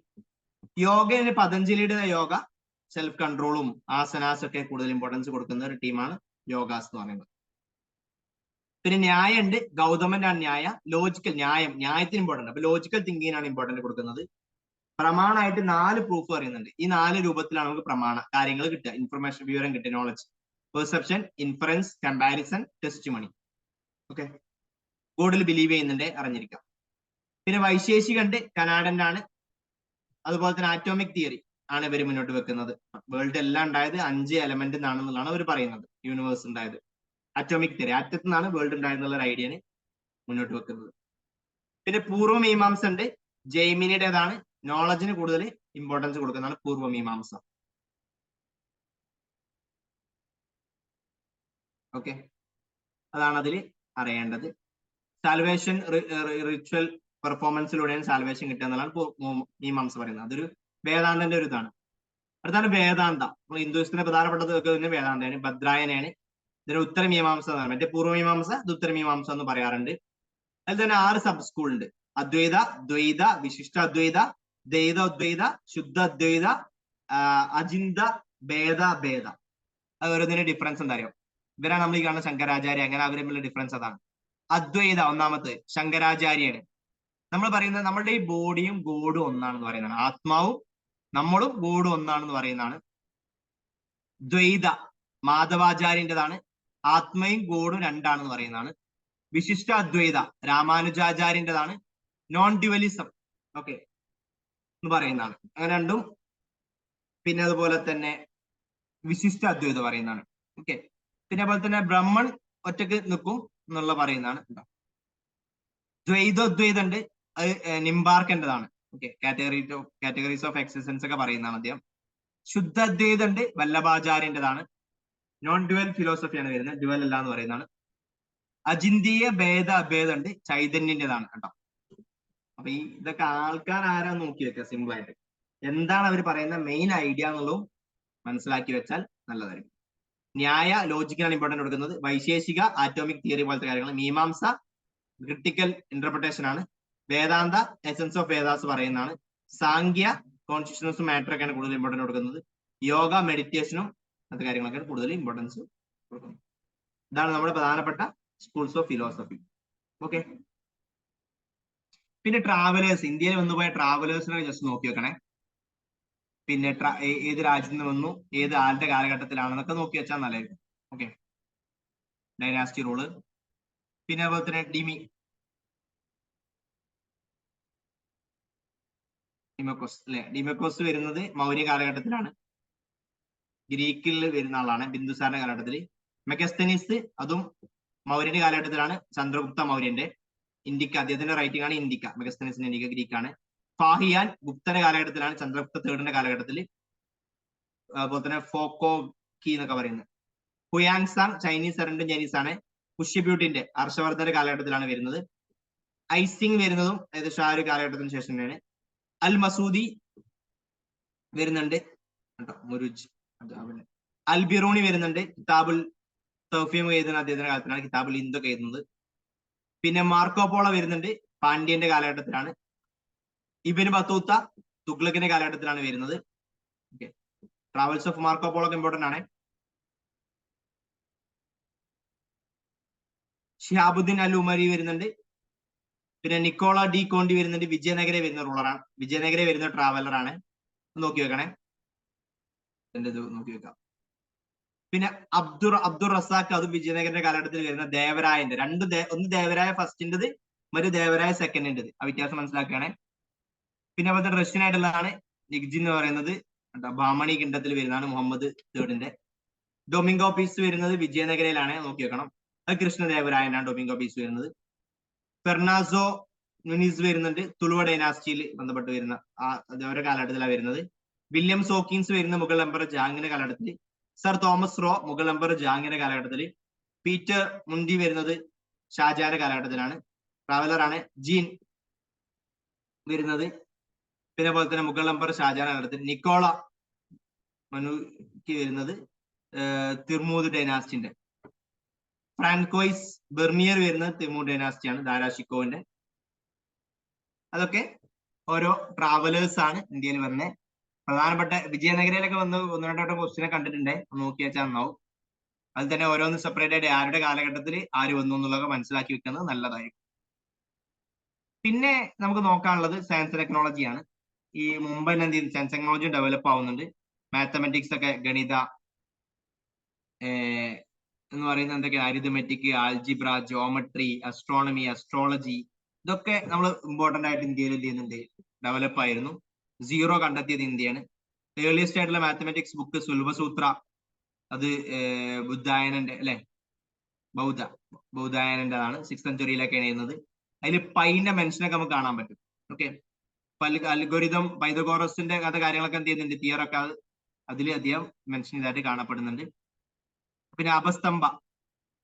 യോഗ പതഞ്ജലിയുടെ യോഗ സെൽഫ് കൺട്രോളും ആസനാസ് ഒക്കെ കൂടുതൽ ഇമ്പോർട്ടൻസ് കൊടുക്കുന്ന ഒരു ടീമാണ് യോഗാസ് എന്ന് പറയുന്നത്. പിന്നെ ന്യായം ഉണ്ട്, ഗൗതമന്റെ ആണ് ന്യായ. ലോജിക്കൽ ന്യായത്തിന് ഇമ്പോർട്ടന്റ്. അപ്പൊ ലോജിക്കൽ തിങ്കിങ്ങിനാണ് ഇമ്പോർട്ടന്റ് കൊടുക്കുന്നത്. പ്രമാണമായിട്ട് 4 പ്രൂഫ് പറയുന്നുണ്ട്. ഈ 4 രൂപത്തിലാണ് നമുക്ക് പ്രമാണ കാര്യങ്ങൾ കിട്ടുക, ഇൻഫർമേഷൻ വിവരം കിട്ടുക, knowledge, perception, inference, comparison, testimony. Okay. ഗോഡിൽ ബിലീവ് ചെയ്യുന്നുണ്ട്, അറിഞ്ഞിരിക്കാം. പിന്നെ വൈശേഷികണ്ട്, കനാഡന്റെ ആണ്. അതുപോലെ തന്നെ ആറ്റോമിക് തിയറി ആണ് ഇവർ മുന്നോട്ട് വെക്കുന്നത്. വേൾഡ് എല്ലാം ഉണ്ടായത് 5 എലമെന്റ് നിന്നാണെന്നുള്ളതാണ് അവർ പറയുന്നത്. യൂണിവേഴ്സ് ഉണ്ടായത് ആറ്റോമിക് തിയറി, ആറ്റത്തിൽ നിന്നാണ് വേൾഡ് ഉണ്ടായെന്നുള്ള ഒരു ഐഡിയന് മുന്നോട്ട് വെക്കുന്നത്. പിന്നെ പൂർവ്വമീമാംസ ഉണ്ട്, ജൈമിനിയുടേതാണ്. നോളജിന് കൂടുതൽ ഇമ്പോർട്ടൻസ് കൊടുക്കുന്നതാണ് പൂർവ്വമീമാംസ. ഓക്കെ. അതാണ് അതിൽ അറിയേണ്ടത്. സാൽവേഷൻ റിച്വൽ പെർഫോമൻസിലൂടെയാണ് സാൽവേഷൻ കിട്ടുക എന്നുള്ളതാണ് മീമാംസ പറയുന്നത്. അതൊരു വേദാന്തന്റെ ഒരു ഇതാണ്. അടുത്താണ് വേദാന്ത. നമ്മൾ ഹിന്ദുസ്ഥിന്റെ പ്രധാനപ്പെട്ടത് ഒക്കെ തന്നെ വേദാന്തയാണ്, ഭദ്രായനാണ്. ഇതിന് ഉത്തരമീമാംസ എന്നാണ്. മറ്റേ പൂർവ്വമീമാംസ ഇത് ഉത്തരമീമാംസ എന്ന് പറയാറുണ്ട്. അതിൽ തന്നെ 6 സബ് സ്കൂൾ ഉണ്ട്. അദ്വൈത, ദ്വൈത, വിശിഷ്ട അദ്വൈത, ദ്വൈതോദ്വൈത, ശുദ്ധ അദ്വൈത, അചിന്ത, ഭേദ. അത് ഓരോന്നിന്റെ ഡിഫറൻസ് എന്താ അറിയോ? ഇവരാണ് നമ്മൾ ഈ കാണുന്ന ശങ്കരാചാര്യ, അങ്ങനെ അവർ തമ്മിലുള്ള ഡിഫറൻസ് അതാണ്. അദ്വൈത ഒന്നാമത്തെ ശങ്കരാചാര്യാണ്. നമ്മൾ പറയുന്നത് നമ്മളുടെ ഈ ബോഡിയും ഗോഡും ഒന്നാണെന്ന് പറയുന്നതാണ്. ആത്മാവും നമ്മളും ഗോഡും ഒന്നാണെന്ന് പറയുന്നതാണ്. ദ്വൈത മാധവാചാര്യൻ്റെതാണ്. ആത്മയും ഗോഡും രണ്ടാണെന്ന് പറയുന്നതാണ്. വിശിഷ്ട അദ്വൈത രാമാനുജാചാര്യൻ്റെതാണ്. നോൺ ഡ്യുവലിസം ഓക്കെ എന്ന് പറയുന്നതാണ്. അങ്ങനെ രണ്ടും. പിന്നെ അതുപോലെ തന്നെ വിശിഷ്ട അദ്വൈതം പറയുന്നതാണ്. ഓക്കെ. പിന്നെ അതുപോലെ തന്നെ ബ്രഹ്മൺ ഒറ്റക്ക് നിൽക്കും എന്നുള്ള പറയുന്നതാണ്. ദ്വൈതോദ്വൈതം ഉണ്ട്, അത് നിംബാർക്കൻ്റെതാണ്. ഓക്കെ. കാറ്റഗറീസ് ഓഫ് എക്സിസ്റ്റൻസ് ഒക്കെ പറയുന്നതാണ് അദ്ദേഹം. ശുദ്ധ അദ്വൈതം ഉണ്ട്, വല്ലഭാചാര്യൻ്റെതാണ്. നോൺ ഡ്യുവൽ ഫിലോസഫിയാണ് വരുന്നത്, ഡ്യുവൽ അല്ല എന്ന് പറയുന്നതാണ്. അചിന്തീയ ഭേദ അഭേദം ഉണ്ട്, ചൈതന്യൻ്റെതാണ് കേട്ടോ. അപ്പൊ ഇതൊക്കെ ആൾക്കാർ ആരാ നോക്കി വെക്കുക, സിമ്പിൾ ആയിട്ട് എന്താണ് അവർ പറയുന്ന മെയിൻ ഐഡിയ എന്നുള്ളതും മനസ്സിലാക്കി വെച്ചാൽ നല്ലതായിരിക്കും. ന്യായ ലോജിക്കിനാണ് ഇമ്പോർട്ടൻറ്റ് കൊടുക്കുന്നത്. വൈശേഷിക ആറ്റോമിക് തിയറി പോലത്തെ കാര്യങ്ങൾ. മീമാംസ ക്രിട്ടിക്കൽ ഇന്റർപ്രിട്ടേഷൻ ആണ്. വേദാന്ത എസൻസ് ഓഫ് വേദാസ് പറയുന്നതാണ്. സാങ്ക്യ കോൺഷ്യസ്നസും മാറ്റർ ഒക്കെയാണ് കൂടുതൽ ഇമ്പോർട്ടൻറ്റ് കൊടുക്കുന്നത്. യോഗ മെഡിറ്റേഷനും അങ്ങനത്തെ കാര്യങ്ങളൊക്കെ കൂടുതൽ ഇമ്പോർട്ടൻസ് കൊടുക്കുന്നത്. ഇതാണ് നമ്മുടെ പ്രധാനപ്പെട്ട സ്കൂൾസ് ഓഫ് ഫിലോസഫി. ഓക്കെ. പിന്നെ ട്രാവലേഴ്സ്, ഇന്ത്യയിൽ വന്നുപോയ ട്രാവലേഴ്സിനെ ജസ്റ്റ് നോക്കി വെക്കണേ. പിന്നെ ഏത് രാജ്യത്ത് നിന്ന് വന്നു, ഏത് ആരുടെ കാലഘട്ടത്തിലാണെന്നൊക്കെ നോക്കി വെച്ചാൽ നല്ലതായിരിക്കും. ഓക്കെ. Dynasty rule. പിന്നെ അതുപോലെ തന്നെ ഡിമക്കോസ് അല്ലെ. ഡിമക്കോസ് വരുന്നത് മൗര്യ കാലഘട്ടത്തിലാണ്, ഗ്രീക്കിൽ വരുന്ന ആളാണ്, ബിന്ദുസാറിന്റെ കാലഘട്ടത്തിൽ. മെഗസ്തനീസ് അതും മൗര്യന്റെ കാലഘട്ടത്തിലാണ്, ചന്ദ്രഗുപ്ത മൗര്യന്റെ. ഇന്ത്യക്ക് അദ്ദേഹത്തിന്റെ റൈറ്റിംഗ് ആണ് ഇന്ത്യക്ക. മെഗസ്തനീസിന്റെ ഇന്ത്യക്ക ഗ്രീക്കാണ്. ഫാഹിയാൻ ഗുപ്തന്റെ കാലഘട്ടത്തിലാണ്, ചന്ദ്രഗുപ്ത തേർഡിന്റെ കാലഘട്ടത്തിൽ. അതുപോലെ തന്നെ ഫോക്കോക്കി എന്നൊക്കെ പറയുന്നത്. ഹുയാൻസാങ് ചൈനീസ് ചൈനീസ് ആണ്. പുഷ്യബ്യൂട്ടിന്റെ ഹർഷവർദ്ധന്റെ കാലഘട്ടത്തിലാണ് വരുന്നത്. ഐസിങ് വരുന്നതും ഏകദേശം ആ ഒരു കാലഘട്ടത്തിന് ശേഷം തന്നെയാണ്. അൽ മസൂദി വരുന്നുണ്ട് കേട്ടോ, മുരുജ് അൽ ബിറൂണി വരുന്നുണ്ട്. കിതാബുൽ തൗഫീം എഴുതുന്ന അദ്ദേഹത്തിന്റെ കാലത്തിലാണ്, കിതാബുൽ ഹിന്ദൊക്കെ എഴുതുന്നത്. പിന്നെ മാർക്കോപോള വരുന്നുണ്ട്, പാണ്ഡ്യന്റെ കാലഘട്ടത്തിലാണ്. ഇബിന് ബത്തൂത്ത തുഗ്ലക്കിന്റെ കാലഘട്ടത്തിലാണ് വരുന്നത്. ഓക്കെ. ട്രാവൽസ് ഓഫ് മാർക്കോപോളോ ഒക്കെ ഇമ്പോർട്ടന്റ് ആണ്. ഷിഹാബുദ്ദീൻ അൽ ഉമരി വരുന്നുണ്ട്. പിന്നെ നിക്കോള ഡി കോണ്ടി വരുന്നുണ്ട്, വിജയനഗര വരുന്ന റൂളറാണ്, വിജയനഗര വരുന്ന ട്രാവലറാണ്. നോക്കി വെക്കണേ, എന്റെ ഇത് നോക്കി വെക്കാം. പിന്നെ അബ്ദുൾ റസാഖ്, അത് വിജയനഗരന്റെ കാലഘട്ടത്തിൽ വരുന്ന ദേവരായന്റെ ഒന്ന് ദേവരായ ഫസ്റ്റിൻ്റെത്, മറ്റു ദേവരായ സെക്കൻഡിൻ്റെത്. ആ വ്യത്യാസം മനസ്സിലാക്കുകയാണെ. പിന്നെ അതുപോലെ റഷ്യൻ ആയിട്ടുള്ളതാണ് നിഗ്ജി എന്ന് പറയുന്നത്, ബാമണി കിണ്ടത്തിൽ വരുന്നതാണ്, മുഹമ്മദ് തേർഡിന്റെ. ഡൊമിംഗോ പീസ് വരുന്നത് വിജയനഗരയിലാണ്, നോക്കി വെക്കണം. അത് കൃഷ്ണദേവരായനാണ് ഡൊമിംഗോ പീസ് വരുന്നത്. ഫെർണാസോ നുനീസ് വരുന്നുണ്ട്, തുളുവ ഡൈനാസ്റ്റിയിൽ ബന്ധപ്പെട്ട് വരുന്ന അവരുടെ കാലഘട്ടത്തിലാണ് വരുന്നത്. വില്യം സോക്കിൻസ് വരുന്ന മുഗൾ എംപറർ ജഹാംഗീറിന്റെ കാലഘട്ടത്തിൽ. Sir Thomas Roe Mughal emperor ജഹാംഗീറിന്റെ കാലഘട്ടത്തിൽ. പീറ്റർ മുൻഡി വരുന്നത് ഷാജഹാന്റെ കാലഘട്ടത്തിലാണ്, ട്രാവലറാണ്. ജീൻ വരുന്നത് പിന്നെ പോലെ തന്നെ മുഗൾ എംപറർ ഷാജഹാൻ കാലഘട്ടത്തിൽ. നിക്കോള മനുക്ക് വരുന്നത് തിർമൂദ് ഡൈനാസ്റ്റിന്റെ. ഫ്രാൻകോയിസ് ബെർമിയർ വരുന്നത് തിർമൂദ് ഡൈനാസ്റ്റിയാണ്, ദാരാഷിക്കോവിന്റെ. അതൊക്കെ ഓരോ ട്രാവലേഴ്സ് ആണ് ഇന്ത്യയിൽ വന്ന പ്രധാനപ്പെട്ട. വിജയനഗരയിലൊക്കെ വന്ന് ഒന്ന് രണ്ടോട്ടം ക്വസ്റ്റിനെ കണ്ടിട്ടുണ്ടേ, നോക്കി വെച്ചാൽ നന്നാവും. അതിൽ തന്നെ ഓരോന്ന് സെപ്പറേറ്റ് ആയിട്ട് ആരുടെ കാലഘട്ടത്തിൽ ആര് വന്നു എന്നുള്ളതൊക്കെ മനസ്സിലാക്കി വെക്കുന്നത് നല്ലതായിരിക്കും. പിന്നെ നമുക്ക് നോക്കാനുള്ളത് സയൻസ് ടെക്നോളജിയാണ്. ഈ മുമ്പ് തന്നെ എന്ത് ചെയ്തു, സയൻസ് ടെക്നോളജി ഡെവലപ്പ് ആവുന്നുണ്ട്. മാത്തമെറ്റിക്സ് ഒക്കെ, ഗണിത എന്ന് പറയുന്നത് എന്തൊക്കെയാണ്, arithmetic, algebra, geometry, astronomy, astrology, ഇതൊക്കെ നമ്മൾ ഇമ്പോർട്ടന്റ് ആയിട്ട് ഇന്ത്യയിൽ എന്ത് ചെയ്യുന്നുണ്ട്, ഡെവലപ്പ് ആയിരുന്നു. സീറോ കണ്ടെത്തിയത് ഇന്ത്യയാണ്. ഏർലിയസ്റ്റ് ആയിട്ടുള്ള മാത്തമെറ്റിക്സ് ബുക്ക് സുൽഭസൂത്ര, അത് ബുദ്ധായനന്റെ അല്ലെ, ബൗദ്ധായനന്റെതാണ്, 6th സെഞ്ചുറിയിലൊക്കെയാണ് ചെയ്യുന്നത്. അതിൽ പൈന്റെ മെൻഷനൊക്കെ നമുക്ക് കാണാൻ പറ്റും. ഓക്കെ. അൽഗോരിതം, പൈതഗോറസിന്റെ കഥ കാര്യങ്ങളൊക്കെ എന്ത് ചെയ്യുന്നുണ്ട്, തിയറൊക്കെ അതിൽ അധികം മെൻഷൻ ചെയ്തായിട്ട് കാണപ്പെടുന്നുണ്ട്. പിന്നെ അപസ്തംഭ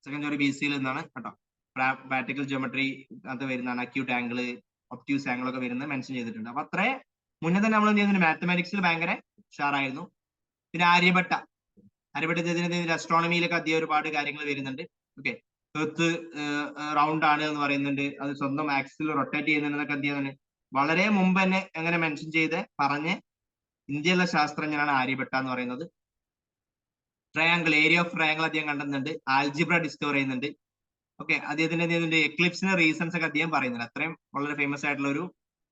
2nd സെഞ്ചുറി BC നിന്നാണ് കേട്ടോ. പ്രാക്ടിക്കൽ ജിയോമെട്രി അത് വരുന്നതാണ്. അക്യൂട്ട് ആംഗിൾ, ഒബ്റ്റ്യൂസ് ആംഗിൾ ഒക്കെ വരുന്നത് മെൻഷൻ ചെയ്തിട്ടുണ്ട്. അപ്പൊ അത്രേ മുന്നേ തന്നെ നമ്മൾ എന്ത് ചെയ്യുന്നുണ്ട്, മാത്തമാറ്റിക്സിൽ ഭയങ്കര ഉഷാറായിരുന്നു. പിന്നെ ആര്യഭട്ട അസ്ട്രോണമിയിലൊക്കെ അധികം ഒരുപാട് കാര്യങ്ങൾ വരുന്നുണ്ട്. ഓക്കെ. എർത്ത് റൗണ്ട് ആണ് എന്ന് പറയുന്നുണ്ട്, അത് സ്വന്തം ആക്സിൽ റൊട്ടേറ്റ് ചെയ്യുന്നുണ്ടെന്നൊക്കെ എന്ത് ചെയ്യുന്നുണ്ട്, വളരെ മുമ്പ് തന്നെ എങ്ങനെ മെൻഷൻ ചെയ്ത് പറഞ്ഞ് ഇന്ത്യയിലെ ശാസ്ത്രജ്ഞനാണ് ആര്യഭട്ട എന്ന് പറയുന്നത്. ട്രയാങ്കിൾ, ഏരിയ ഓഫ് ട്രയാങ്കിൾ അദ്ദേഹം കണ്ടെത്തുന്നുണ്ട്. ആൽജിബ്ര ഡിസ്കവർ ചെയ്യുന്നുണ്ട്. ഓക്കെ, അദ്ദേഹത്തിന്റെ എക്ലിപ്സിന്റെ റീസൺസ് ഒക്കെ അദ്ദേഹം പറയുന്നുണ്ട്. അത്രയും വളരെ ഫേമസ് ആയിട്ടുള്ള ഒരു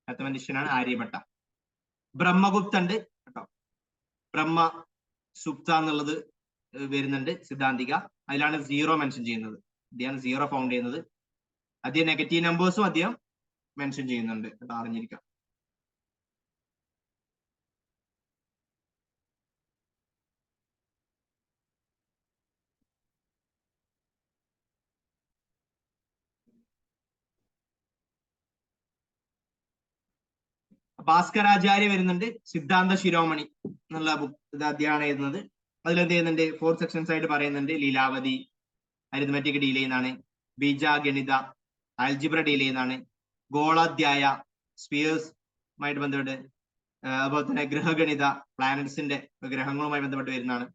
മാത്തമാറ്റീഷ്യനാണ് ആര്യഭട്ട. ബ്രഹ്മഗുപ്ത ഉണ്ട് കേട്ടോ, ബ്രഹ്മ സുപ്ത എന്നുള്ളത് വരുന്നുണ്ട് സിദ്ധാന്തിക. അതിലാണ് സീറോ മെൻഷൻ ചെയ്യുന്നത്. അദ്ദേഹം സീറോ ഫൗണ്ട് ചെയ്യുന്നത്. അദ്ദേഹം നെഗറ്റീവ് നമ്പേഴ്സും അദ്ദേഹം മെൻഷൻ ചെയ്യുന്നുണ്ട് കേട്ടോ, അറിഞ്ഞിരിക്കാം. ഭാസ്കരാചാര്യ വരുന്നുണ്ട്, സിദ്ധാന്ത ശിരോമണി എന്നുള്ള ബുക്ക് ഇത് അദ്ദേഹമാണ് എഴുതുന്നത്. അതിലെന്ത് ചെയ്യുന്നുണ്ട്, 4 സെക്ഷൻസ് ആയിട്ട് പറയുന്നുണ്ട്. ലീലാവതി അരിത്മെറ്റിക് ഡീൽ ചെയ്യുന്നതാണ്, ബീജഗണിത ആൽജിബ്ര ഡീൽ ചെയ്യുന്നതാണ്, ഗോളാധ്യായ സ്പിയേഴ്സുമായിട്ട് ബന്ധപ്പെട്ട്, അതുപോലെ തന്നെ ഗ്രഹഗണിത പ്ലാനറ്റ്സിന്റെ ഗ്രഹങ്ങളുമായി ബന്ധപ്പെട്ട് വരുന്നതാണ്.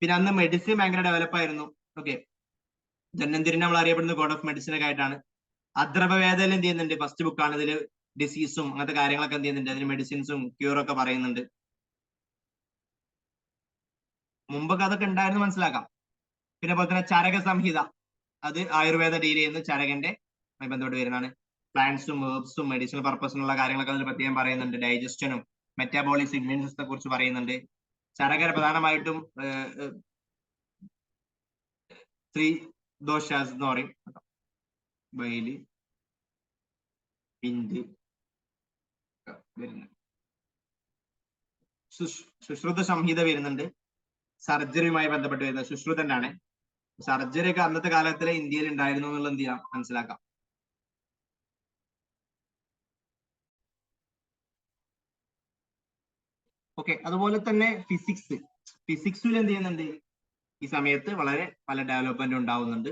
പിന്നെ അന്ന് മെഡിസിൻ ഭയങ്കര ഡെവലപ്പ് ആയിരുന്നു. ഓക്കെ, ധന്വന്തിരിനെ നമ്മൾ അറിയപ്പെടുന്നത് ഗോഡ് ഓഫ് മെഡിസിൻ ഒക്കെ ആയിട്ടാണ്. അദ്രവവേദയിൽ എന്ത് ചെയ്യുന്നുണ്ട്, ഫസ്റ്റ് ബുക്കാണ്. ഇതിൽ ഡിസീസും അങ്ങനത്തെ കാര്യങ്ങളൊക്കെ എന്ത് ചെയ്യുന്നുണ്ട്, അതിന് മെഡിസിൻസും ക്യൂറൊക്കെ പറയുന്നുണ്ട്. മുമ്പൊക്കെ അതൊക്കെ ഉണ്ടായിരുന്നു മനസ്സിലാക്കാം. പിന്നെ അതുപോലെ തന്നെ ചരക സംഹിത, അത് ആയുർവേദ ഡീൽ ചെയ്യുന്ന ചരകന്റെ ബന്ധപ്പെട്ട് വരുന്നതാണ്. പ്ലാന്റ്സും ഹെർബ്സും മെഡിസിനൽ പർപ്പസിനുള്ള കാര്യങ്ങളൊക്കെ അതിൽ പ്രത്യേകം പറയുന്നുണ്ട്. ഡൈജസ്റ്റനും മെറ്റാബോളിസം ഇമ്മ്യൂൺ സിസ്റ്റത്തെ കുറിച്ച് പറയുന്നുണ്ട്. ചരകര പ്രധാനമായിട്ടും 3 ദോഷാസ് എന്ന് പറയും, ബൈലി പിഞ്ച് വരുന്നുണ്ട്. സുശ്രുത സംഹിത വരുന്നുണ്ട്, സർജറിയുമായി ബന്ധപ്പെട്ട് വരുന്നത് സുശ്രുതനാണ്. സർജറി ഒക്കെ അന്നത്തെ കാലത്തിലെ ഇന്ത്യയിൽ ഉണ്ടായിരുന്നു എന്നുള്ളത് എന്ത് ചെയ്യാം, മനസ്സിലാക്കാം. ഓക്കെ, അതുപോലെ തന്നെ ഫിസിക്സിൽ എന്ത് ചെയ്യുന്നുണ്ട്, ഈ സമയത്ത് വളരെ പല ഡെവലപ്മെന്റ് ഉണ്ടാവുന്നുണ്ട്.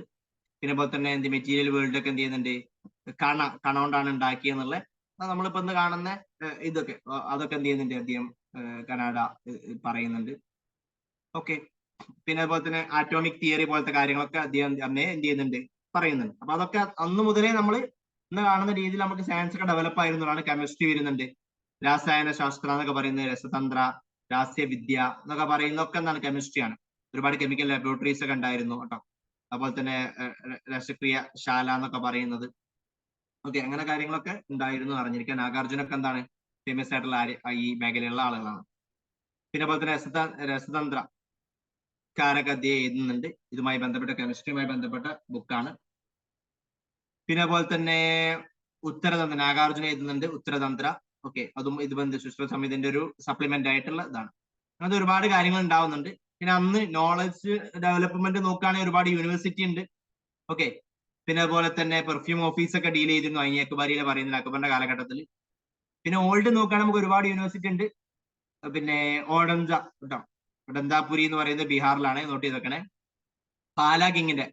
പിന്നെ പോലെ തന്നെ എന്ത് മെറ്റീരിയൽ വേൾഡ് ഒക്കെ എന്ത് ചെയ്യുന്നുണ്ട്, കണ കൊണ്ടാണ് ഉണ്ടാക്കിയെന്നുള്ള നമ്മളിപ്പോ ഇന്ന് കാണുന്ന ഇതൊക്കെ അതൊക്കെ എന്ത് ചെയ്യുന്നുണ്ട്, അദ്ദേഹം കനാഡ പറയുന്നുണ്ട്. ഓക്കെ, പിന്നെ അതുപോലെ തന്നെ ആറ്റോമിക് തിയറി പോലത്തെ കാര്യങ്ങളൊക്കെ അദ്ദേഹം തന്നെ എന്ത് ചെയ്യുന്നുണ്ട്, പറയുന്നുണ്ട്. അപ്പൊ അതൊക്കെ അന്ന് മുതലേ നമ്മൾ ഇന്ന് കാണുന്ന രീതിയിൽ നമുക്ക് സയൻസ് ഒക്കെ ഡെവലപ്പ് ആയിരുന്നതാണ്. കെമിസ്ട്രി വരുന്നുണ്ട്, രാസായന ശാസ്ത്രം എന്നൊക്കെ പറയുന്നത്, രസതന്ത്ര, രാസ്യവിദ്യ എന്നൊക്കെ പറയുന്നതൊക്കെ എന്താണ്, കെമിസ്ട്രിയാണ്. ഒരുപാട് കെമിക്കൽ ലബോറട്ടറീസ് ഒക്കെ ഉണ്ടായിരുന്നു കേട്ടോ. അതുപോലെ തന്നെ രസക്രിയ ശാല എന്നൊക്കെ പറയുന്നത്. ഓക്കെ, അങ്ങനെ കാര്യങ്ങളൊക്കെ ഉണ്ടായിരുന്നു അറിഞ്ഞിരിക്കാൻ. നാഗാർജുനൊക്കെ എന്താണ്, ഫേമസ് ആയിട്ടുള്ള ഈ മേഖലയിലുള്ള ആളുകളാണ്. പിന്നെ അതുപോലെ തന്നെ രസതന്ത്ര കാരൊക്കെ അദ്ദേഹം എഴുതുന്നുണ്ട്. ഇതുമായി ബന്ധപ്പെട്ട കെമിസ്ട്രിയുമായി ബന്ധപ്പെട്ട ബുക്കാണ്. പിന്നെ അതുപോലെ തന്നെ ഉത്തരതന്ത്ര നാഗാർജുന എഴുതുന്നുണ്ട്, ഉത്തരതന്ത്ര. ഓക്കെ, അതും ഇത് സുശ്രുത സംഹിതന്റെ ഒരു സപ്ലിമെന്റ് ആയിട്ടുള്ള ഇതാണ്. അങ്ങനത്തെ ഒരുപാട് കാര്യങ്ങൾ ഉണ്ടാവുന്നുണ്ട്. പിന്നെ അന്ന് നോളജ് ഡെവലപ്മെന്റ് നോക്കുകയാണെങ്കിൽ ഒരുപാട് യൂണിവേഴ്സിറ്റി ഉണ്ട്. ഓക്കെ, പിന്നെ അതുപോലെ തന്നെ പെർഫ്യൂം ഓഫീസ് ഒക്കെ ഡീൽ ചെയ്തിരുന്നു ഐ അക്ബാരിയിലെ പറയുന്നത്, അക്ബറിന്റെ കാലഘട്ടത്തിൽ. പിന്നെ ഓൾഡ് നോക്കുകയാണെങ്കിൽ നമുക്ക് ഒരുപാട് യൂണിവേഴ്സിറ്റി ഉണ്ട്. പിന്നെ ഓഡഞ്ച കേട്ടോ, ഒഡന്താപുരി എന്ന് പറയുന്നത് ബീഹാറിലാണ്, നോട്ട് ചെയ്തേക്കണേ. പാലാ കിങ്ങിന്റെ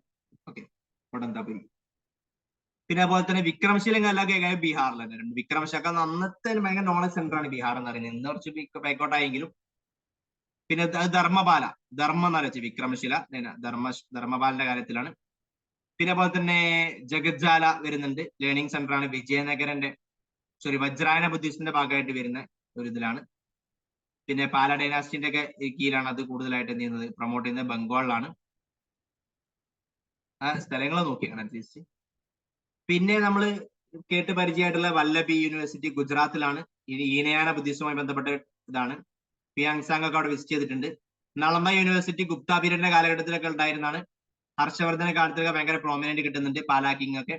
ഓക്കെ ഒഡന്താപുരി. പിന്നെ അതുപോലെ തന്നെ വിക്രംശില എല്ലാം ബീഹാറിൽ തന്നെ. വിക്രംശക അന്നത്തെ ഭയങ്കര നോളജ് സെന്റർ ആണ് ബീഹാർ എന്ന് പറയുന്നത്. ഇന്ന് കുറച്ച് ബൈക്കോട്ടായെങ്കിലും. പിന്നെ ധർമ്മപാല, ധർമ്മ എന്ന് വെച്ചാൽ വിക്രമശില ധർമ്മപാലിന്റെ കാര്യത്തിലാണ്. പിന്നെ അതുപോലെ തന്നെ ജഗജ്ജാല വരുന്നുണ്ട്, ലേണിംഗ് സെന്റർ ആണ്. വിജയനഗരന്റെ വജ്രായന ബുദ്ധിസ്റ്റിന്റെ ഭാഗമായിട്ട് വരുന്ന ഒരു ഇതിലാണ്. പിന്നെ പാല ഡൈനാസ്റ്റിന്റെ ഒക്കെ കീഴിലാണ് അത് കൂടുതലായിട്ട് എന്ത് ചെയ്യുന്നത്, പ്രൊമോട്ട് ചെയ്യുന്നത് ബംഗാളിലാണ്. ആ സ്ഥലങ്ങൾ നോക്കിയാണ് അറ്റ്ലീസ്റ്റ്. പിന്നെ നമ്മൾ കേട്ട് പരിചയമായിട്ടുള്ള വല്ലഭി യൂണിവേഴ്സിറ്റി ഗുജറാത്തിലാണ്. ഈനയാന ബുദ്ധിസവുമായി ബന്ധപ്പെട്ട ഇതാണ്. പിയാങ്സാങ് ഒക്കെ അവിടെ വിസിറ്റ് ചെയ്തിട്ടുണ്ട്. നളന്ദ യൂണിവേഴ്സിറ്റി ഗുപ്ത പീരിയഡിന്റെ കാലഘട്ടത്തിലൊക്കെ ഉണ്ടായിരുന്നാണ്. ഹർഷവർദ്ധന കാലത്തൊക്കെ ഭയങ്കര പ്രോമിനന്റ് കിട്ടുന്നുണ്ട്, പാലാക്കിങ് ഒക്കെ.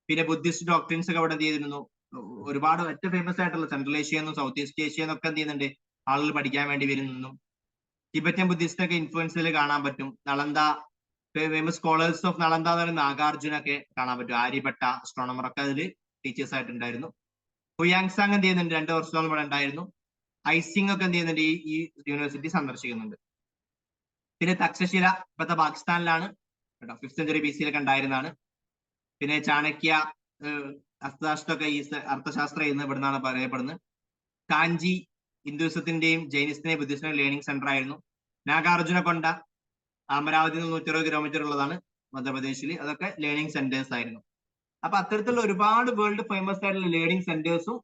പിന്നെ ബുദ്ധിസ്റ്റ് ഡോക്ടറിൻസ് ഒക്കെ അവിടെ എന്ത് ചെയ്തിരുന്നു, ഒരുപാട് ഏറ്റവും ഫേമസ് ആയിട്ടുള്ള സെൻട്രൽ ഏഷ്യ എന്നും സൗത്ത് ഈസ്റ്റ് ഏഷ്യ എന്നൊക്കെ എന്ത് ചെയ്യുന്നുണ്ട്, ആളുകൾ പഠിക്കാൻ വേണ്ടി വരുന്നു. ടിബറ്റൻ ബുദ്ധിസ്റ്റ് ഒക്കെ ഇൻഫ്ലുവൻസിൽ കാണാൻ പറ്റും. Nalanda famous scholars of Nalanda എന്ന് പറയുന്ന നാഗാർജുനൊക്കെ കാണാൻ പറ്റും. ആര്യഭട്ട അസ്ട്രോണമർ ഒക്കെ അതിൽ ടീച്ചേഴ്സ് ആയിട്ടുണ്ടായിരുന്നു. ഹുയാങ്സാങ് എന്ത് ചെയ്യുന്നുണ്ട്, 2 വർഷത്തോളം ഇവിടെ ഉണ്ടായിരുന്നു. ഐസിംഗ് ഒക്കെ എന്ത് ചെയ്യുന്നുണ്ട്, ഈ യൂണിവേഴ്സിറ്റി സന്ദർശിക്കുന്നുണ്ട്. പിന്നെ തക്ഷശില ഇപ്പോഴത്തെ പാകിസ്ഥാനിലാണ് കേട്ടോ, 5th സെഞ്ചുറി BC യിലൊക്കെ ഉണ്ടായിരുന്നതാണ്. പിന്നെ ചാണക്യ അർത്ഥശാസ്ത്രമൊക്കെ ഈ അർത്ഥശാസ്ത്രം എന്ന് ഇവിടുന്നാണ് പറയപ്പെടുന്നത്. കാഞ്ചി ഹിന്ദുസത്തിന്റെയും ജൈനിസത്തിന്റെയും ബുദ്ധിസ്റ്റിന്റെയും ലേണിംഗ് സെന്റർ ആയിരുന്നു. നാഗാർജുന കൊണ്ട അമരാവതി 160 കിലോമീറ്റർ ഉള്ളതാണ് മധ്യപ്രദേശിൽ. അതൊക്കെ ലേണിംഗ് സെന്റേഴ്സ് ആയിരുന്നു. അപ്പൊ അത്തരത്തിലുള്ള ഒരുപാട് വേൾഡ് ഫേമസ് ആയിട്ടുള്ള ലേണിംഗ് സെന്റേഴ്സും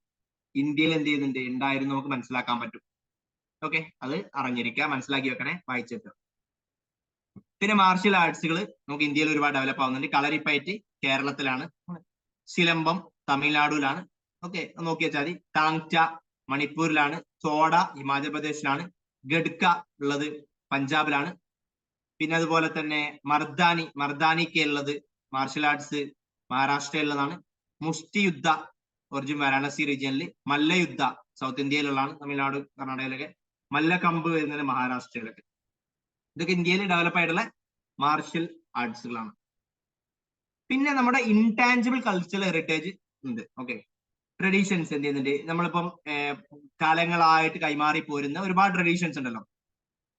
ഇന്ത്യയിൽ എന്ത് ചെയ്യുന്നുണ്ട്, ഉണ്ടായിരുന്നു, നമുക്ക് മനസ്സിലാക്കാൻ പറ്റും. ഓക്കെ, അത് അറിഞ്ഞിരിക്കുക, മനസ്സിലാക്കി വെക്കണേ, വായിച്ചിട്ട്. പിന്നെ മാർഷ്യൽ ആർട്സുകൾ നമുക്ക് ഇന്ത്യയിൽ ഒരുപാട് ഡെവലപ്പ് ആവുന്നുണ്ട്. കളരിപ്പയറ്റ് കേരളത്തിലാണ്, സിലമ്പം തമിഴ്നാടുവിലാണ്. ഓക്കെ, നോക്കി വെച്ചാൽ മതി. താങ്ച മണിപ്പൂരിലാണ്, ചോഡ ഹിമാചൽ പ്രദേശിലാണ്, ഗഡ്ക ഉള്ളത് പഞ്ചാബിലാണ്. പിന്നെ അതുപോലെ തന്നെ മർദാനിക്ക് ഉള്ളത് മാർഷ്യൽ ആർട്സ് മഹാരാഷ്ട്രയിലുള്ളതാണ്. മുഷ്ടി യുദ്ധ ഒറിജിൻ വാരാണസി റീജിയനിൽ, മല്ലയുദ്ധ സൗത്ത് ഇന്ത്യയിലുള്ളതാണ്, തമിഴ്നാട് കർണാടകയിലൊക്കെ. മല്ലക്കമ്പ് വരുന്നത് മഹാരാഷ്ട്രയിലൊക്കെ. ഇതൊക്കെ ഇന്ത്യയിൽ ഡെവലപ്പ് ആയിട്ടുള്ള മാർഷ്യൽ ആർട്സുകളാണ്. പിന്നെ നമ്മുടെ ഇൻടാഞ്ചിബിൾ കൾച്ചറൽ ഹെറിറ്റേജ് ഉണ്ട്. ഓക്കെ, ട്രഡീഷൻസ് എന്ത് ചെയ്യുന്നുണ്ട്, നമ്മളിപ്പം കാലങ്ങളായിട്ട് കൈമാറി പോരുന്ന ഒരുപാട് ട്രഡീഷൻസ് ഉണ്ടല്ലോ.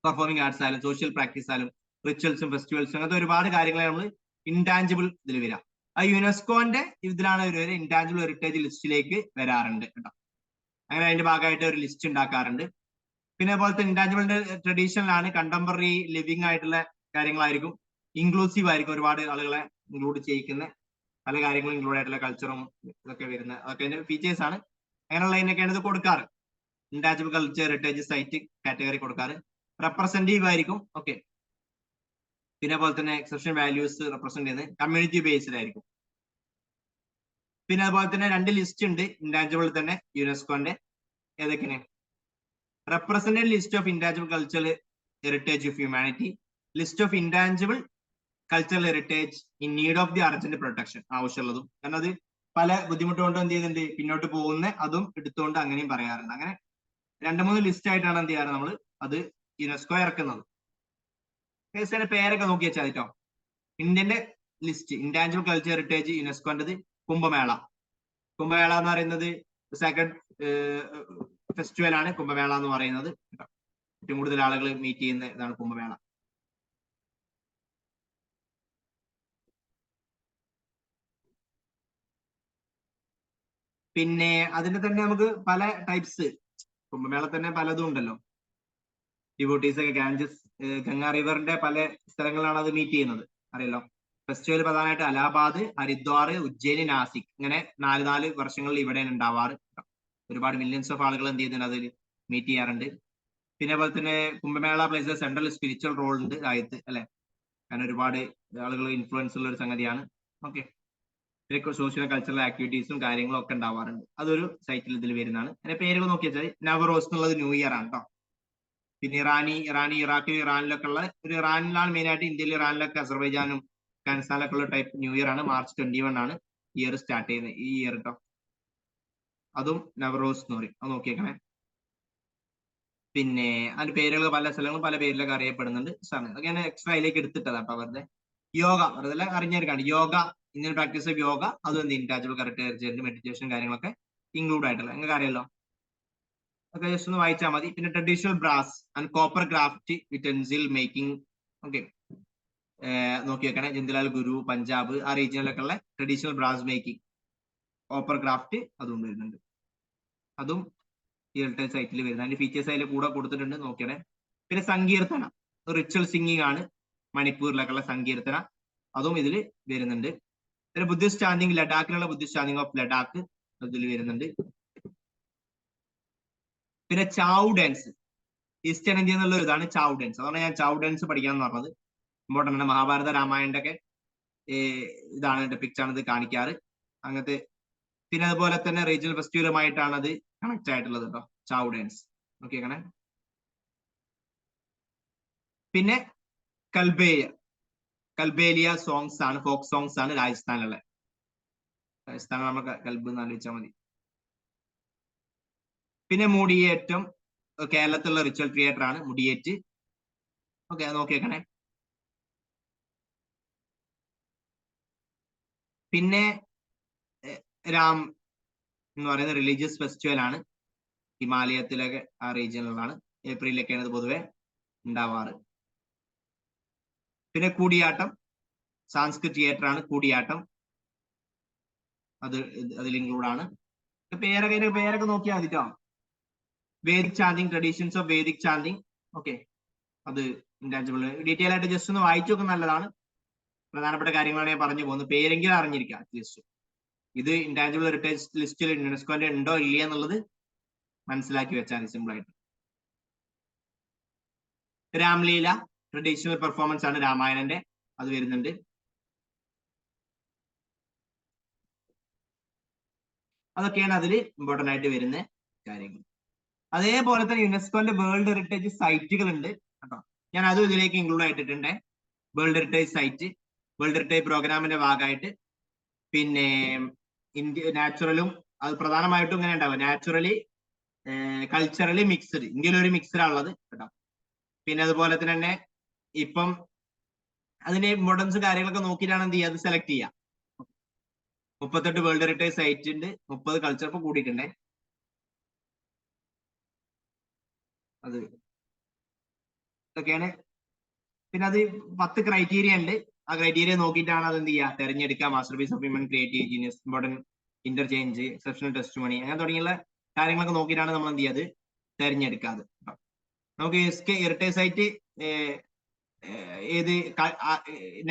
പെർഫോമിംഗ് ആർട്സ് ആയാലും സോഷ്യൽ പ്രാക്ടീസ് ആയാലും റിച്വൽസും ഫെസ്റ്റിവൽസും അങ്ങനത്തെ ഒരുപാട് കാര്യങ്ങൾ നമ്മൾ ഇൻടാഞ്ചിബിൾ ഇതിൽ വരാം. ആ യുനെസ്കോന്റെ ഇതിലാണ് ഒരു ഇൻടാഞ്ചിബിൾ ഹെറിറ്റേജ് ലിസ്റ്റിലേക്ക് വരാറുണ്ട് കേട്ടോ. അങ്ങനെ അതിന്റെ ഭാഗമായിട്ട് ഒരു ലിസ്റ്റ് ഉണ്ടാക്കാറുണ്ട്. പിന്നെ അതുപോലത്തെ ഇൻടാഞ്ചിബിളിന്റെ ട്രഡീഷണലാണ്, കണ്ടംപററി ലിവിങ് ആയിട്ടുള്ള കാര്യങ്ങളായിരിക്കും, ഇൻക്ലൂസീവ് ആയിരിക്കും, ഒരുപാട് ആളുകളെ ഇൻക്ലൂഡ് ചെയ്യിക്കുന്ന പല കാര്യങ്ങളും ഇൻക്ലൂഡ് ആയിട്ടുള്ള കൾച്ചറും ഇതൊക്കെ വരുന്ന അതൊക്കെ അതിന്റെ ഫീച്ചേഴ്സ് ആണ്. അങ്ങനെയുള്ളതിനൊക്കെയാണ് ഇത് കൊടുക്കാറ്, intangible culture heritage site category കൊടുക്കാറ്. റെപ്രസെന്റീവ് ആയിരിക്കും. ഓക്കെ, പിന്നെ പോലെ തന്നെ എക്സെപ്ഷൻ വാല്യൂസ് റെപ്രസെന്റ് ചെയ്യുന്നത് കമ്മ്യൂണിറ്റി ബേസ്ഡ് ആയിരിക്കും. പിന്നെ അതുപോലെ തന്നെ 2 ലിസ്റ്റ് ഉണ്ട് ഇൻടാഞ്ചിബിൾ തന്നെ യുനെസ്കോന്റെ. ഏതൊക്കെയാണ്? Represented list of intangible cultural heritage of humanity, list of intangible cultural heritage in need of the urgent protection, ആവശ്യമുള്ളതും. കാരണം അത് പല ബുദ്ധിമുട്ടുകൊണ്ടും എന്ത് ചെയ്യുന്നുണ്ട്, പിന്നോട്ട് പോകുന്ന അതും എടുത്തുകൊണ്ട് അങ്ങനെയും പറയാറുണ്ട്. അങ്ങനെ 2-3 ലിസ്റ്റ് ആയിട്ടാണ് എന്ത് ചെയ്യാറ് നമ്മൾ അത് യുനെസ്കോ ഇറക്കുന്നത്. കേസിന്റെ പേരൊക്കെ നോക്കി വെച്ചാൽ കേട്ടോ. ഇന്ത്യന്റെ ലിസ്റ്റ് ഇൻടാഞ്ചിബിൾ കൾച്ചർ ഹെറിറ്റേജ് യുനെസ്കോന്റേത് കുംഭമേള. കുംഭമേള എന്ന് പറയുന്നത് സെക്കൻഡ് ഫെസ്റ്റിവൽ ആണ് കുംഭമേള എന്ന് പറയുന്നത്. ഏറ്റവും കൂടുതൽ ആളുകൾ മീറ്റ് ചെയ്യുന്ന ഇതാണ് കുംഭമേള. പിന്നെ അതിന്റെ തന്നെ നമുക്ക് പല ടൈപ്സ്, കുംഭമേള തന്നെ പലതും ഉണ്ടല്ലോ. ഡിവോട്ടീസ് ഒക്കെ ഗംഗാ റിവറിന്റെ പല സ്ഥലങ്ങളിലാണ് അത് മീറ്റ് ചെയ്യുന്നത്, അറിയല്ലോ. ഫെസ്റ്റിവൽ പ്രധാനമായിട്ട് അലഹാബാദ്, ഹരിദ്വാർ, ഉജ്ജയിനി, നാസിക്, ഇങ്ങനെ 4 വർഷങ്ങളിൽ ഇവിടെയാണ് ഉണ്ടാവാറ്. ഒരുപാട് മില്യൺസ് ഓഫ് ആളുകൾ എന്ത് ചെയ്യുന്നുണ്ട്, അതിൽ മീറ്റ് ചെയ്യാറുണ്ട്. പിന്നെ അതുപോലെ തന്നെ Kumbh Mela place central spiritual role ഉണ്ട് രാജ്യത്ത്, അല്ലെ. കാരണം ഒരുപാട് ആളുകൾ ഇൻഫ്ലുവൻസ് ഉള്ള ഒരു സംഗതിയാണ്. ഓക്കെ, പിന്നെ സോഷ്യൽ കൾച്ചറൽ ആക്ടിവിറ്റീസും കാര്യങ്ങളും ഒക്കെ ഉണ്ടാവാറുണ്ട്. അതൊരു സൈറ്റിൽ ഇതിൽ വരുന്നതാണ്. അതിന്റെ പേരുകൾ നോക്കി വെച്ചാൽ നവറോസ് എന്നുള്ളത് ന്യൂ ഇയർ ആണ് കേട്ടോ. പിന്നെ ഇറാഖിൽ ഇറാനിലൊക്കെ ഉള്ള ഒരു, ഇറാനിലാണ് മെയിൻ ആയിട്ട്, ഇന്ത്യയിൽ ഇറാനിലൊക്കെ അസർബൈജാനും അഫ്ഗാനിസ്ഥാനിലൊക്കെ ഉള്ള ടൈപ്പ് ന്യൂ ഇയർ ആണ്. മാർച്ച് 21 ആണ് ഇയർ സ്റ്റാർട്ട് ചെയ്യുന്നത്, ഈ ഇയർ കേട്ടോ. അതും നവറോസ് എന്ന് പറയും, അത് നോക്കിയേക്കണേ. പിന്നെ അതിന്റെ പേരുകൾ പല സ്ഥലങ്ങളും പല പേരിലൊക്കെ അറിയപ്പെടുന്നുണ്ട്. അതൊക്കെ ഞാൻ എക്സ്ട്രാ അതിലേക്ക് എടുത്തിട്ടതാണ് കേട്ടോ. വെറുതെ യോഗ വെറുതെ അറിഞ്ഞെടുക്കാണ്. Yoga, Indian practice of yoga, അതും ഇൻടാഞ്ചിബിൾ ഹെറിറ്റേജ് മെഡിറ്റേഷൻ കാര്യങ്ങളൊക്കെ ഇൻക്ലൂഡ് ആയിട്ടുള്ള, നിങ്ങൾക്ക് അറിയാലോ. ഒക്കെ ജസ്റ്റ് ഒന്ന് വായിച്ചാൽ മതി. പിന്നെ traditional brass and copper craft utensil making. Okay, നോക്കി വെക്കണേ. ജന്തിലാൽ ഗുരു, പഞ്ചാബ് ആ റീജിയനിലൊക്കെ ഉള്ള traditional brass making, copper craft അതും വരുന്നുണ്ട്. അതും ഈ ഹെറിറ്റേജ് സൈറ്റിൽ വരുന്നത്. അതിന്റെ ഫീച്ചേഴ്സ് അതിൽ കൂടെ കൊടുത്തിട്ടുണ്ട്, നോക്കിയണേ. പിന്നെ സങ്കീർത്തന, റിച്വൽ സിംഗിങ് ആണ് മണിപ്പൂരിലൊക്കെ ഉള്ള സങ്കീർത്തന, അതും ഇതിൽ വരുന്നുണ്ട്. പിന്നെ ബുദ്ധിസ്റ്റ് ചാന്തിങ്, ലഡാക്കിലുള്ള ബുദ്ധിസ്റ്റ് ചാന്തിങ് ഓഫ് ലഡാക്ക് ഇതിൽ വരുന്നുണ്ട്. പിന്നെ ചാവ് ഡാൻസ്, ഈസ്റ്റേൺ ഇന്ത്യ എന്നുള്ള ഇതാണ് ചാവ് ഡാൻസ്. അതാണ് ഞാൻ ചാവ് ഡാൻസ് പഠിക്കാന്ന് പറഞ്ഞത്. ഇമ്പോർട്ടൻ്റ് ആണ്. മഹാഭാരത രാമായണന്റെ ഒക്കെ ഇതാണ് ഡെപിക്സ് ആണ് ഇത് കാണിക്കാറ് അങ്ങനത്തെ. പിന്നെ അതുപോലെ തന്നെ റീജിയണൽ ഫെസ്റ്റിവലുമായിട്ടാണ് അത് കണക്ട് ആയിട്ടുള്ളത് കേട്ടോ, ചാവ് ഡാൻസ്. നോക്കിയേക്കണേ. പിന്നെ കൽബേലിയ സോങ്സ് ആണ്, ഫോക്ക് സോങ്സ് ആണ് രാജസ്ഥാനിലുള്ള. രാജസ്ഥാൻ നമുക്ക് കൽബ് എന്ന് ആലോചിച്ചാൽ മതി. പിന്നെ മുടിയേറ്റം കേരളത്തിലുള്ള റിച്വൽ തിയേറ്റർ ആണ് മുടിയേറ്റ്. ഓക്കെ, അത് നോക്കിയേക്കണേ. പിന്നെ രാം എന്ന് പറയുന്ന റിലീജിയസ് ഫെസ്റ്റിവൽ ആണ്, ഹിമാലയത്തിലൊക്കെ ആ റീജിയനിലാണ്, ഏപ്രിലൊക്കെയാണ് ഇത് പൊതുവെ ഉണ്ടാവാറ്. പിന്നെ കൂടിയാട്ടം, സാംസ്കൃത് തിയേറ്റർ ആണ് കൂടിയാട്ടം, അത് അതിൽ ഇൻക്ലൂഡ് ആണ്. പേരൊക്കെ നോക്കിയാൽ മതിട്ടോ. Vedic chanting, traditions of Vedic chanting. Okay, അത് ഇൻടാഞ്ചിബിൾ ഡീറ്റെയിൽ ആയിട്ട് ജസ്റ്റ് ഒന്ന് വായിച്ചു നോക്കുന്നത് നല്ലതാണ്. പ്രധാനപ്പെട്ട കാര്യങ്ങളാണ് ഞാൻ പറഞ്ഞു പോകുന്നത്, പേരെങ്കിലും അറിഞ്ഞിരിക്കുക അറ്റ്ലീസ്റ്റ്. ഇത് ഇൻടാഞ്ചിബിൾ ഹെറിറ്റേജ് ലിസ്റ്റിൽ യുനെസ്കോന്റെ ഉണ്ടോ ഇല്ല എന്നുള്ളത് മനസ്സിലാക്കി വെച്ചാൽ സിമ്പിൾ ആയിട്ട്. രാംലീല ട്രഡീഷണൽ പെർഫോമൻസ് ആണ് രാമായണന്റെ, അത് വരുന്നുണ്ട്. അതൊക്കെയാണ് അതിൽ ഇമ്പോർട്ടന്റ് ആയിട്ട് വരുന്ന കാര്യങ്ങൾ. അതേപോലെ തന്നെ യുനെസ്കോന്റെ വേൾഡ് ഹെറിറ്റേജ് സൈറ്റുകൾ ഉണ്ട് കേട്ടോ. ഞാൻ അതും ഇതിലേക്ക് ഇൻക്ലൂഡ് ആയിട്ടിട്ടുണ്ട്. World heritage site, world heritage പ്രോഗ്രാമിന്റെ ഭാഗമായിട്ട്. പിന്നെ ഇന്ത്യ നാച്ചുറലും, അത് പ്രധാനമായിട്ടും ഇങ്ങനെ ഉണ്ടാവും, നാച്ചുറലി കൾച്ചറലി മിക്സ്ഡ്, ഇന്ത്യയിൽ ഒരു മിക്സ്ഡാ ഉള്ളത് കേട്ടോ. പിന്നെ അതുപോലെ തന്നെ ഇപ്പം അതിന്റെ ഇമ്പോർട്ടൻസ് കാര്യങ്ങളൊക്കെ നോക്കിയിട്ടാണ് എന്ത് ചെയ്യുക, അത് സെലക്ട് ചെയ്യുക. 38 വേൾഡ് ഹെറിറ്റേജ് സൈറ്റ് ഉണ്ട്, 30 കൾച്ചർ ഇപ്പൊ കൂടിയിട്ടുണ്ടേ. അത് ഇതൊക്കെയാണ്. പിന്നെ അത് 10 ക്രൈറ്റീരിയ ഉണ്ട്. ആ ക്രൈറ്റീരിയ നോക്കിയിട്ടാണ് അത് എന്ത് ചെയ്യുക, തെരഞ്ഞെടുക്കുക. Masterpiece of human creative genius, important interchange, exceptional testimony, അങ്ങനെ തുടങ്ങിയുള്ള കാര്യങ്ങളൊക്കെ നോക്കിയിട്ടാണ് നമ്മൾ എന്ത് ചെയ്യുക, അത് തെരഞ്ഞെടുക്കാതെ. നമുക്ക് ഹെറിറ്റേജ് സൈറ്റ് ഏത്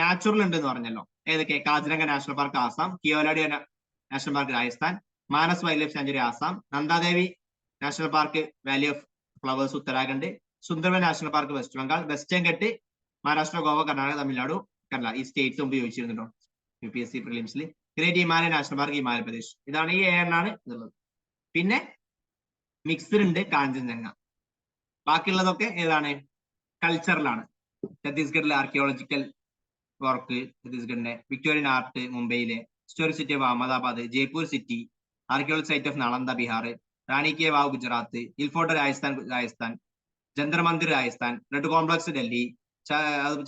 നാച്ചുറൽ ഉണ്ടെന്ന് പറഞ്ഞല്ലോ. ഏതൊക്കെ? Kaziranga national park Assam, Keoladeo national park Rajasthan, Manas wildlife sanctuary Assam, Nanda Devi national park valley of flowers Uttarakhand, Sundarban national park West Bengal, Western Ghat Maharashtra, Goa, Karnataka, Tamil Nadu, Kerala. ഈ സ്റ്റേറ്റ്സ് മുമ്പ് ചോദിച്ചിരുന്നുണ്ടോ UPSC പ്രിലിംസിൽ. Great Himalayan national park Himachal Pradesh. ഇതാണ് ഈ 7 ഇതുള്ളത്. പിന്നെ മിക്സ്ഡ് ഉണ്ട് കാഞ്ചൻജംഗ. ബാക്കിയുള്ളതൊക്കെ ഏതാണ്? കൾച്ചറലാണ്. ഛത്തീസ്ഗഡിലെ ആർക്കിയോളജിക്കൽ വർക്ക്, ഛത്തീസ്ഗഡിന്റെ വിക്ടോറിയൻ ആർട്ട് മുംബൈയിലെ, historic city of Ahmedabad, Jaipur city, archaeological site of Nalanda Bihar, Rani K wow Gujarat, Hillfort Rajasthan, Jantar Mandir Rajasthan, red complex Delhi,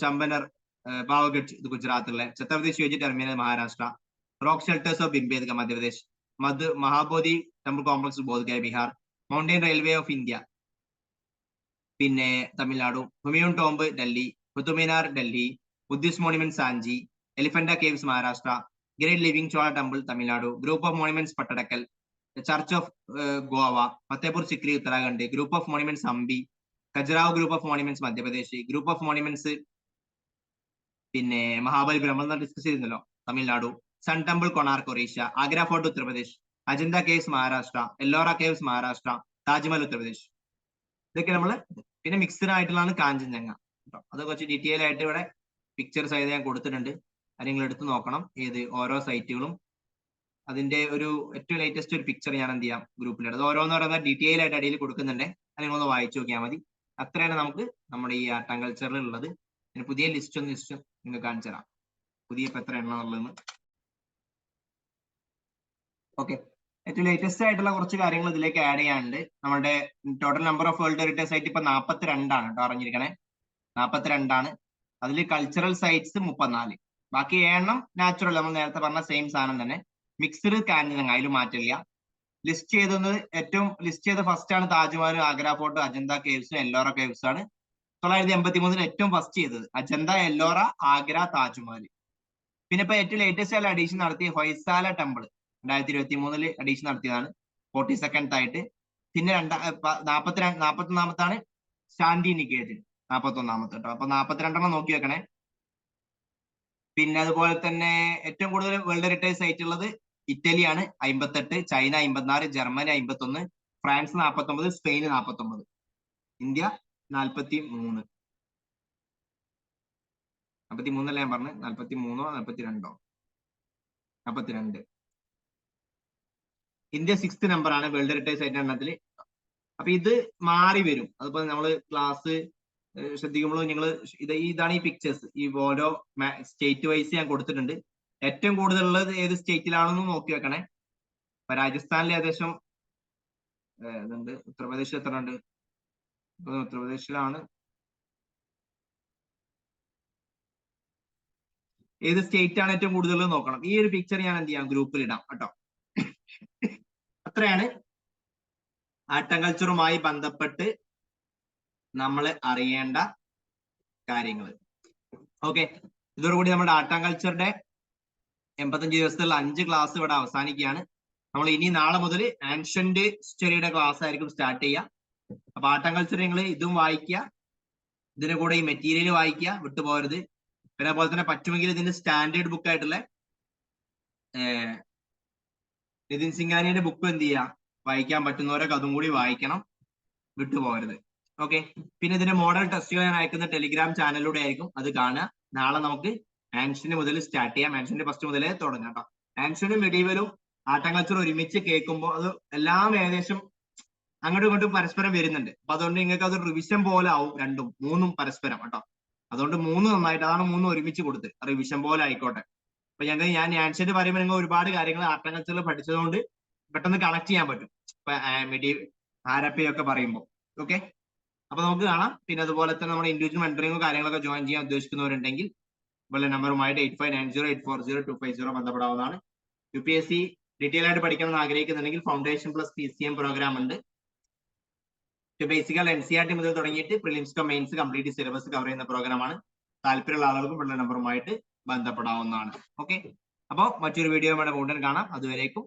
ചമ്പനർ Pavagadh ഗുജറാത്തിലെ, Chhatrapati Shivaji terminal Maharashtra, rock shelters of ബിംബേദ്ക Madhya Pradesh, Mahabodhi temple complex Bodh Gaya Bihar, mountain railway of India പിന്നെ Tamil Nadu, Humayun tomb Delhi, കുത്തുമിനാർ Delhi, Buddhist monument Sanchi, Elephanta caves Maharashtra, great living Chola temple Tamil Nadu, group of monuments Pattadakal, church of Goa, Fatehpur Sikri Uttarakhand, group of monuments Hampi, ഖജുറാഹോ group of monuments Madhya Pradesh, group of monuments പിന്നെ മഹാബലിപുരം നമ്മൾ discuss ചെയ്തിരുന്നല്ലോ Tamil Nadu, sun temple Konark Orissa, Agra fort Uttar Pradesh, Ajanta caves Maharashtra, Ellora caves Maharashtra, Taj Mahal Uttar Pradesh. ഇതൊക്കെ നമ്മൾ. പിന്നെ മിക്സ്ഡ് ആയിട്ടുള്ളതാണ് കാഞ്ചൻജംഗ കേട്ടോ. അത് കുറച്ച് ഡീറ്റെയിൽ ആയിട്ട് ഇവിടെ പിക്ചർ സൈഡ് ഞാൻ കൊടുത്തിട്ടുണ്ട്. അത് നിങ്ങൾ എടുത്ത് നോക്കണം, ഏത് ഓരോ സൈറ്റുകളും. അതിന്റെ ഒരു ഏറ്റവും ലേറ്റസ്റ്റ് ഒരു പിക്ചർ ഞാൻ എന്ത് ചെയ്യാം ഗ്രൂപ്പിലിടും. അത് ഓരോന്ന് പറയുന്ന ഡീറ്റെയിൽ ആയിട്ട് അടിയിൽ കൊടുക്കുന്നുണ്ട്. അത് നിങ്ങളൊന്ന് വായിച്ചു നോക്കിയാൽ മതി. അത്രയാണ് നമുക്ക് നമ്മുടെ ഈ ആർട്ട് ആൻഡ് കൾച്ചറിൽ ഉള്ളത്. പുതിയ ലിസ്റ്റ് നിങ്ങൾക്ക് കാണിച്ചു തരാം, പുതിയ ഇപ്പൊ എത്ര എണ്ണം ഉള്ളതെന്ന്. ഓക്കെ, ഏറ്റവും ലേറ്റസ്റ്റ് ആയിട്ടുള്ള കുറച്ച് കാര്യങ്ങൾ ഇതിലേക്ക് ആഡ് ചെയ്യാനുണ്ട്. നമ്മുടെ total number of world heritage site ഇപ്പൊ 42 കേട്ടോ, അറിഞ്ഞിരിക്കണേ. 42. അതിൽ കൾച്ചറൽ സൈറ്റ്സ് 34. ബാക്കി 7 നാച്ചുറൽ, നമ്മൾ നേരത്തെ പറഞ്ഞ സെയിം സാധനം തന്നെ. മിക്സ്ഡ് കാഞ്ചൻജംഗ, അതിൽ മാറ്റില്ല. ലിസ്റ്റ് ചെയ്തത് ഏറ്റവും ലിസ്റ്റ് ചെയ്ത ഫസ്റ്റ് ആണ് Taj Mahal, Agra fort, Ajanta caves, Ellora caves ആണ് 983 ഏറ്റവും ഫസ്റ്റ് ചെയ്തത്. അജന്ത, എല്ലോറ, ആഗ്ര, താജ്മഹൽ. പിന്നെ ഇപ്പൊ ഏറ്റവും ലേറ്റസ്റ്റ് ആയിട്ട് അഡീഷൻ നടത്തിയ ഹൊയ്സാല ടെമ്പിൾ 2023 അഡീഷൻ നടത്തിയതാണ്, 42nd ആയിട്ട്. പിന്നെ 41ാമത്താണ് ശാന്തി നികേതൻ, 41ാമത്തെ കേട്ടോ. അപ്പൊ 42 നോക്കി വെക്കണേ. പിന്നെ അതുപോലെ തന്നെ ഏറ്റവും കൂടുതൽ വേൾഡ് ഹെറിറ്റേജ് സൈറ്റ് ഉള്ളത് ഇറ്റലിയാണ് 58, China 56, Germany 51, France 49, Spain 49, India 43. 43 അല്ല ഞാൻ പറഞ്ഞു, 43 42 42. ഇന്ത്യ 6th നമ്പറാണ് വേൾഡ് ഹെറിറ്റേജ് സൈറ്റ് എണ്ണത്തിൽ. അപ്പൊ ഇത് മാറി വരും. അതിപ്പോ നമ്മള് ക്ലാസ് ശ്രദ്ധിക്കുമ്പോൾ നിങ്ങൾ ഇതാണ് ഈ പിക്ചേഴ്സ്. ഈ ഓരോ സ്റ്റേറ്റ് വൈസ് ഞാൻ കൊടുത്തിട്ടുണ്ട്. ഏറ്റവും കൂടുതലുള്ളത് ഏത് സ്റ്റേറ്റിലാണെന്ന് നോക്കി വെക്കണേ. ഇപ്പൊ രാജസ്ഥാനിൽ ഏകദേശം ഇതുണ്ട്. ഉത്തർപ്രദേശിൽ എത്ര ഉണ്ട്? ഉത്തർപ്രദേശിലാണ്. ഏത് സ്റ്റേറ്റ് ആണ് ഏറ്റവും കൂടുതൽ നോക്കണം. ഈ ഒരു പിക്ചർ ഞാൻ എന്ത് ചെയ്യാം ഗ്രൂപ്പിൽ ഇടാം കേട്ടോ. അത്രയാണ് ആർട്ട് ആൻഡ് കൾച്ചറുമായി ബന്ധപ്പെട്ട് നമ്മൾ അറിയേണ്ട കാര്യങ്ങൾ. ഓക്കെ, ഇതോടുകൂടി നമ്മുടെ ആർട്ട് ആൻഡ് കൾച്ചറുടെ 85 ദിവസത്തുള്ള 5 ക്ലാസ് ഇവിടെ അവസാനിക്കുകയാണ്. നമ്മൾ ഇനി നാളെ മുതൽ ആൻഷ്യന്റ് ഹിസ്റ്ററിയുടെ ക്ലാസ് ആയിരിക്കും സ്റ്റാർട്ട് ചെയ്യുക. അപ്പൊ ആർട്ട് ആൻഡ് കൾച്ചർ നിങ്ങൾ ഇതും വായിക്കുക, ഇതിന്റെ കൂടെ ഈ മെറ്റീരിയൽ വായിക്കുക, വിട്ടുപോകരുത്. പിന്നെ അതുപോലെ തന്നെ പറ്റുമെങ്കിൽ ഇതിന്റെ സ്റ്റാൻഡേർഡ് ബുക്ക് ആയിട്ടുള്ള നിതിൻ സിംഗാനിയുടെ ബുക്ക് എന്ത് ചെയ്യുക, വായിക്കാൻ പറ്റുന്നവരൊക്കെ അതും കൂടി വായിക്കണം, വിട്ടുപോകരുത്. ഓക്കെ. പിന്നെ ഇതിന്റെ മോഡൽ ടെസ്റ്റുകൾ ഞാൻ അയക്കുന്ന ടെലിഗ്രാം ചാനലിലൂടെ ആയിരിക്കും അത് കാണുക. നാളെ നമുക്ക് ആൻഷ്യന്റ് മുതൽ സ്റ്റാർട്ട് ചെയ്യാം. ആൻഷ്യന്റ് ഫസ്റ്റ് മുതലേ തുടങ്ങാം കേട്ടോ. ആൻഷ്യന്റും മെഡീവലും ആർട്ട് ഒരുമിച്ച് കേൾക്കുമ്പോൾ അത് എല്ലാം ഏകദേശം അങ്ങോട്ടും ഇങ്ങോട്ടും പരസ്പരം വരുന്നുണ്ട്. അപ്പൊ അതുകൊണ്ട് നിങ്ങൾക്ക് അത് റിവിഷൻ പോലെ ആവും, രണ്ടും മൂന്നും പരസ്പരം കേട്ടോ. അതുകൊണ്ട് മൂന്ന് നന്നായിട്ട്, അതാണ് മൂന്നും ഒരുമിച്ച് കൊടുത്ത് റിവിഷൻ പോലെ ആയിക്കോട്ടെ. അപ്പൊ ഞാൻ ആൻഷ്യന്റ് പറയുമ്പോൾ നിങ്ങൾ ഒരുപാട് കാര്യങ്ങൾ ആർട്ട് പഠിച്ചതുകൊണ്ട് പെട്ടെന്ന് കണക്ട് ചെയ്യാൻ പറ്റും. ഇപ്പൊ ഹാരപ്പയൊക്കെ പറയുമ്പോൾ. ഓക്കെ, അപ്പൊ നമുക്ക് കാണാം. പിന്നെ അതുപോലെ തന്നെ നമ്മുടെ ഇൻഡിവിജ്വൽ മെന്ററിംഗോ കാര്യങ്ങളൊക്കെ ജോയിൻ ചെയ്യാൻ ഉദ്ദേശിക്കുന്നവരുണ്ടെങ്കിൽ ഇവിടെ നമ്പറുമായിട്ട് 8590840250 ബന്ധപ്പെടാവുന്നതാണ്. UPSC ഡീറ്റെയിൽ ആയിട്ട് പഠിക്കണം ആഗ്രഹിക്കുന്നുണ്ടെങ്കിൽ ഫൗണ്ടേഷൻ പ്ലസ് PCM പ്രോഗ്രാം ഉണ്ട്. ബേസിക്കൽ NCERT മുതൽ തുടങ്ങിയിട്ട് prelims mains complete syllabus cover ചെയ്യുന്ന പ്രോഗ്രാമാണ്. താല്പര്യമുള്ള ആളുകൾക്കും ഉള്ള നമ്പറുമായിട്ട് ബന്ധപ്പെടാവുന്നതാണ്. ഓക്കെ, അപ്പോൾ മറ്റൊരു വീഡിയോ ഉടൻ കാണാം. അതുവരേക്കും